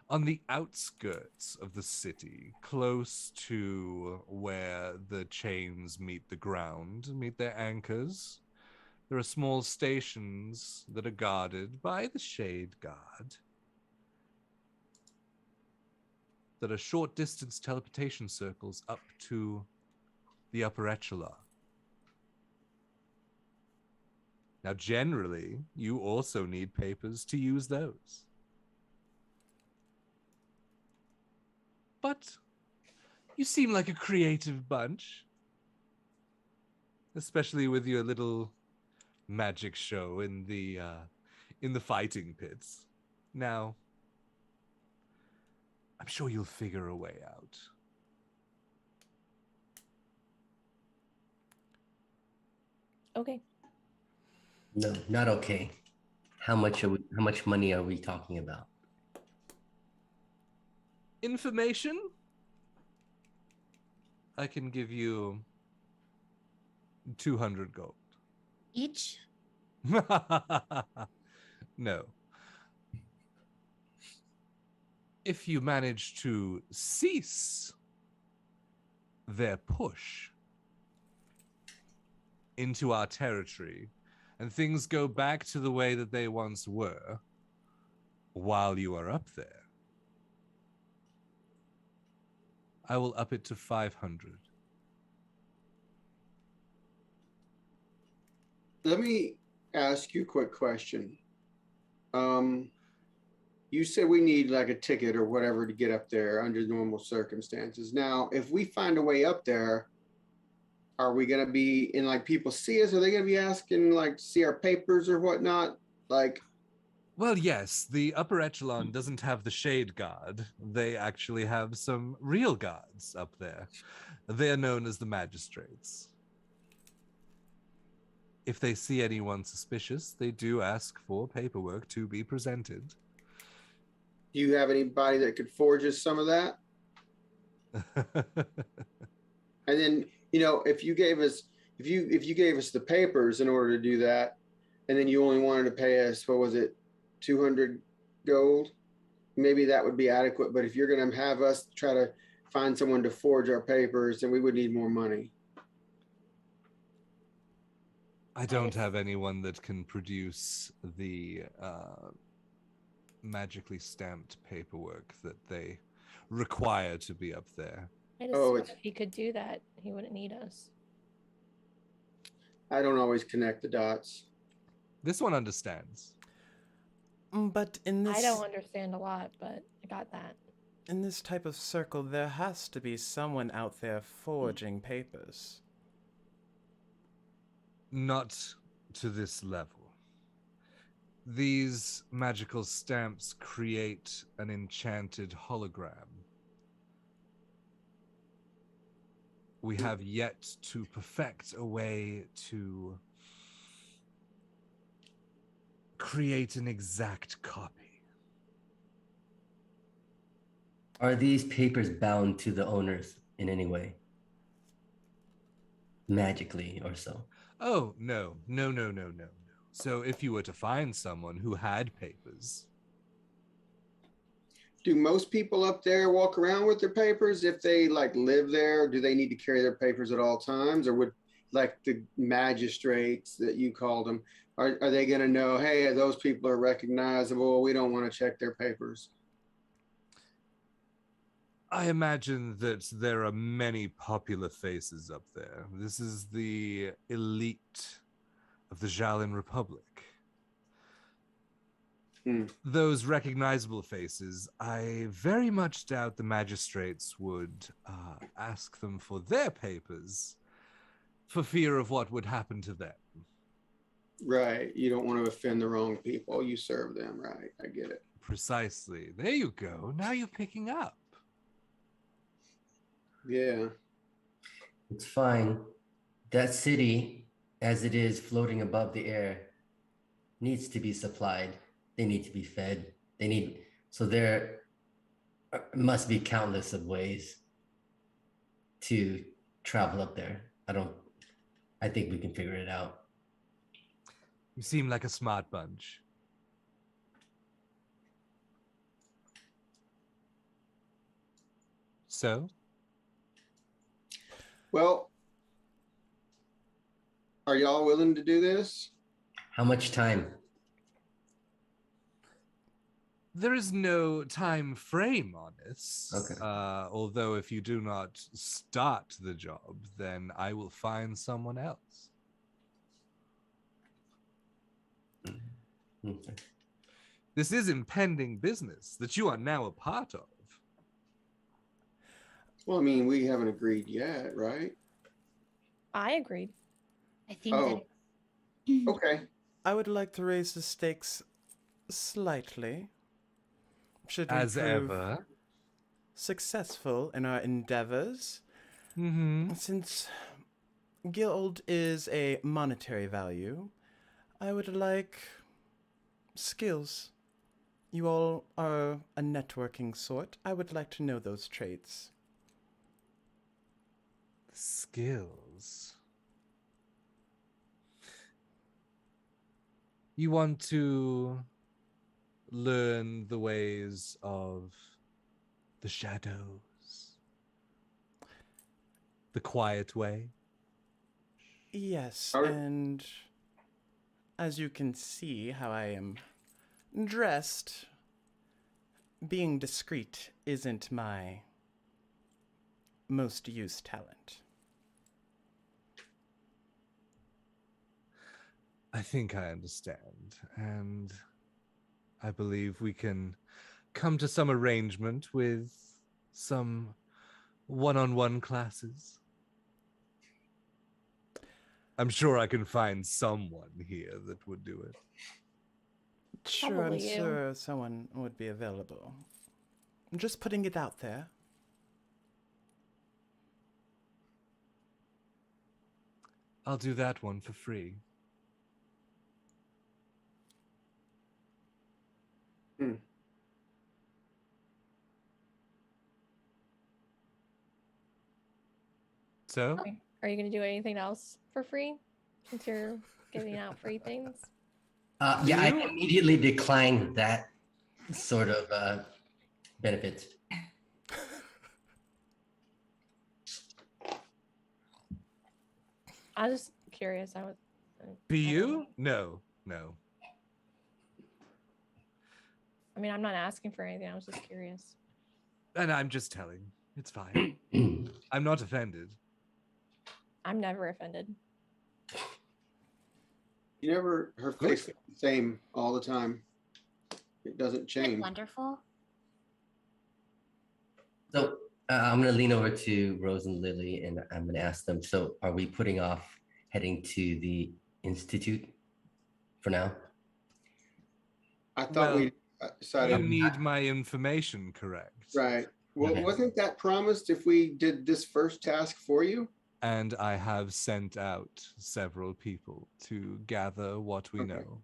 on the outskirts of the city, close to where the chains meet the ground, meet their anchors. There are small stations that are guarded by the Shade Guard that are short distance teleportation circles up to the upper echelon. Now, generally, you also need papers to use those. But you seem like a creative bunch, especially with your little magic show in the fighting pits. Now, I'm sure you'll figure a way out. Okay. No, not okay. How much money are we talking about? Information? I can give you 200 gold. Each? No. If you manage to cease their push into our territory and things go back to the way that they once were while you are up there, I will up it to 500. Let me ask you a quick question. You said we need like a ticket or whatever to get up there under normal circumstances. Now, if we find a way up there, are we going to be in like people see us? Are they going to be asking like to see our papers or whatnot? Like, Well, yes, the upper echelon doesn't have the Shade Guard. They actually have some real guards up there. They are known as the magistrates. If they see anyone suspicious, they do ask for paperwork to be presented. do you have anybody that could forge us some of that? And then, you know, if you gave us the papers in order to do that, and then you only wanted to pay us, what was it, 200 gold? Maybe that would be adequate. But if you're going to have us try to find someone to forge our papers, then we would need more money. I don't have anyone that can produce the magically stamped paperwork that they require to be up there. I just Oh, if he could do that, he wouldn't need us. I don't always connect the dots. This one understands. But in this I don't understand a lot, but I got that. in this type of circle, there has to be someone out there forging papers. Not to this level. These magical stamps create an enchanted hologram. We have yet to perfect a way to create an exact copy. Are these papers bound to the owners in any way? Magically or so? Oh, no. So if you were to find someone who had papers, Do most people up there walk around with their papers if they like live there? Do they need to carry their papers at all times, or would like the magistrates that you called them, are they going to know, hey, those people are recognizable, we don't want to check their papers? I imagine that there are many popular faces up there. This is the elite of the Jalin Republic. Those recognizable faces, I very much doubt the magistrates would ask them for their papers for fear of what would happen to them. Right. You don't want to offend the wrong people. You serve them, right? I get it. Precisely. There you go. Now you're picking up. Yeah. It's fine. That city, as it is floating above the air, needs to be supplied. They need to be fed. So there must be countless of ways to travel up there. I think we can figure it out. You seem like a smart bunch. So? Well, are y'all willing to do this? How much time? There is no time frame on this. Okay. Although if you do not start the job, then I will find someone else. Okay. This is impending business that you are now a part of. Well, I mean, we haven't agreed yet, right? I agreed. I think Oh, okay. I would like to raise the stakes slightly. Should we As prove ever. successful in our endeavors, Mm-hmm. since guild is a monetary value, I would like skills. You all are a networking sort. I would like to know those traits. Skills. You want to learn the ways of the shadows, the quiet way. Yes, Are- and as you can see how I am dressed, being discreet isn't my most used talent. I think I understand, and I believe we can come to some arrangement with some one-on-one classes. I'm sure I can find someone here that would do it. Sure, I'm Probably you. sure someone would be available. I'm just putting it out there. I'll do that one for free. So? Are you going to do anything else for free since you're giving out free things? Yeah, I immediately decline that sort of benefit. I was just curious. I was. Be I don't you? No. I mean, I'm not asking for anything. I was just curious. And I'm just telling. It's fine. I'm not offended. I'm never offended. Her face is the same all the time. It doesn't Isn't it change. wonderful? So I'm going to lean over to Rose and Lily, and I'm going to ask them, so are we putting off heading to the Institute for now? I thought we decided. You need my information, correct? Right. Well, Okay. wasn't that promised if we did this first task for you? And I have sent out several people to gather what we know.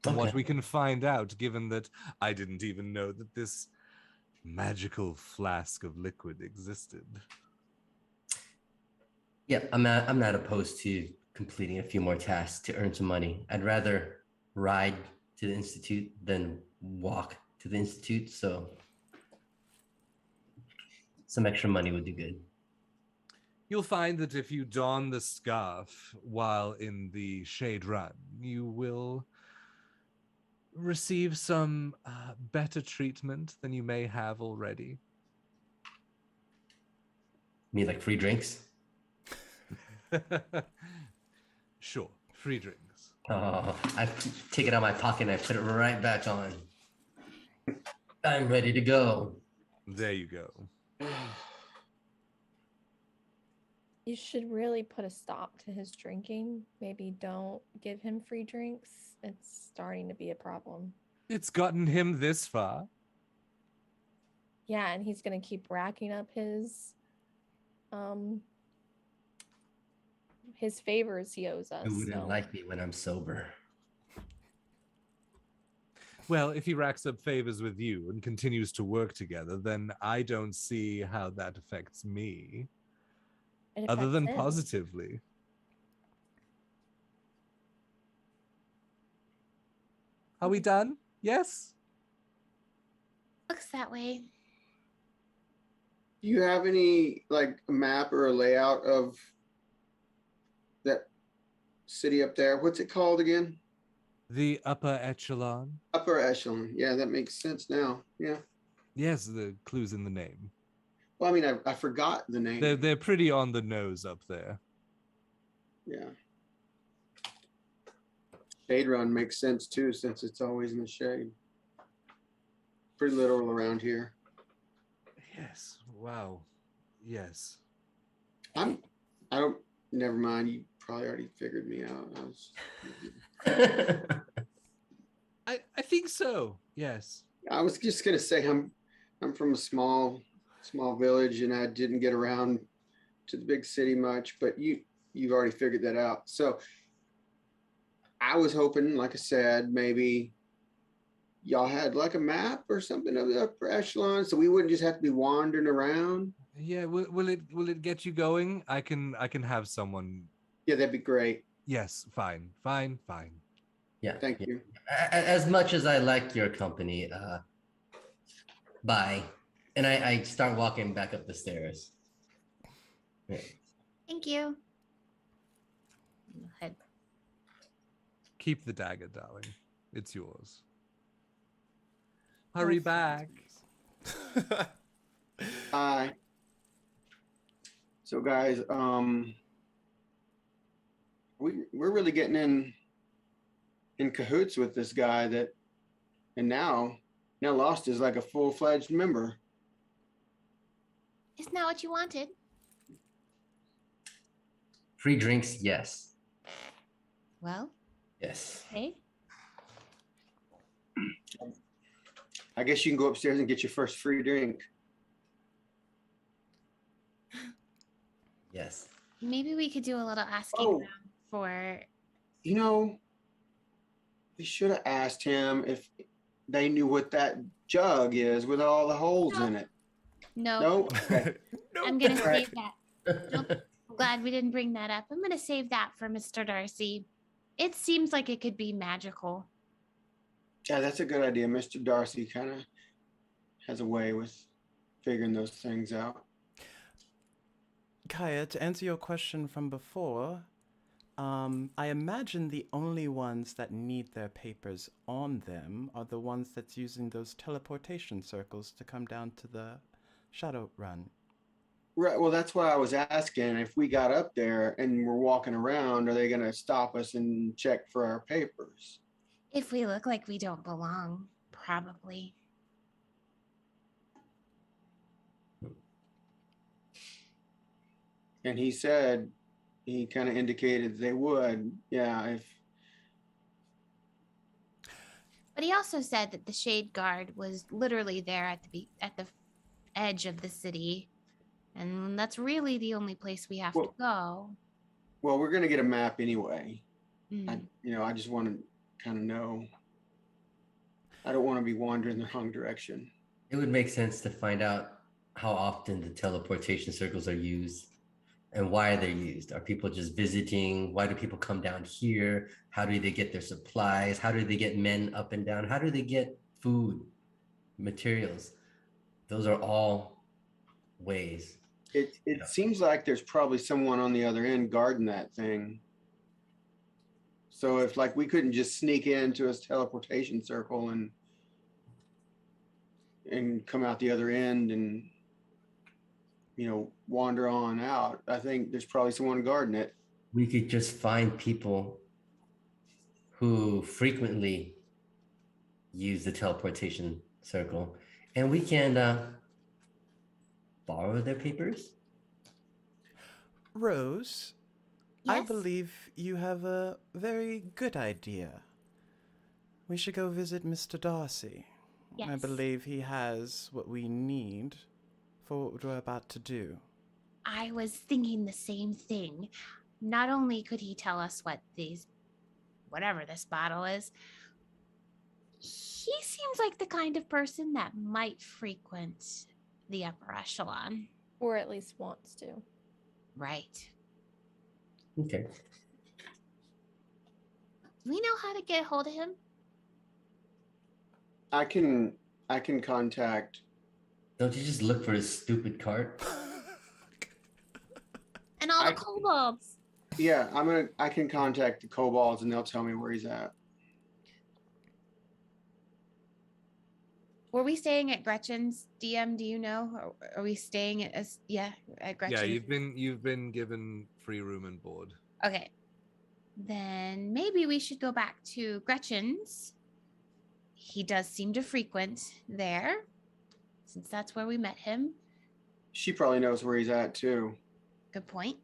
What Okay. we can find out, given that I didn't even know that this magical flask of liquid existed. Yeah, I'm not opposed to completing a few more tasks to earn some money. I'd rather ride to the Institute than walk to the Institute, so some extra money would do good. You'll find that if you don the scarf while in the Shade Run, you will receive some better treatment than you may have already. Need like free drinks? Sure, free drinks. Oh, I take it out of my pocket and I put it right back on. I'm ready to go. There you go. You should really put a stop to his drinking. Maybe don't give him free drinks. It's starting to be a problem. It's gotten him this far. Yeah, and he's gonna keep racking up his favors he owes us. Who wouldn't So. like me when I'm sober? Well, if he racks up favors with you and continues to work together, then I don't see how that affects me. It Other affects than him. positively. Are we done? Yes? Looks that way. Do you have any like a map or a layout of that city up there? What's it called again? The upper echelon? Upper echelon. Yeah, that makes sense now. Yeah. Yes, the clue's in the name. Well, I mean, I forgot the name. They're pretty on the nose up there. Yeah. Shade Run makes sense too, since it's always in the shade. Pretty literal around here. Yes. Wow. Yes. Never mind. You probably already figured me out. I think so. Yes. I was just gonna say I'm from a small village and I didn't get around to the big city much, but you've already figured that out. So I was hoping, like I said, maybe y'all had like a map or something of the upper echelon, so we wouldn't just have to be wandering around. Yeah. Will it get you going? I can have someone. Yeah, that'd be great. Yes. Fine. Yeah. Thank you. As much as I like your company, bye. And I start walking back up the stairs. Yeah. Thank you. Head. Keep the dagger, darling. It's yours. Hurry back. Hi. So guys, we're really getting in cahoots with this guy and now Lost is like a full-fledged member. Isn't that what you wanted? Free drinks, yes. Well, Yes. hey. I guess you can go upstairs and get your first free drink. Yes. Maybe we could do a little asking Oh. around for. You know, we should have asked him if they knew what that jug is with all the holes in it. No, No? Okay. I'm gonna Right. save that. Nope. I'm glad we didn't bring that up. I'm gonna save that for Mr. Darcy. It seems like it could be magical. Yeah, that's a good idea. Mr. Darcy kind of has a way with figuring those things out. Kaya, to answer your question from before, I imagine the only ones that need their papers on them are the ones that's using those teleportation circles to come down to the Shadow Run. Right. Well, that's why I was asking if we got up there and we're walking around, are they going to stop us and check for our papers? If we look like we don't belong, probably. And he said, he kind of indicated they would. Yeah. If But he also said that the Shade Guard was literally there at the edge of the city, and that's really the only place we have to go. well, we're going to get a map anyway. Mm. I just want to kind of know. I don't want to be wandering the wrong direction. It would make sense to find out how often the teleportation circles are used and why they're used. Are people just visiting? Why do people come down here? How do they get their supplies? How do they get men up and down? How do they get food, materials? Those are all ways. It seems like there's probably someone on the other end guarding that thing. So if like we couldn't just sneak into a teleportation circle and come out the other end and wander on out, I think there's probably someone guarding it. We could just find people who frequently use the teleportation circle, and we can borrow their papers. Rose, I Yes? believe you have a very good idea. We should go visit Mr. Darcy. I Yes. believe he has what we need for what we're about to do. I was thinking the same thing. Not only could he tell us whatever this bottle is, he seems like the kind of person that might frequent the upper echelon. Or at least wants to. Right. Okay. Do we know how to get a hold of him? I can contact. Don't you just look for his stupid cart? And all the kobolds. Yeah, I can contact the kobolds and they'll tell me where he's at. Were we staying at Gretchen's? DM, do you know? Or are we staying at Gretchen? Yeah, you've been given free room and board. Okay. Then maybe we should go back to Gretchen's. He does seem to frequent there, since that's where we met him. She probably knows where he's at too. Good point.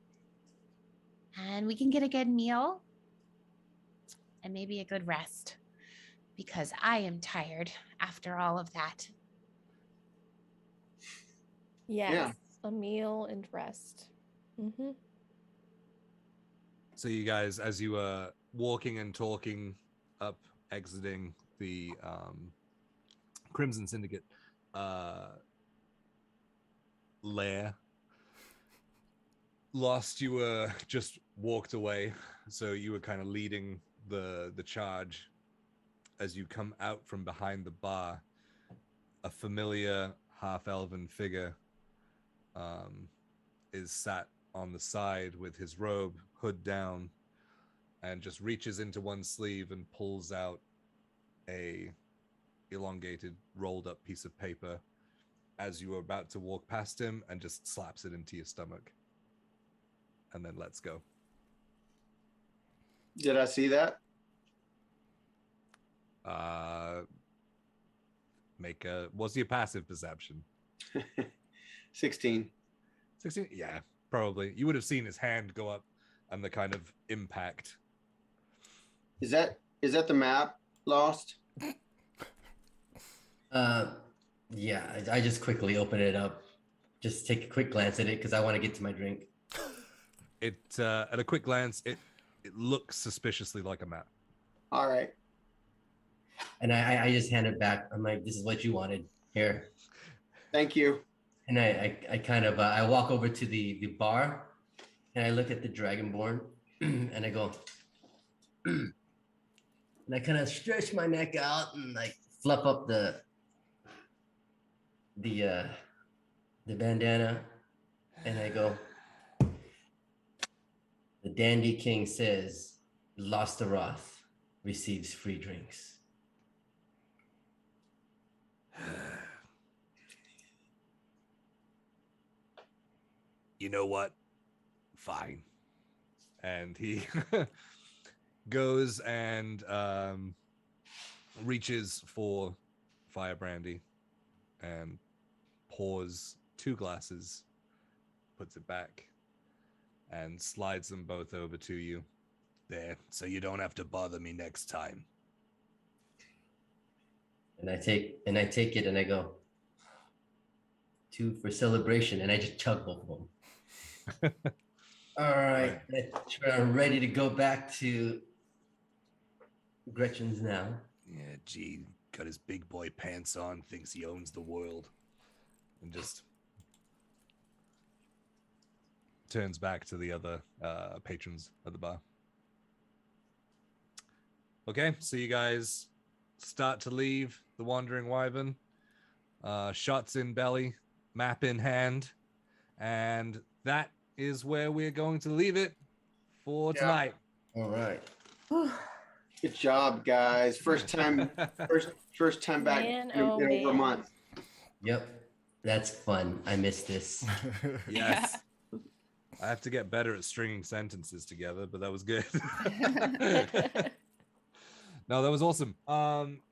And we can get a good meal and maybe a good rest, because I am tired after all of that. Yes. Yeah. A meal and rest. Mm-hmm. So you guys, as you were walking and talking up, exiting the Crimson Syndicate lair, Lost, you were just walked away, so you were kind of leading the charge. As you come out from behind the bar, a familiar half-elven figure is sat on the side with his robe, hood down, and just reaches into one sleeve and pulls out a elongated, rolled up piece of paper as you were about to walk past him, and just slaps it into your stomach and then lets go. Did I see that? What's your passive perception? 16. 16? Yeah, probably. You would have seen his hand go up and the kind of impact. Is that the map, Lost? Yeah, I just quickly open it up. Just take a quick glance at it because I want to get to my drink. It at a quick glance, it looks suspiciously like a map. All right. And I just hand it back. I'm like, this is what you wanted. Here. Thank you. And I kind of I walk over to the bar and I look at the Dragonborn and I go and I kind of stretch my neck out and like fluff up the bandana and I go, The Dandy King says, Lost the Wrath receives free drinks. You know what? Fine. And he goes and reaches for fire brandy and pours 2 glasses, puts it back, and slides them both over to you. There, so you don't have to bother me next time. And I take it and I go, 2 for celebration, and I just chug both of them. All right, I'm ready to go back to Gretchen's now. Yeah, gee, got his big boy pants on, thinks he owns the world, and just turns back to the other patrons at the bar. Okay, so you guys start to leave the Wandering Wyvern, shots in belly, map in hand, and that is where we're going to leave it for tonight. All right. Good job, guys. First time back Man, in oh, over a man. month. Yep. That's fun. I miss this. Yes. I have to get better at stringing sentences together, but that was good. No, that was awesome.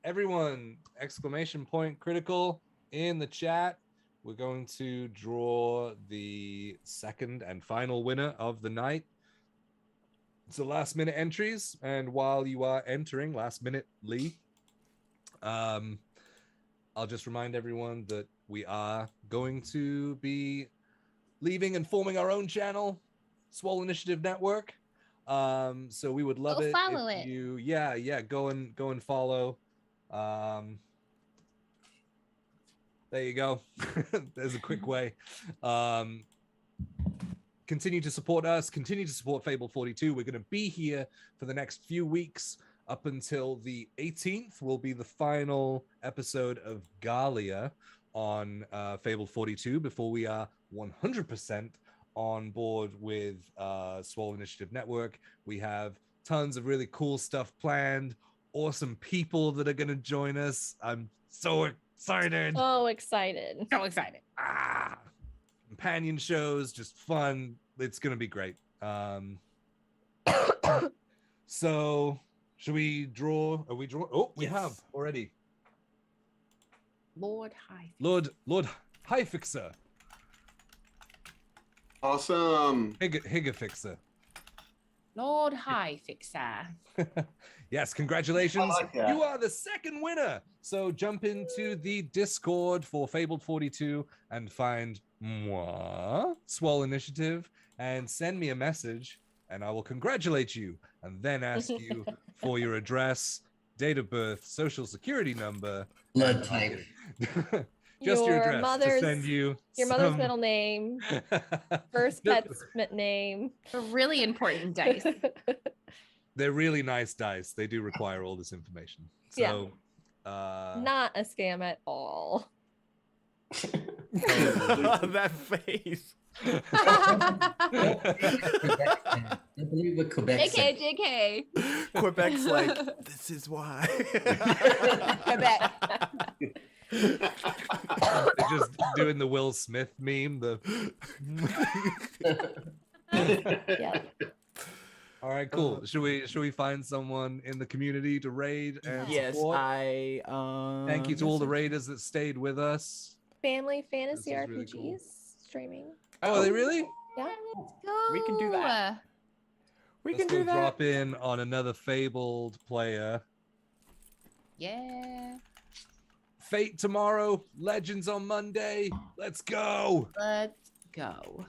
Everyone, exclamation point critical in the chat. We're going to draw the second and final winner of the night. So last minute entries, and while you are entering last minutely, I'll just remind everyone that we are going to be leaving and forming our own channel, Swole Initiative Network. So we would love Go it follow if it. you go and follow. There you go. There's a quick way. Continue to support us, continue to support Fabled 42. We're going to be here for the next few weeks up until the 18th will be the final episode of Gahlia on Fabled 42 before we are 100% on board with Swole Initiative Network. We have tons of really cool stuff planned, awesome people that are going to join us. I'm so excited. So excited. So excited. Companion shows, just fun. It's going to be great. So should we draw? Are we draw? Oh, we have already. Lord High. Lord High Fixer. Awesome. Higa Fixer. Lord High Fixer. Yes, congratulations. I like that. You are the second winner. So jump into the Discord for Fabled 42 and find moi, Swole Initiative, and send me a message, and I will congratulate you and then ask you for your address, date of birth, social security number, Blood type. just your address to mother's send you your mother's some- middle name, first pet's name. A really important dice. They're really nice dice. They do require all this information. So, Not a scam at all. That face. I believe what Quebec said. JK. Quebec's like, this is why. Quebec. They're just doing the Will Smith meme. Yeah. All right, cool. Should we find someone in the community to raid and Yes, support? I. Thank you to all the raiders that stayed with us. Family Fantasy This is RPGs really cool. streaming. Oh, are they really? Yeah. We can do that. We Let's can go do that. drop in on another Fabled player. Yeah. Fate tomorrow, Legends on Monday. Let's go. Let's go.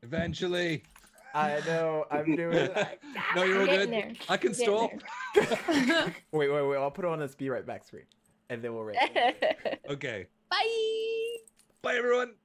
Eventually. I know. I'm doing it. No, you're all Getting good. there. I can Getting stop. Wait. I'll put it on this be right back screen, and then we'll rate. there. Okay. Bye. Bye, everyone.